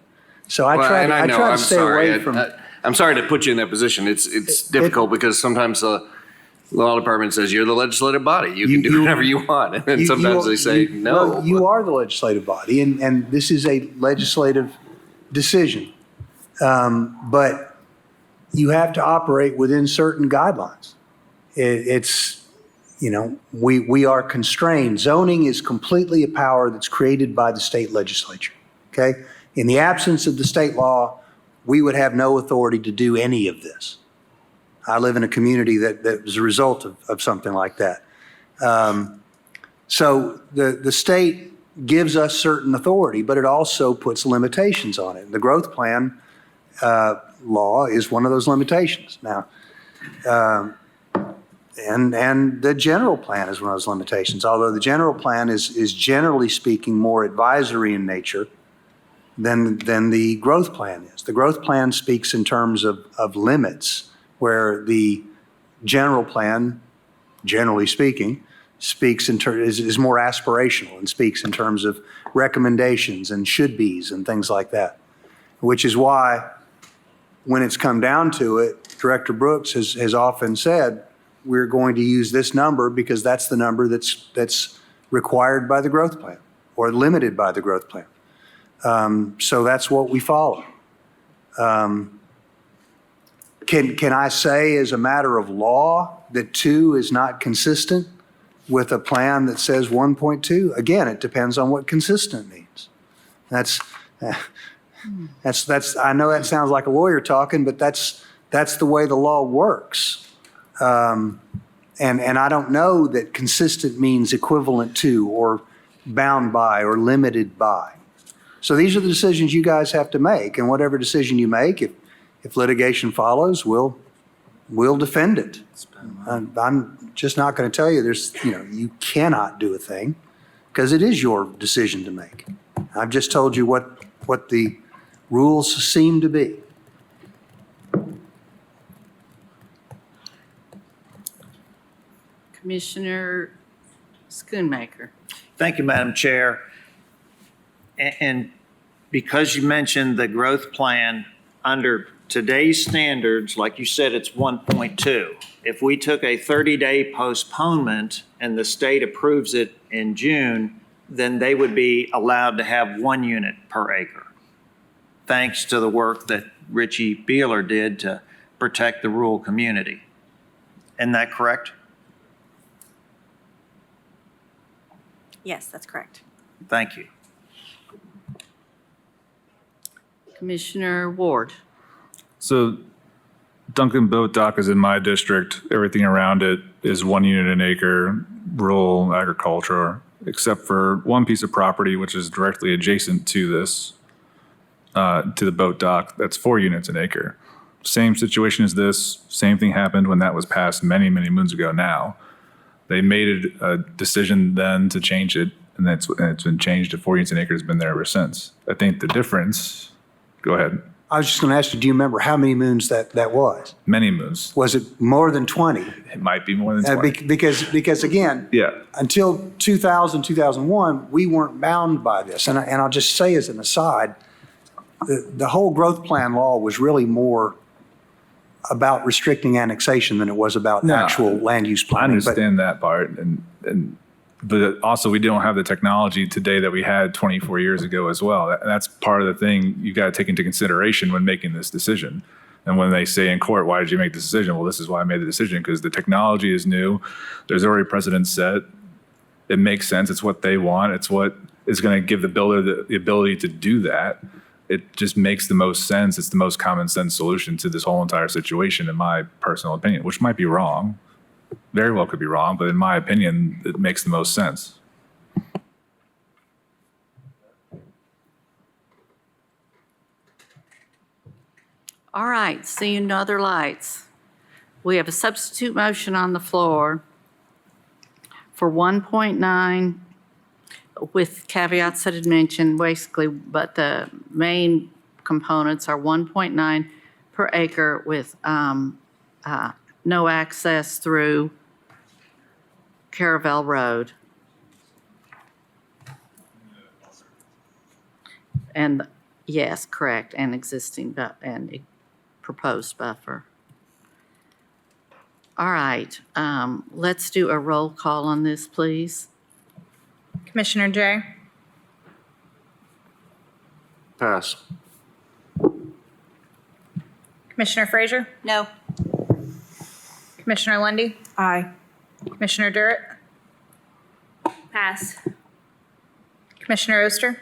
So I try to stay away from. I'm sorry to put you in that position. It's difficult because sometimes the law department says you're the legislative body. You can do whatever you want. And then sometimes they say no. Well, you are the legislative body, and this is a legislative decision. But you have to operate within certain guidelines. We are constrained. Zoning is completely a power that's created by the state legislature, okay? In the absence of the state law, we would have no authority to do any of this. I live in a community that was a result of something like that. So the state gives us certain authority, but it also puts limitations on it. The growth plan law is one of those limitations. Now, And the general plan is one of those limitations, although the general plan is generally speaking more advisory in nature than the growth plan is. The growth plan speaks in terms of limits, where the general plan, generally speaking, speaks is more aspirational and speaks in terms of recommendations and should be's and things like that. Which is why, when it's come down to it, Director Brooks has often said, we're going to use this number because that's the number that's required by the growth plan or limited by the growth plan. So that's what we follow. Can I say as a matter of law that 2 is not consistent with a plan that says 1.2? Again, it depends on what consistent means. That's, I know that sounds like a lawyer talking, but that's the way the law works. And I don't know that consistent means equivalent to or bound by or limited by. So these are the decisions you guys have to make, and whatever decision you make, if litigation follows, we'll defend it. I'm just not going to tell you you cannot do a thing, because it is your decision to make. I've just told you what the rules seem to be. Commissioner Schoonmaker. Thank you, Madam Chair. And because you mentioned the growth plan, under today's standards, like you said, it's 1.2. If we took a 30-day postponement and the state approves it in June, then they would be allowed to have 1 unit per acre, thanks to the work that Richie Beeler did to protect the rural community. Isn't that correct? Yes, that's correct. Thank you. Commissioner Ward. So Duncan Boat Dock is in my district. Everything around it is 1 unit an acre, rural agriculture, except for one piece of property which is directly adjacent to this, to the boat dock. That's 4 units an acre. Same situation as this. Same thing happened when that was passed many, many moons ago now. They made a decision then to change it, and it's been changed to 4 units an acre. It's been there ever since. I think the difference, go ahead. I was just going to ask you, do you remember how many moons that was? Many moons. Was it more than 20? It might be more than 20. Because again, Yeah. until 2000, 2001, we weren't bound by this. And I'll just say as an aside, the whole growth plan law was really more about restricting annexation than it was about actual land use I planning. understand that part, but also we don't have the technology today that we had 24 years ago as well. That's part of the thing you got to take into consideration when making this decision. And when they say in court, why did you make this decision? Well, this is why I made the decision, because the technology is new. There's already precedent set. It makes sense. It's what they want. It's what is going to give the builder the ability to do that. It just makes the most sense. It's the most common sense solution to this whole entire situation, in my personal opinion, which might be wrong. Very well could be wrong, but in my opinion, it makes the most sense. All right, seeing no other lights. We have a substitute motion on the floor for 1.9 with caveats that had mentioned, basically, but the main components are 1.9 per acre with no access through Caravel Road. And, yes, correct, and existing, and proposed buffer. All right, let's do a roll call on this, please. Commissioner Jay? Pass. Commissioner Frazier? No. Commissioner Lundy, Aye. Commissioner Durrett? Pass. Commissioner Oster?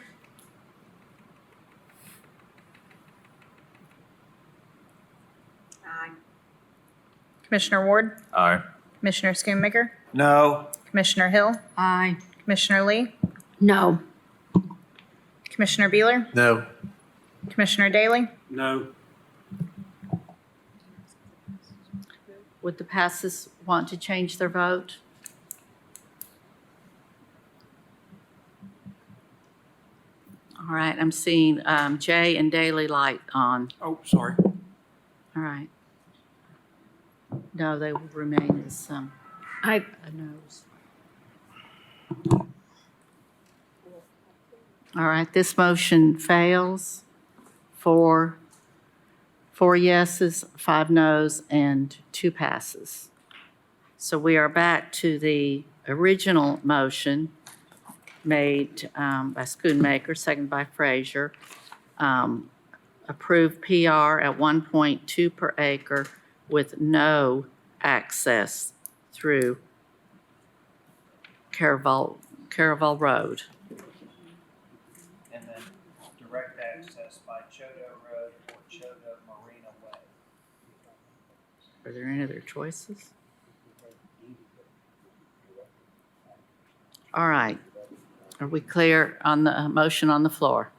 Aye. Commissioner Ward? Aye. Commissioner Schoonmaker? No. Commissioner Hill? Aye. Commissioner Lee? No. Commissioner Beeler? No. Commissioner Daly? No. Would the passes want to change their vote? All right, I'm seeing Jay and Daily light on. Oh, sorry. All right. No, they will remain as a noes. All right, this motion fails. Four yeses, 5 noes, and 2 passes. So we are back to the original motion made by Schoonmaker, seconded by Frazier. Approve PR at 1.2 per acre with no access through Caraval Road. And then direct access by Chodo Road or Chodo Marina Way. Are there any other choices? All right. Are we clear on the motion on the floor?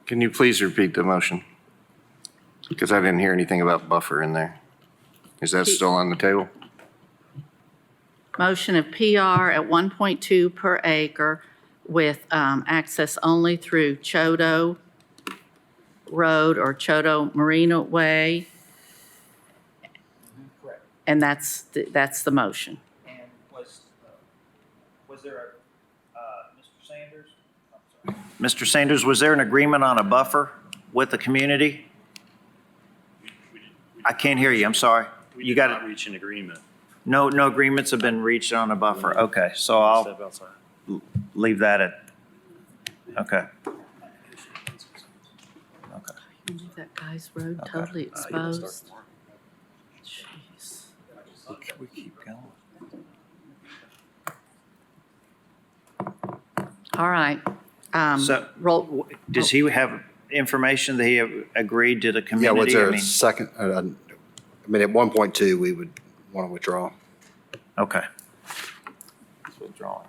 Can you please repeat the motion? Because I didn't hear anything about buffer in there. Is that still on the table? Motion of PR at 1.2 per acre with access only through Chodo Road or Chodo Marina Way. Correct. And that's the motion. And was there Mr. Sanders? I'm sorry. Mr. Sanders, was there an agreement on a buffer with the community? I can't hear you, I'm sorry. We You did got not it. reach an agreement. No agreements have been reached on a buffer. Okay, so I'll Step outside. leave that at, okay. Leave that guy's road totally exposed. Jeez. We keep going. All right. So- Roll. Does he have information that he agreed to the Yeah, community? what's there I a mean- second? I mean, at 1.2, we would want to withdraw. Okay. It's withdrawing.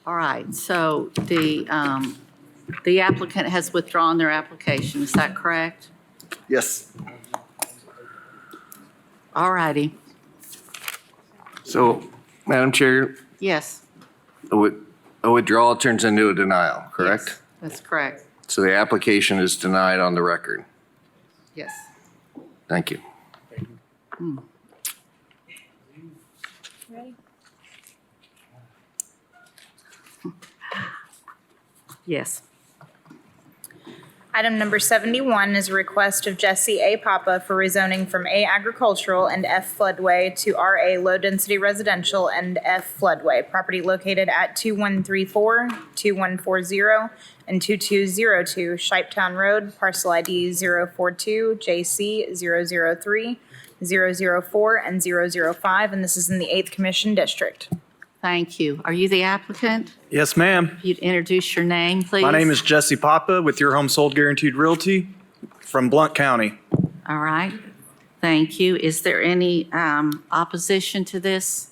All right, so the applicant has withdrawn their application, is that correct? Yes. All righty, So, Madam Chair, yes, a withdrawal turns into a denial, correct? that's correct, So the application is denied on the record. yes. Thank you. Ready? Yes. Item number 71 is a request of Jesse A. Papa for rezoning from A agricultural and F floodway to RA low-density residential and F floodway. Property located at 2134, 2140, and 2202 Shipetown Road, parcel ID 042 JC 003, 004, and 005, and this is in the 8th Commission District. Thank you. Are you the applicant? Yes, ma'am. If you'd introduce your name, please. My name is Jesse Papa with Your Home Sold Guaranteed Realty from Blount County. All right, thank you. Is there any opposition to this?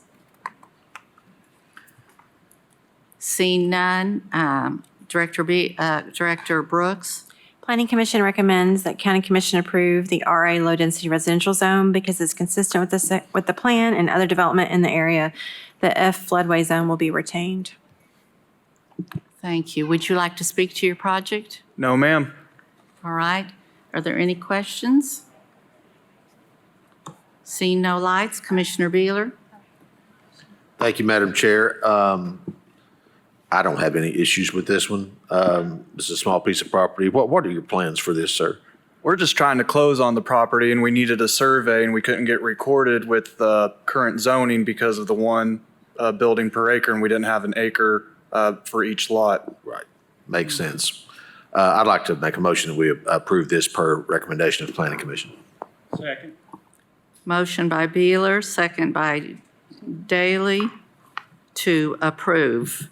Seeing none, Director Brooks? Planning Commission recommends that County Commission approve the RA Low Density Residential Zone because it's consistent with the plan and other development in the area. The F floodway zone will be retained. Thank you. Would you like to speak to your project? No, ma'am. All right. Are there any questions? Seeing no lights, Commissioner Beeler? Thank you, Madam Chair. I don't have any issues with this one. This is a small piece of property. What are your plans for this, sir? We're just trying to close on the property and we needed a survey and we couldn't get recorded with the current zoning because of the one building per acre and we didn't have an acre for each lot. Right. Makes sense. I'd like to make a motion that we approve this per recommendation of the Planning Commission. Second. Motion by Beeler, second by Daly to approve.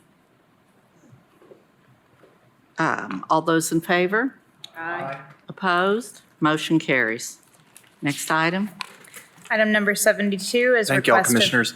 All those in favor? Aye. Opposed? Motion carries. Next item. Item number 72 is Thank y'all, request of commissioners.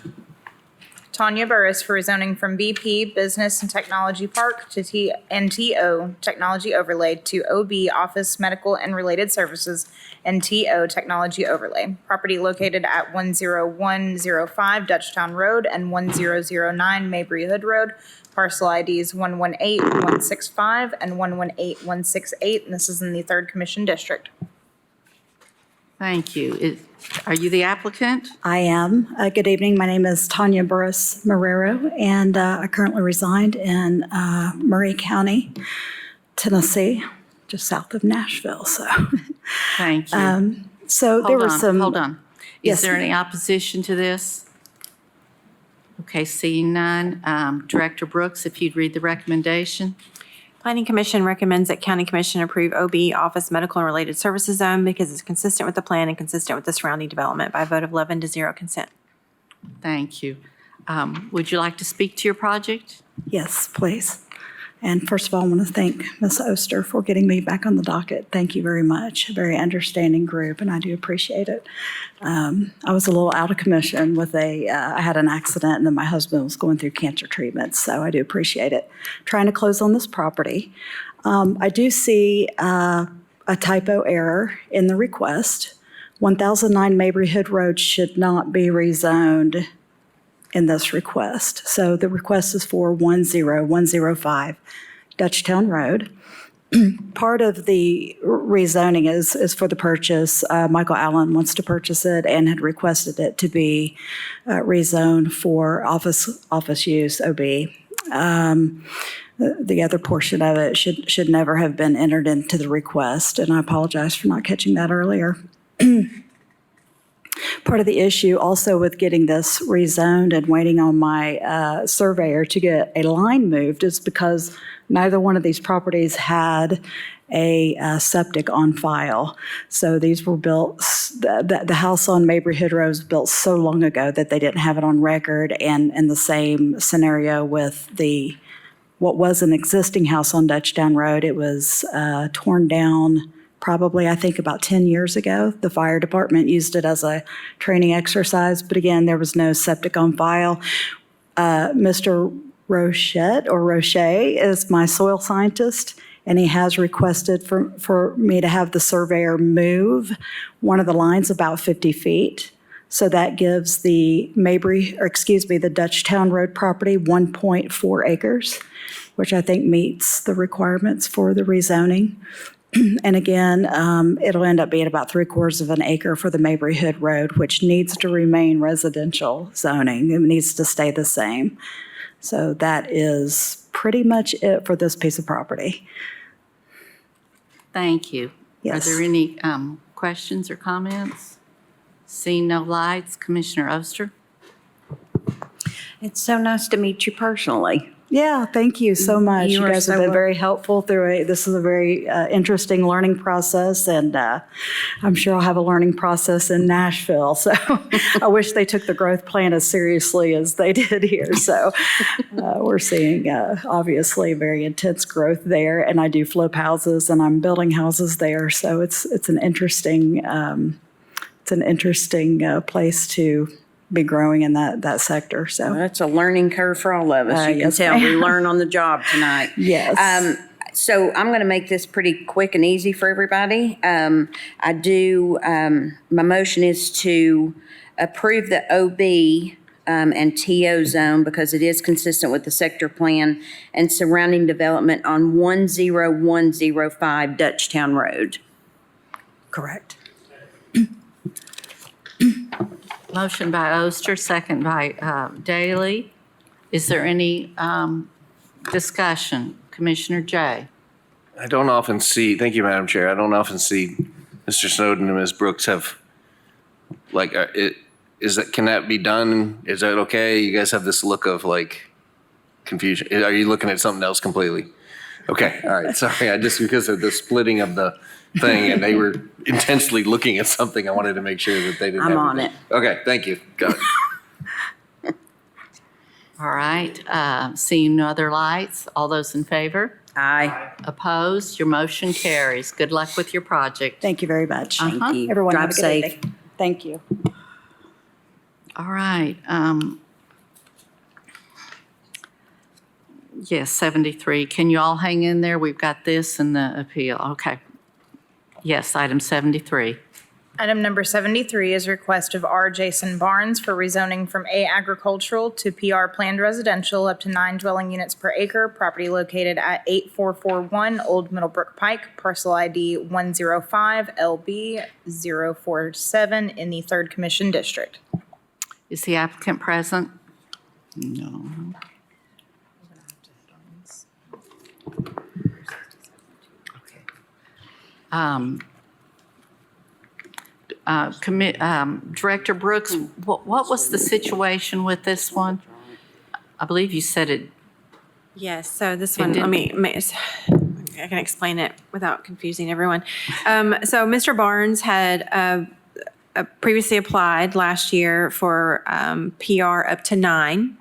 Tanya Burris for rezoning from BP Business and Technology Park to TO Technology Overlay to OB Office Medical and Related Services and TO Technology Overlay. Property located at 10105 Dutchtown Road and 1009 Mabry Hood Road. Parcel IDs 118165 and 118168, and this is in the 3rd Commission District. Thank you. Are you the applicant? I am. Good evening. My name is Tanya Burris Marrero, and I currently reside in Murray County, Tennessee, just south of Nashville. So, Thank you. So there were some. Hold on. Yes, Is there any opposition to this? Okay, seeing none. Director Brooks, if you'd read the recommendation. Planning Commission recommends that County Commission approve OB Office Medical and Related Services Zone because it's consistent with the plan and consistent with the surrounding development by a vote of 11-0 consent. Thank you. Would you like to speak to your project? Yes, please. And first of all, I want to thank Ms. Oster for getting me back on the docket. Thank you very much. A very understanding group, and I do appreciate it. I was a little out of commission with I had an accident, and then my husband was going through cancer treatment, so I do appreciate it. Trying to close on this property. I do see a typo error in the request. 1009 Mabry Hood Road should not be rezoned in this request. So the request is for 10105 Dutchtown Road. Part of the rezoning is for the purchase. Michael Allen wants to purchase it and had requested it to be rezoned for office use, OB. The other portion of it should never have been entered into the request, and I apologize for not catching that earlier. Part of the issue also with getting this rezoned and waiting on my surveyor to get a line moved is because neither one of these properties had a septic on file. So these were built, the house on Mabry Hood Road was built so long ago that they didn't have it on record, and in the same scenario with what was an existing house on Dutchtown Road, it was torn down probably, I think, about 10 years ago. The fire department used it as a training exercise, but again, there was no septic on file. Mr. Roche is my soil scientist, and he has requested for me to have the surveyor move one of the lines about 50 feet. So that gives the the Dutchtown Road property 1.4 acres, which I think meets the requirements for the rezoning. And again, it'll end up being about 3/4 of an acre for the Mabry Hood Road, which needs to remain residential zoning. It needs to stay the same. So that is pretty much it for this piece of property. Thank you. Yes. Are there any questions or comments? Seeing no lights, Commissioner Oster? It's so nice to meet you personally. Yeah, thank you so much. You are guys have so been wel- very helpful through this is a very interesting learning process, and I'm sure I'll have a learning process in Nashville. So I wish they took the growth plan as seriously as they did here. So we're seeing obviously very intense growth there, and I do flip houses, and I'm building houses there. So it's an interesting place to be growing in that sector. So Well, that's a learning curve for all of us. You can yes, tell we ma'am. learn on the job tonight. Yes. So I'm going to make this pretty quick and easy for everybody. My motion is to approve the OB and TO zone because it is consistent with the sector plan and surrounding development on 10105 Dutchtown Road. Correct. Motion by Oster, second by Daly. Is there any discussion? Commissioner Jay? I don't often see, thank you, Madam Chair, I don't often see Mr. Snowden and Ms. Brooks have, like, can that be done? Is that okay? You guys have this look of like confusion. Are you looking at something else completely? Okay, all right, sorry, because of the splitting of the thing and they were intensely looking at something, I wanted to make sure that they didn't have I'm on anything. Okay, thank you, got it. All right, seeing no other lights, all those in favor? Aye. Opposed? Your motion carries. Good luck with your project. Thank you very much. Thank you. Everyone Drive have a good safe. evening. Thank you. All right. Yes, 73. Can you all hang in there? We've got this and the appeal. Okay. Yes, item 73. Item number 73 is a request of R. Jason Barnes for rezoning from A agricultural to PR planned residential up to 9 dwelling units per acre, property located at 8441 Old Middlebrook Pike, parcel ID 105LB047 in the 3rd Commission District. Is the applicant present? No. Director Brooks, what was the situation with this one? I believe you said it. Yes, so this one, I can explain it without confusing everyone. So Mr. Barnes had previously applied last year for PR up to 9.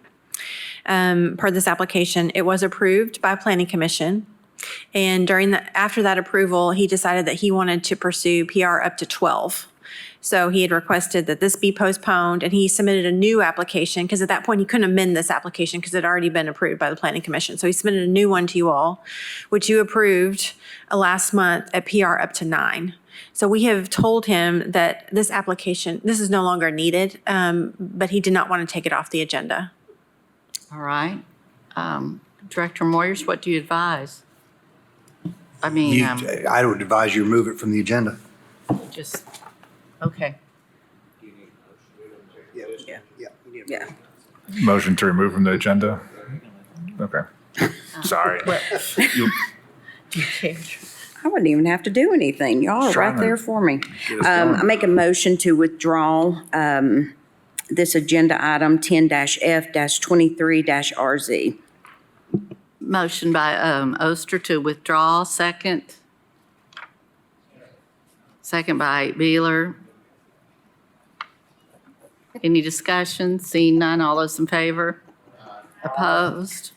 Per this application, it was approved by Planning Commission. And after that approval, he decided that he wanted to pursue PR up to 12. So he had requested that this be postponed, and he submitted a new application because at that point he couldn't amend this application because it had already been approved by the Planning Commission. So he submitted a new one to you all, which you approved last month at PR up to 9. So we have told him that this application, this is no longer needed, but he did not want to take it off the agenda. All right. Director Moyers, what do you advise? I mean, I would advise you remove it from the agenda. just, okay. Yeah. Motion to remove from the agenda? Okay. Sorry. Do you care? I wouldn't even have to do anything. Y'all are right there for me. I make a motion to withdraw this agenda item 10-F-23-RZ. Motion by Oster to withdraw, second. Second by Beeler. Any discussion? Seeing none, all those in favor? Opposed?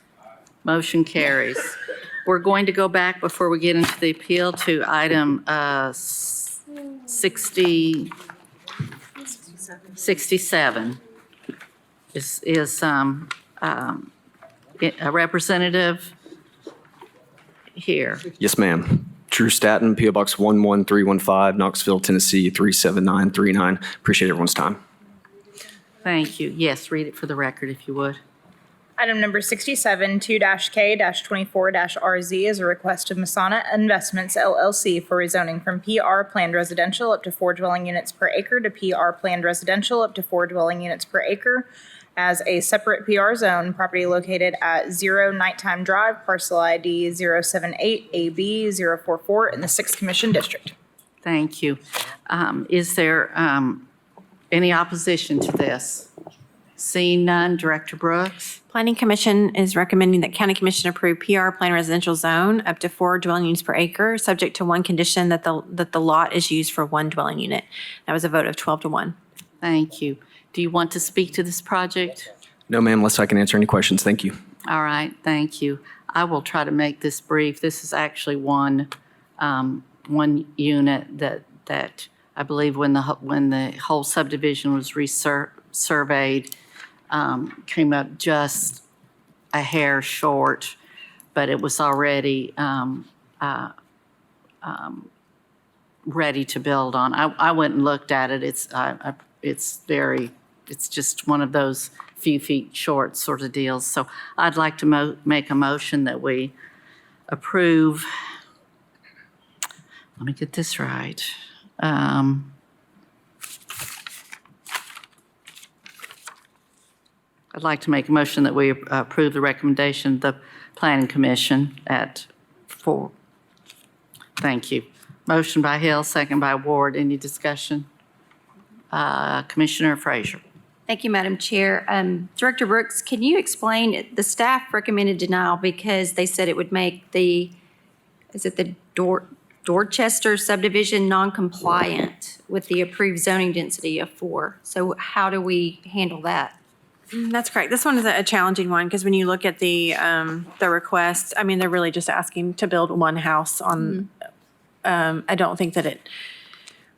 Motion carries. We're going to go back before we get into the appeal to item 67. Is a representative here? Yes, ma'am. Drew Staton, P.O. Box 11315, Knoxville, Tennessee 37939. Appreciate everyone's time. Thank you. Yes, read it for the record if you would. Item number 67, 2-K-24-RZ is a request of Masana Investments LLC for rezoning from PR planned residential up to 4 dwelling units per acre to PR planned residential up to 4 dwelling units per acre as a separate PR zone, property located at 0 Nighttime Drive, parcel ID 078AB044 in the 6th Commission District. Thank you. Is there any opposition to this? Seeing none, Director Brooks? Planning Commission is recommending that County Commission approve PR Plan Residential Zone up to 4 dwelling units per acre, subject to one condition that the lot is used for 1 dwelling unit. That was a vote of 12-1. Thank you. Do you want to speak to this project? No, ma'am, unless I can answer any questions. Thank you. All right, thank you. I will try to make this brief. This is actually one unit that I believe when the whole subdivision was surveyed, came up just a hair short, but it was already ready to build on. I went and looked at it. It's just one of those few feet short sort of deals. So I'd like to make a motion that we approve. Let me get this right. I'd like to make a motion that we approve the recommendation of the Planning Commission at 4. Thank you. Motion by Hill, second by Ward. Any discussion? Commissioner Frazier. Thank you, Madam Chair. Director Brooks, can you explain, the staff recommended denial because they said it would make the Dorchester subdivision non-compliant with the approved zoning density of 4. So how do we handle that? That's correct. This one is a challenging one because when you look at the request, I mean, they're really just asking to build one house on, I don't think that it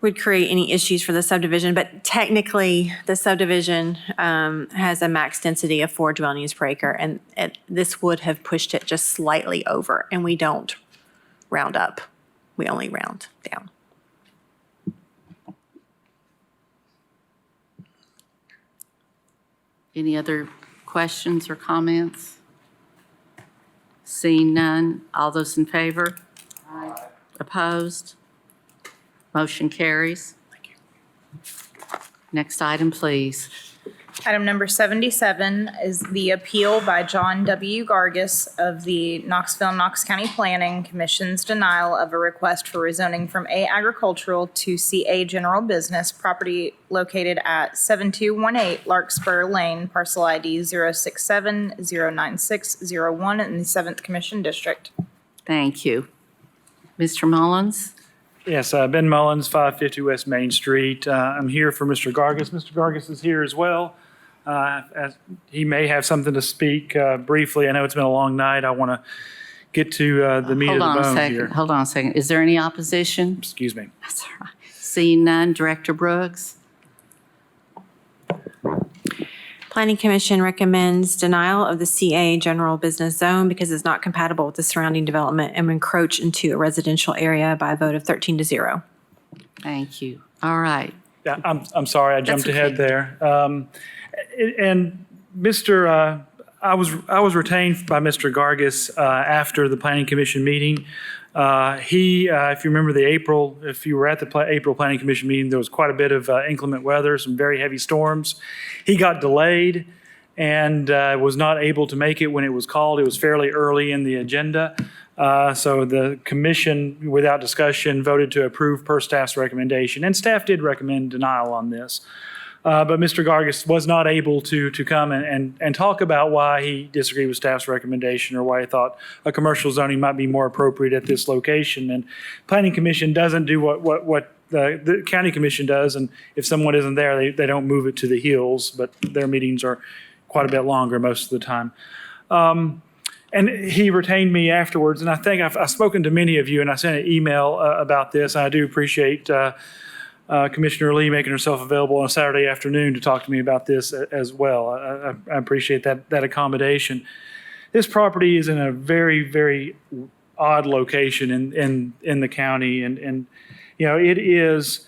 would create any issues for the subdivision, but technically, the subdivision has a max density of 4 dwelling units per acre, and this would have pushed it just slightly over, and we don't round up. We only round down. Any other questions or comments? Seeing none, all those in favor? Aye. Opposed? Motion carries. Thank you. Next item, please. Item number 77 is the appeal by John W. Gargis of the Knox County Planning Commission's denial of a request for rezoning from A agricultural to CA general business property located at 7218 Larkspur Lane, parcel ID 067-09601 in the 7th Commission District. Thank you. Mr. Mullins? Yes, Ben Mullins, 550 West Main Street. I'm here for Mr. Gargis. Mr. Gargis is here as well. As he may have something to speak briefly. I know it's been a long night. I want to get to the meat of the bone here. Hold on a second. Is there any opposition? Excuse me. That's all right. Seeing none, Director Brooks? Planning Commission recommends denial of the CA general business zone because it's not compatible with the surrounding development and would encroach into a residential area by a vote of 13-0. Thank you. All right. Yeah, I'm sorry, I jumped okay. ahead there. And Mr. I was retained by Mr. Gargis after the Planning Commission meeting. He, if you remember if you were at the April Planning Commission meeting, there was quite a bit of inclement weather, some very heavy storms. He got delayed and was not able to make it when it was called. It was fairly early in the agenda. So the commission, without discussion, voted to approve per staff's recommendation. And staff did recommend denial on this. But Mr. Gargis was not able to come and talk about why he disagreed with staff's recommendation or why he thought a commercial zoning might be more appropriate at this location. And Planning Commission doesn't do what the County Commission does, and if someone isn't there, they don't move it to the hills, but their meetings are quite a bit longer most of the time. And he retained me afterwards, and I think I've spoken to many of you, and I sent an email about this. I do appreciate Commissioner Lee making herself available on a Saturday afternoon to talk to me about this as well. I appreciate that accommodation. This property is in a very, very odd location in the county, and it is.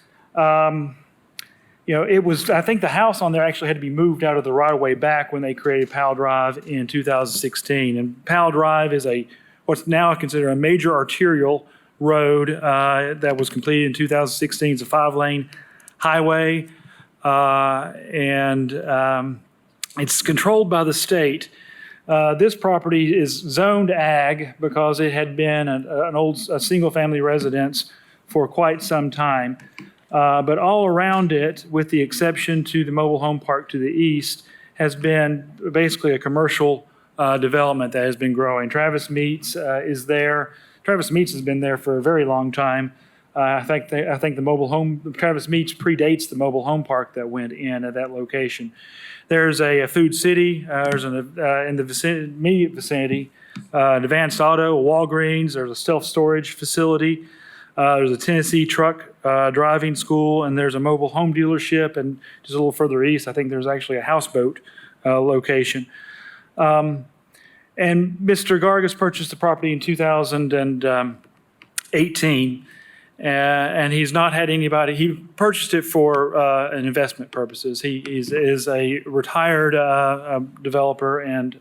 It was, I think the house on there actually had to be moved out of the right-of-way back when they created Powell Drive in 2016. And Powell Drive is what's now considered a major arterial road that was completed in 2016. It's a 5-lane highway, and it's controlled by the state. This property is zoned ag because it had been a single-family residence for quite some time. But all around it, with the exception to the mobile home park to the east, has been basically a commercial development that has been growing. Travis Meats is there. Travis Meats has been there for a very long time. I think the mobile home, Travis Meats predates the mobile home park that went in at that location. There's a Food City. There's in the immediate vicinity, an Advanced Auto, a Walgreens. There's a self-storage facility. There's a Tennessee truck driving school, and there's a mobile home dealership, and just a little further east, I think there's actually a houseboat location. And Mr. Gargis purchased the property in 2018, and he's not had anybody. He purchased it for an investment purposes. He is a retired developer and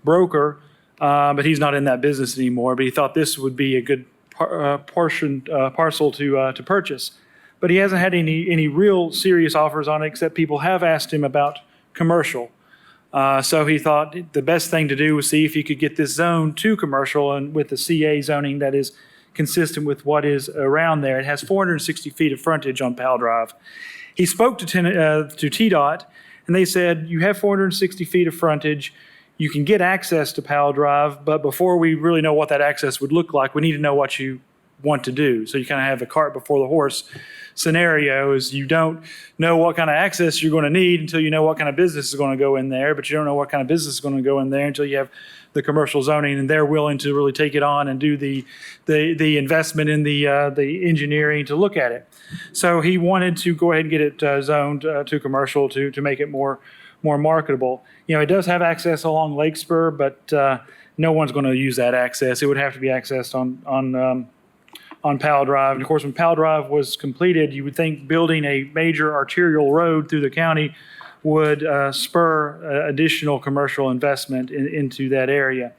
broker, but he's not in that business anymore. But he thought this would be a good parcel to purchase, but he hasn't had any real serious offers on it, except people have asked him about commercial. So he thought the best thing to do was see if he could get this zone to commercial, and with the CA zoning that is consistent with what is around there. It has 460 feet of frontage on Powell Drive. He spoke to TDOT, and they said, you have 460 feet of frontage. You can get access to Powell Drive, but before we really know what that access would look like, we need to know what you want to do. So you kind of have the cart before the horse scenario is you don't know what kind of access you're going to need until you know what kind of business is going to go in there, but you don't know what kind of business is going to go in there until you have the commercial zoning, and they're willing to really take it on and do the investment in the engineering to look at it. So he wanted to go ahead and get it zoned to commercial to make it more marketable. You know, it does have access along Lake Spur, but no one's going to use that access. It would have to be accessed on Powell Drive. And of course, when Powell Drive was completed, you would think building a major arterial road through the county would spur additional commercial investment into that area.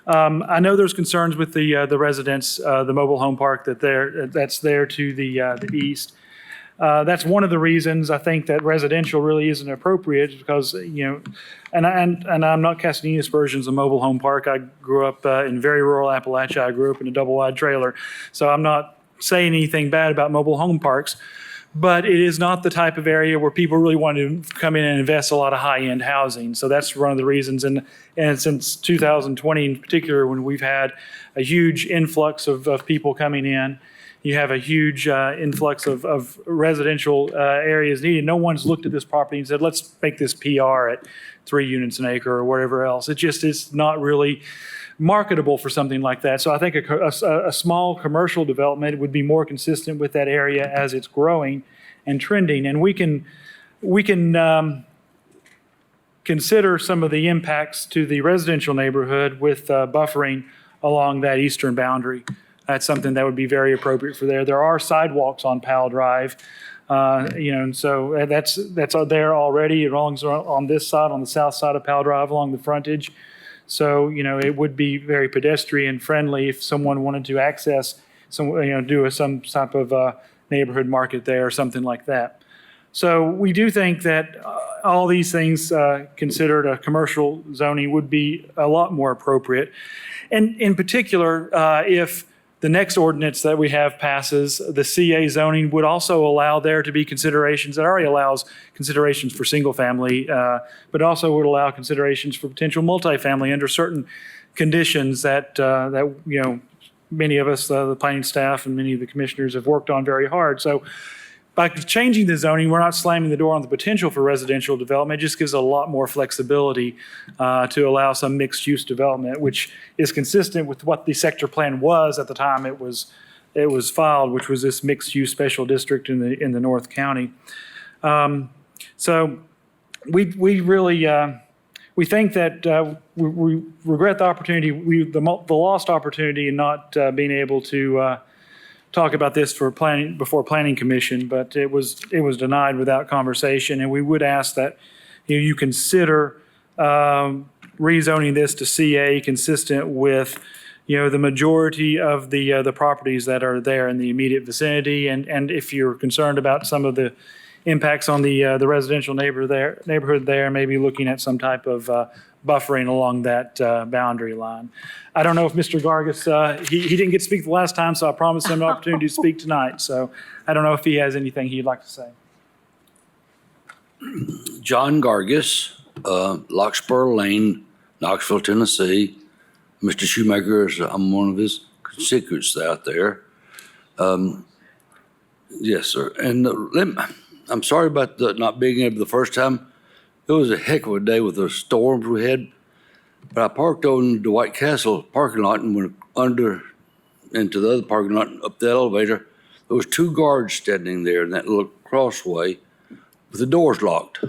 I know there's concerns with the residents, the mobile home park that's there to the east. That's one of the reasons I think that residential really isn't appropriate because, you know, and I'm not casting any aspersions on mobile home park. I grew up in very rural Appalachia. I grew up in a double-wide trailer. So I'm not saying anything bad about mobile home parks, but it is not the type of area where people really want to come in and invest a lot of high-end housing. So that's one of the reasons. And since 2020 in particular, when we've had a huge influx of people coming in, you have a huge influx of residential areas needed. No one's looked at this property and said, let's make this PR at 3 units an acre or whatever else. It just is not really marketable for something like that. So I think a small commercial development would be more consistent with that area as it's growing and trending. And we can consider some of the impacts to the residential neighborhood with buffering along that eastern boundary. That's something that would be very appropriate for there. There are sidewalks on Powell Drive, you know, and so that's there already. It belongs on this side, on the south side of Powell Drive along the frontage. So, you know, it would be very pedestrian friendly if someone wanted to access some, you know, do some type of neighborhood market there or something like that. So we do think that all these things considered a commercial zoning would be a lot more appropriate. And in particular, if the next ordinance that we have passes, the CA zoning would also allow there to be considerations. It already allows considerations for single family, but also would allow considerations for potential multifamily under certain conditions that you know, many of us, the planning staff and many of the commissioners have worked on very hard. So by changing the zoning, we're not slamming the door on the potential for residential development. It just gives a lot more flexibility to allow some mixed-use development, which is consistent with what the sector plan was at the time it was filed, which was this mixed-use special district in the North County. So we really we think that we regret the opportunity, the lost opportunity in not being able to talk about this before Planning Commission, but it was denied without conversation. And we would ask that you consider rezoning this to CA consistent with, you know, the majority of the properties that are there in the immediate vicinity. And if you're concerned about some of the impacts on the residential neighborhood there, maybe looking at some type of buffering along that boundary line. I don't know if Mr. Gargis, he didn't get to speak the last time, so I promised him an opportunity to speak tonight. So I don't know if he has anything he'd like to say. John Gargis, Larkspur Lane, Knoxville, Tennessee. Mr. Shoemaker I'm one of his constituents out there. Yes, sir. And I'm sorry about not being able the first time. It was a heck of a day with the storms we had. But I parked on the White Castle parking lot and went under into the other parking lot up the elevator. There was 2 guards standing there in that little crossway with the doors locked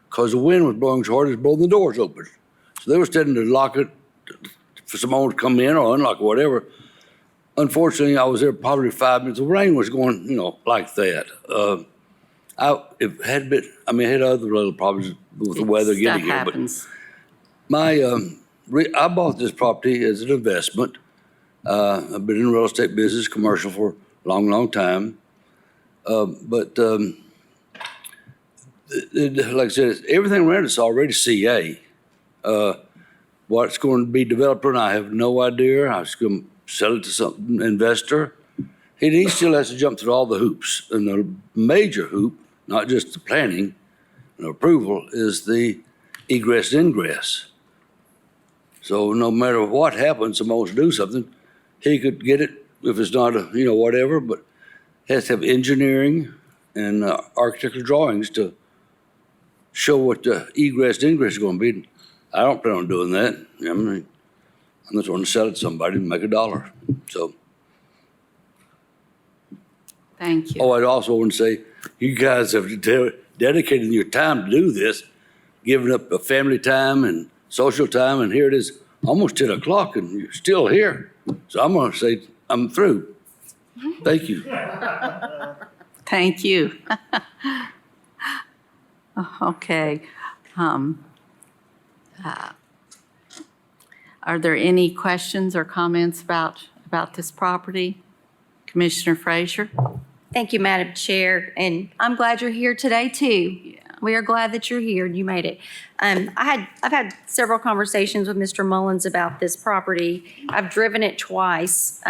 because the wind was blowing so hard it was blowing the doors open. So they were standing to lock it for someone to come in or unlock or whatever. Unfortunately, I was there probably 5 minutes. The rain was going, you know, like that. It had been, I mean, I had other little problems with the weather getting here. Happens. But I bought this property as an investment. I've been in the real estate business, commercial for a long, long time. But like I said, everything around it's already CA. What's going to be developed, and I have no idea. I was going to sell it to some investor. He still has to jump through all the hoops. And the major hoop, not just the planning and approval, is the egress and ingress. So no matter what happens, someone wants to do something, he could get it if it's not, whatever, but it has to have engineering and architectural drawings to show what the egress and ingress is going to be. I don't plan on doing that. I mean, I'm just going to sell it to somebody and make $1. So. Thank you. Oh, I'd also want to say, you guys have dedicated your time to do this, giving up a family time and social time, and here it is, almost 10 o'clock, and you're still here. So I'm going to say, I'm through. Thank you. Thank you. Okay. Are there any questions or comments about this property? Commissioner Frazier? Thank you, Madam Chair, and I'm glad you're here today, too. We are glad that you're here and you made it. I've had several conversations with Mr. Mullins about this property. I've driven it twice.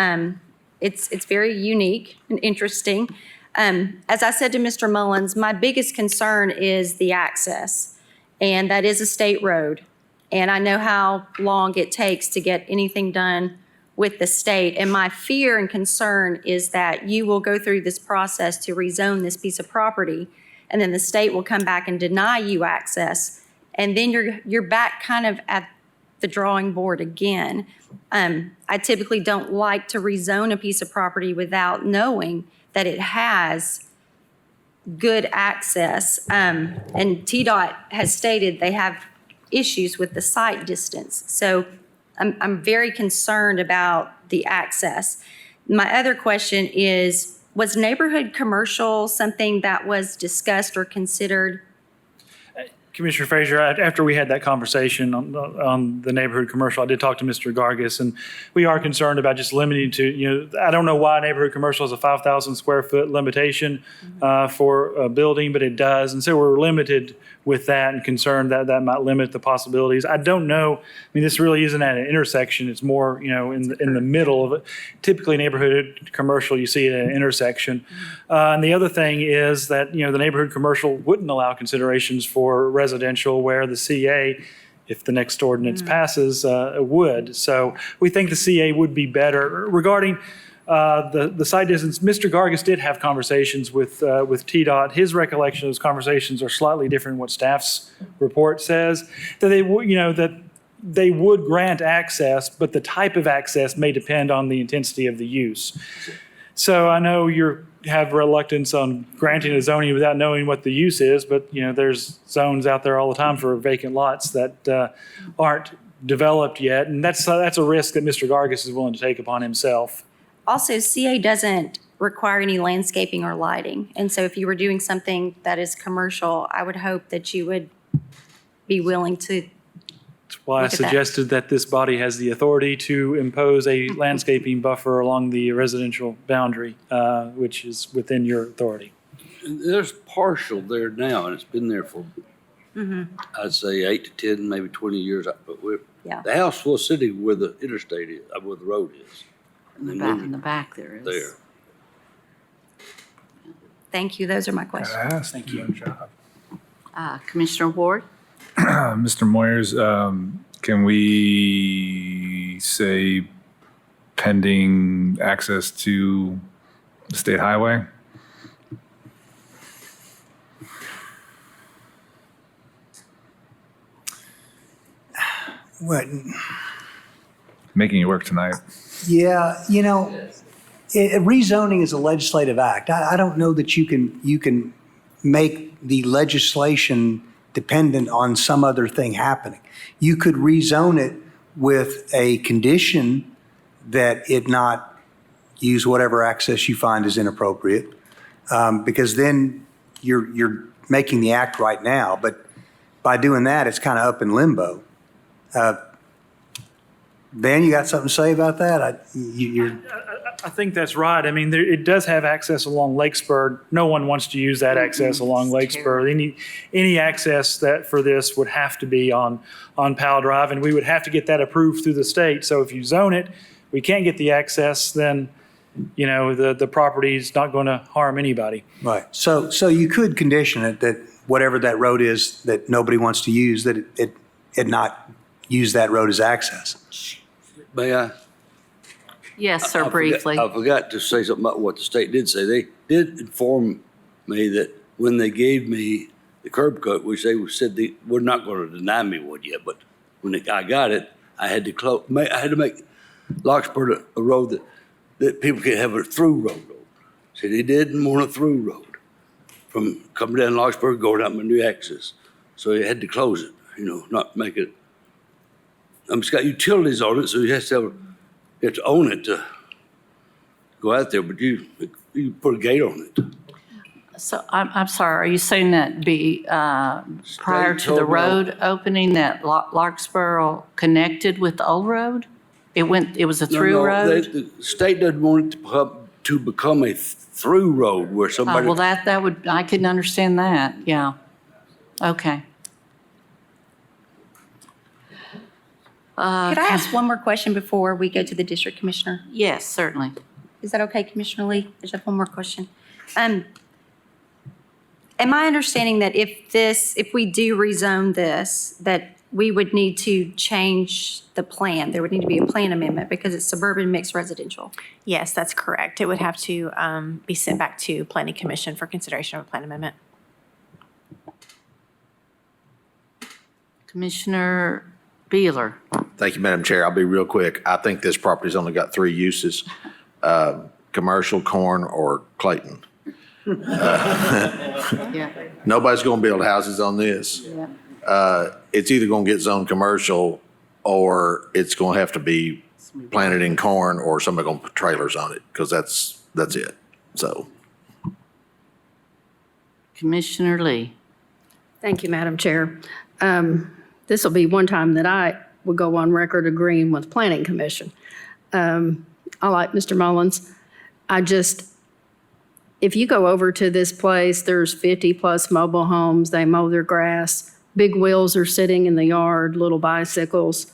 It's very unique and interesting. As I said to Mr. Mullins, my biggest concern is the access, and that is a state road. And I know how long it takes to get anything done with the state. And my fear and concern is that you will go through this process to rezone this piece of property, and then the state will come back and deny you access. And then you're back kind of at the drawing board again. I typically don't like to rezone a piece of property without knowing that it has good access. And TDOT has stated they have issues with the site distance. So I'm very concerned about the access. My other question is, was neighborhood commercial something that was discussed or considered? Commissioner Frazier, after we had that conversation on the neighborhood commercial, I did talk to Mr. Gargis, and we are concerned about just limiting to, I don't know why neighborhood commercial has a 5,000 square foot limitation for a building, but it does. And so we're limited with that and concerned that that might limit the possibilities. I don't know. I mean, this really isn't at an intersection. It's more, in the middle of it. Typically, neighborhood commercial, you see it at an intersection. And the other thing is that, the neighborhood commercial wouldn't allow considerations for residential, where the CA, if the next ordinance passes, would. So we think the CA would be better. Regarding the site distance, Mr. Gargis did have conversations with TDOT. His recollection of those conversations are slightly different than what staff's report says. That they would grant access, but the type of access may depend on the intensity of the use. So I know you have reluctance on granting a zoning without knowing what the use is, but there's zones out there all the time for vacant lots that aren't developed yet, and that's a risk that Mr. Gargis is willing to take upon himself. Also, CA doesn't require any landscaping or lighting. And so if you were doing something that is commercial, I would hope that you would be willing to. That's why I suggested that this body has the authority to impose a landscaping buffer along the residential boundary, which is within your authority. There's partial there now, and it's been there for, I'd say 8 to 10, maybe 20 years. But the house was sitting where the interstate is, where the road is. In the back there is. There. Thank you. Those are my questions. Thank you. Commissioner Ward? Mr. Moyers, can we say pending access to the state highway? What? Making you work tonight. Yeah, rezoning is a legislative act. I don't know that you can make the legislation dependent on some other thing happening. You could rezone it with a condition that it not use whatever access you find is inappropriate, because then you're making the act right now. But by doing that, it's kind of up in limbo. Ben, you got something to say about that? I think that's right. I mean, it does have access along Lake Spur. No one wants to use that access along Lake Spur. Any access that for this would have to be on Powell Drive, and we would have to get that approved through the state. So if you zone it, we can't get the access, then the property's not going to harm anybody. Right. So you could condition it that whatever that road is that nobody wants to use, that it not use that road as access. May I? Yes, sir, I forgot- briefly. I forgot to say something about what the state did say. They did inform me that when they gave me the curb cut, which they said they were not going to deny me one yet, but when I got it, I had to make Larkspur a road that people could have a through road. So they didn't want a through road from coming down Larkspur, going out my new access. So they had to close it, not make it. It's got utilities on it, so you have to own it to go out there, but you put a gate on it. So I'm sorry, are you saying that prior to the road opening, that Larkspur connected with the old road? It was a through road? The state doesn't want it to become a through road where somebody. Well, I couldn't understand that, yeah. Okay. Could I ask one more question before we go to the district commissioner? Yes, certainly. Is that okay, Commissioner Lee? There's one more question. Am I understanding that if we do rezone this, that we would need to change the plan? There would need to be a plan amendment because it's suburban mixed residential. Yes, that's correct. It would have to be sent back to Planning Commission for consideration of a plan amendment. Commissioner Beeler. Thank you, Madam Chair. I'll be real quick. I think this property's only got 3 uses, commercial, corn, or Clayton. Yeah. Nobody's going to build houses on this. Yeah. It's either going to get zoned commercial or it's going to have to be planted in corn or somebody going to put trailers on it because that's it. So. Commissioner Lee. Thank you, Madam Chair. This will be one time that I will go on record agreeing with Planning Commission. I like Mr. Mullins. If you go over to this place, there's 50-plus mobile homes. They mow their grass. Big wheels are sitting in the yard, little bicycles.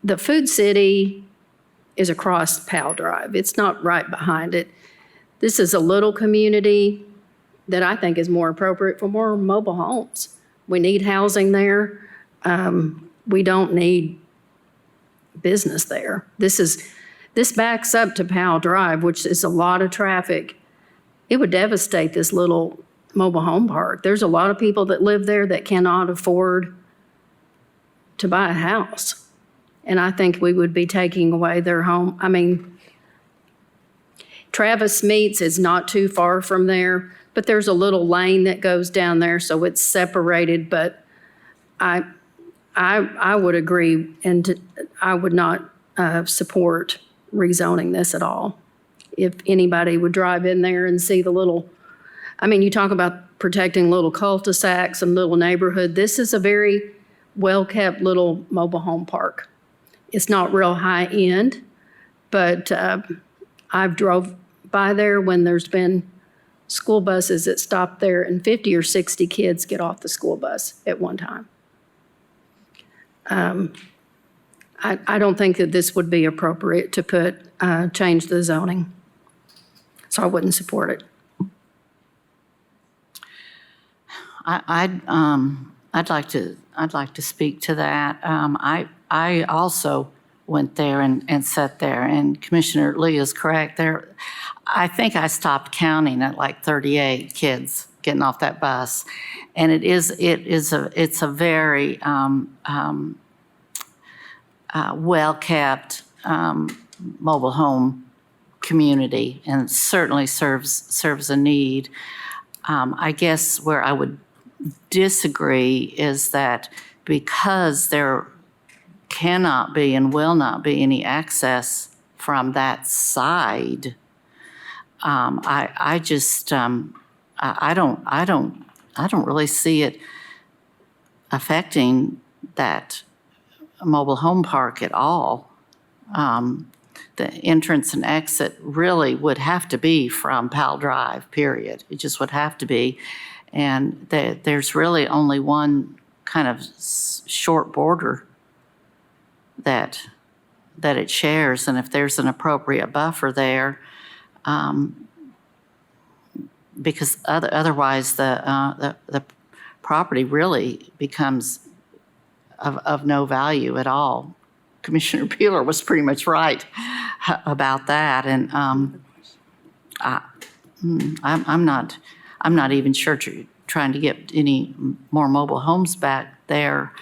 The Food City is across Powell Drive. It's not right behind it. This is a little community that I think is more appropriate for more mobile homes. We need housing there. We don't need business there. This backs up to Powell Drive, which is a lot of traffic. It would devastate this little mobile home park. There's a lot of people that live there that cannot afford to buy a house. And I think we would be taking away their home. I mean, Travis Meats is not too far from there, but there's a little lane that goes down there, so it's separated. But I would agree, and I would not support rezoning this at all. If anybody would drive in there and see the little, you talk about protecting little cul-de-sacs and little neighborhood. This is a very well-kept little mobile home park. It's not real high-end, but I've drove by there when there's been school buses that stop there and 50 or 60 kids get off the school bus at one time. I don't think that this would be appropriate to change the zoning. So I wouldn't support it. I'd like to speak to that. I also went there and sat there, and Commissioner Lee is correct. I think I stopped counting at like 38 kids getting off that bus, and it's a very well-kept mobile home community, and certainly serves a need. I guess where I would disagree is that because there cannot be and will not be any access from that side, I don't really see it affecting that mobile home park at all. The entrance and exit really would have to be from Powell Drive, period. It just would have to be. And there's really only one kind of short border that it shares. And if there's an appropriate buffer there, because otherwise the property really becomes of no value at all. Commissioner Peeler was pretty much right. about that. And I'm not even sure trying to get any more mobile homes back there.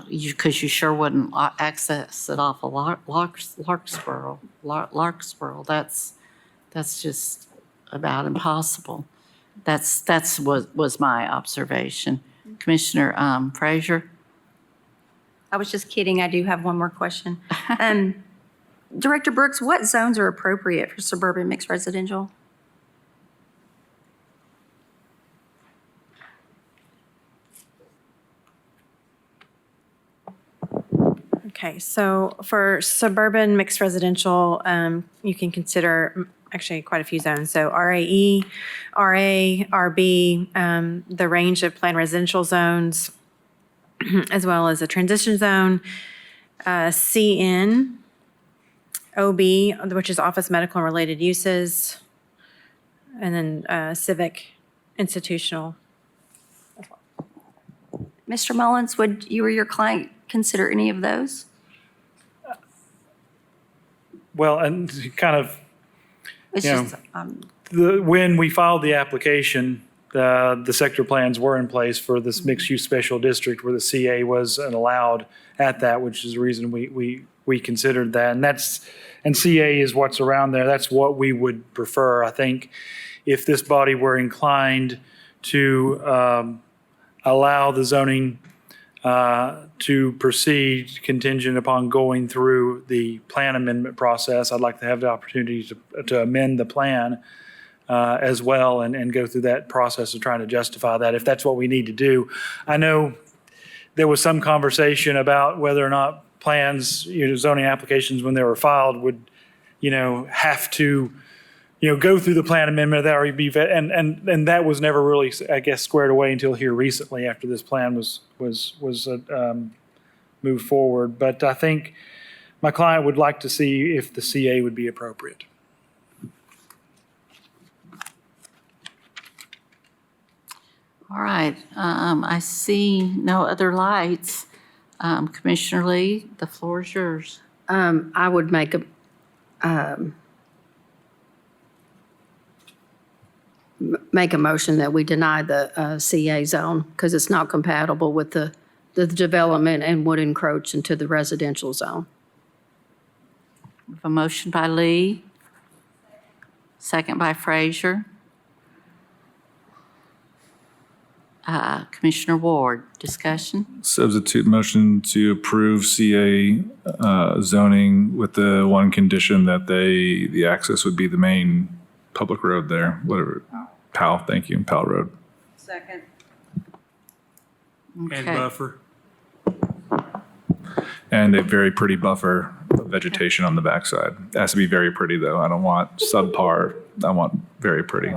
Because you sure wouldn't access it off of Larkspur. That's just about impossible. That's was my observation. Commissioner Frazier? I was just kidding. I do have one more question. Director Brooks, what zones are appropriate for suburban mixed residential? Okay, so for suburban mixed residential, you can consider actually quite a few zones. So RAE, RA, RB, the range of planned residential zones, as well as a transition zone, CN, OB, which is office, medical, and related uses, and then civic, institutional. Mr. Mullins, would you or your client consider any of those? Well, and kind of, It's you know, just, when we filed the application, the sector plans were in place for this mixed-use special district where the CA was allowed at that, which is the reason we considered that. And CA is what's around there. That's what we would prefer. I think if this body were inclined to allow the zoning to proceed contingent upon going through the plan amendment process, I'd like to have the opportunity to amend the plan as well and go through that process of trying to justify that, if that's what we need to do. I know there was some conversation about whether or not plans, zoning applications when they were filed would, have to, go through the plan amendment, that would be, and that was never really, I guess, squared away until here recently after this plan was moved forward. But I think my client would like to see if the CA would be appropriate. All right, I see no other lights. Commissioner Lee, the floor is yours. I would make a motion that we deny the CA zone because it's not compatible with the development and would encroach into the residential zone. We have a motion by Lee, second by Frazier. Commissioner Ward, discussion? Substitute motion to approve CA zoning with the one condition that the access would be the main public road there, whatever. Powell, thank you, Powell Road. Second. And Okay. buffer. And a very pretty buffer of vegetation on the backside. It has to be very pretty though. I don't want subpar. I want very pretty.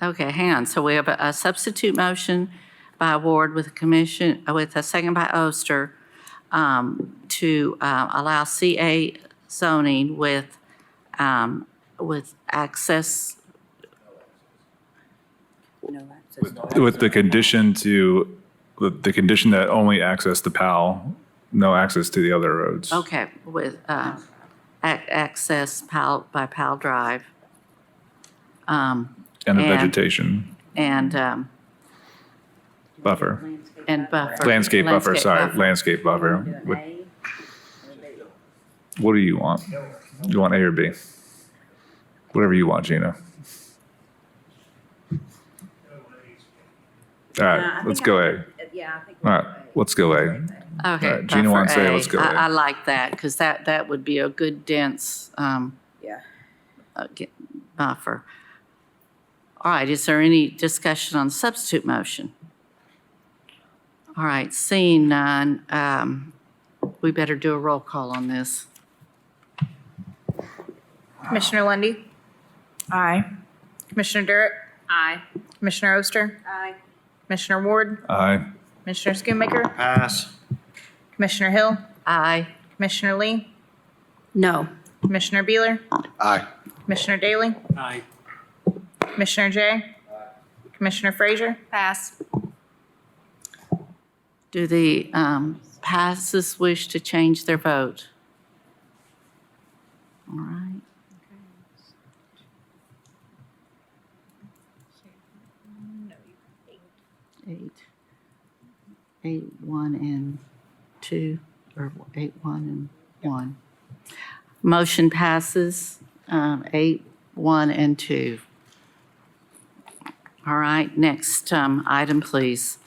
Okay, hang on. So we have a substitute motion by Ward with a second by Oster to allow CA zoning with access. With the condition the condition that only access to Powell, no access to the other roads. Okay, with access by Powell Drive. And the vegetation And buffer. Landscape buffer. Landscape buffer. What do you want? You want A or B? Whatever you want, Gina. All right, let's go A. Yeah, I think. All right, let's go A. Okay. All right, Gina wants buffer A, A. let's go A. I like that because that would be a good dense Yeah. buffer. All right, is there any discussion on the substitute motion? All right, seeing none, we better do a roll call on this. Commissioner Lundy, Aye. Commissioner Durrett. Aye. Commissioner Oster. Aye. Commissioner Ward. Aye. Commissioner Schoonmaker. Pass. Commissioner Hill. Aye. Commissioner Lee. No. Commissioner Beeler. Aye. Commissioner Daly. Aye. Commissioner Jay. Commissioner Frazier. Pass. Do the passes wish to change their vote? All right. 8, 1, and 2, or 8, 1, and 1. Motion passes, 8, 1, and 2. All right, next item, please.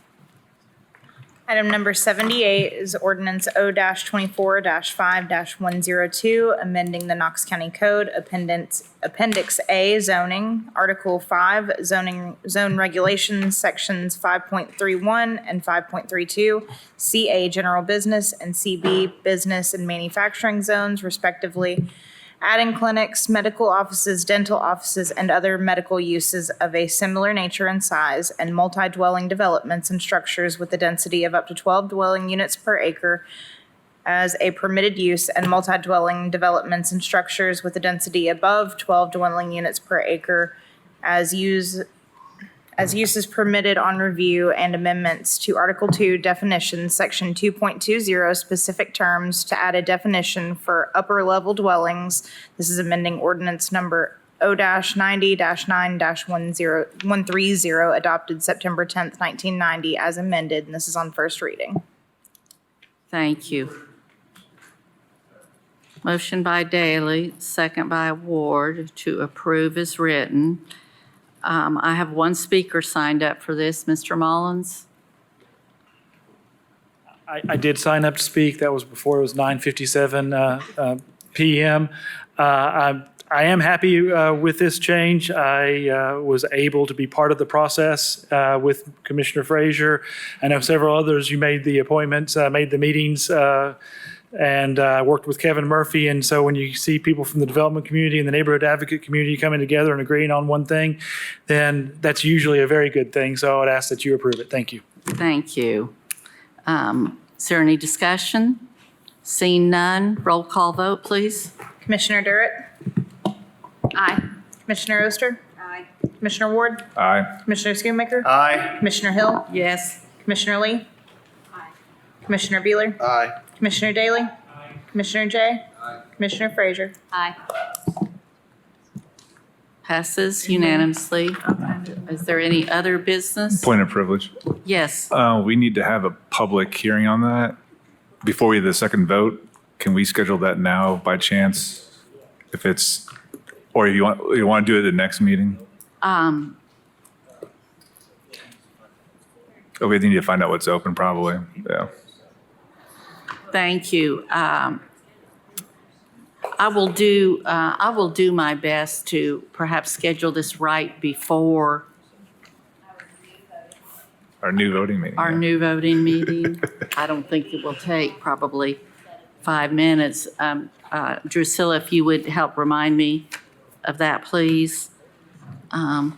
Item number 78 is ordinance O-24-5-102, amending the Knox County Code, Appendix A zoning, Article 5 zone regulations, Sections 5.31 and 5.32, CA general business and CB business and manufacturing zones respectively, adding clinics, medical offices, dental offices, and other medical uses of a similar nature and size, and multi-dwelling developments and structures with a density of up to 12 dwelling units per acre as a permitted use, and multi-dwelling developments and structures with a density above 12 dwelling units per acre as uses permitted on review, and amendments to Article 2 definitions, Section 2.20 specific terms to add a definition for upper level dwellings. This is amending ordinance number O-90-9-130 adopted September 10th, 1990 as amended, and this is on first reading. Thank you. Motion by Daley, second by Ward to approve is written. I have one speaker signed up for this, Mr. Mullins. I did sign up to speak. That was before it was 9:57 PM. I am happy with this change. I was able to be part of the process with Commissioner Frazier. I know several others. You made the appointments, made the meetings, and worked with Kevin Murphy. And so when you see people from the development community and the neighborhood advocate community coming together and agreeing on one thing, then that's usually a very good thing. So I would ask that you approve it. Thank you. Thank you. Is there any discussion? Seeing none, roll call vote, please. Commissioner Durrett? Aye. Commissioner Oster? Aye. Commissioner Ward? Aye. Commissioner Schoonmaker? Aye. Commissioner Hill? Yes. Commissioner Lee? Aye. Commissioner Beeler? Aye. Commissioner Daley? Commissioner Jay? Commissioner Frazier? Aye. Passes unanimously. Is there any other business? Point of privilege. Yes. We need to have a public hearing on that before we have the second vote. Can we schedule that now by chance? If it's, or if you want to do it at the next meeting? We need to find out what's open probably. Yeah. Thank you. I will do my best to perhaps schedule this right before Our new voting meeting. our new voting meeting. I don't think it will take probably 5 minutes. Drusilla, if you would help remind me of that, please. And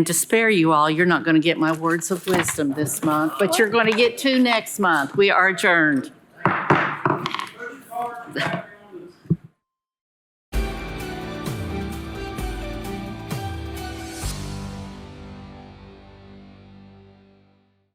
to spare you all, you're not going to get my words of wisdom this month, but you're going to get 2 next month. We are adjourned.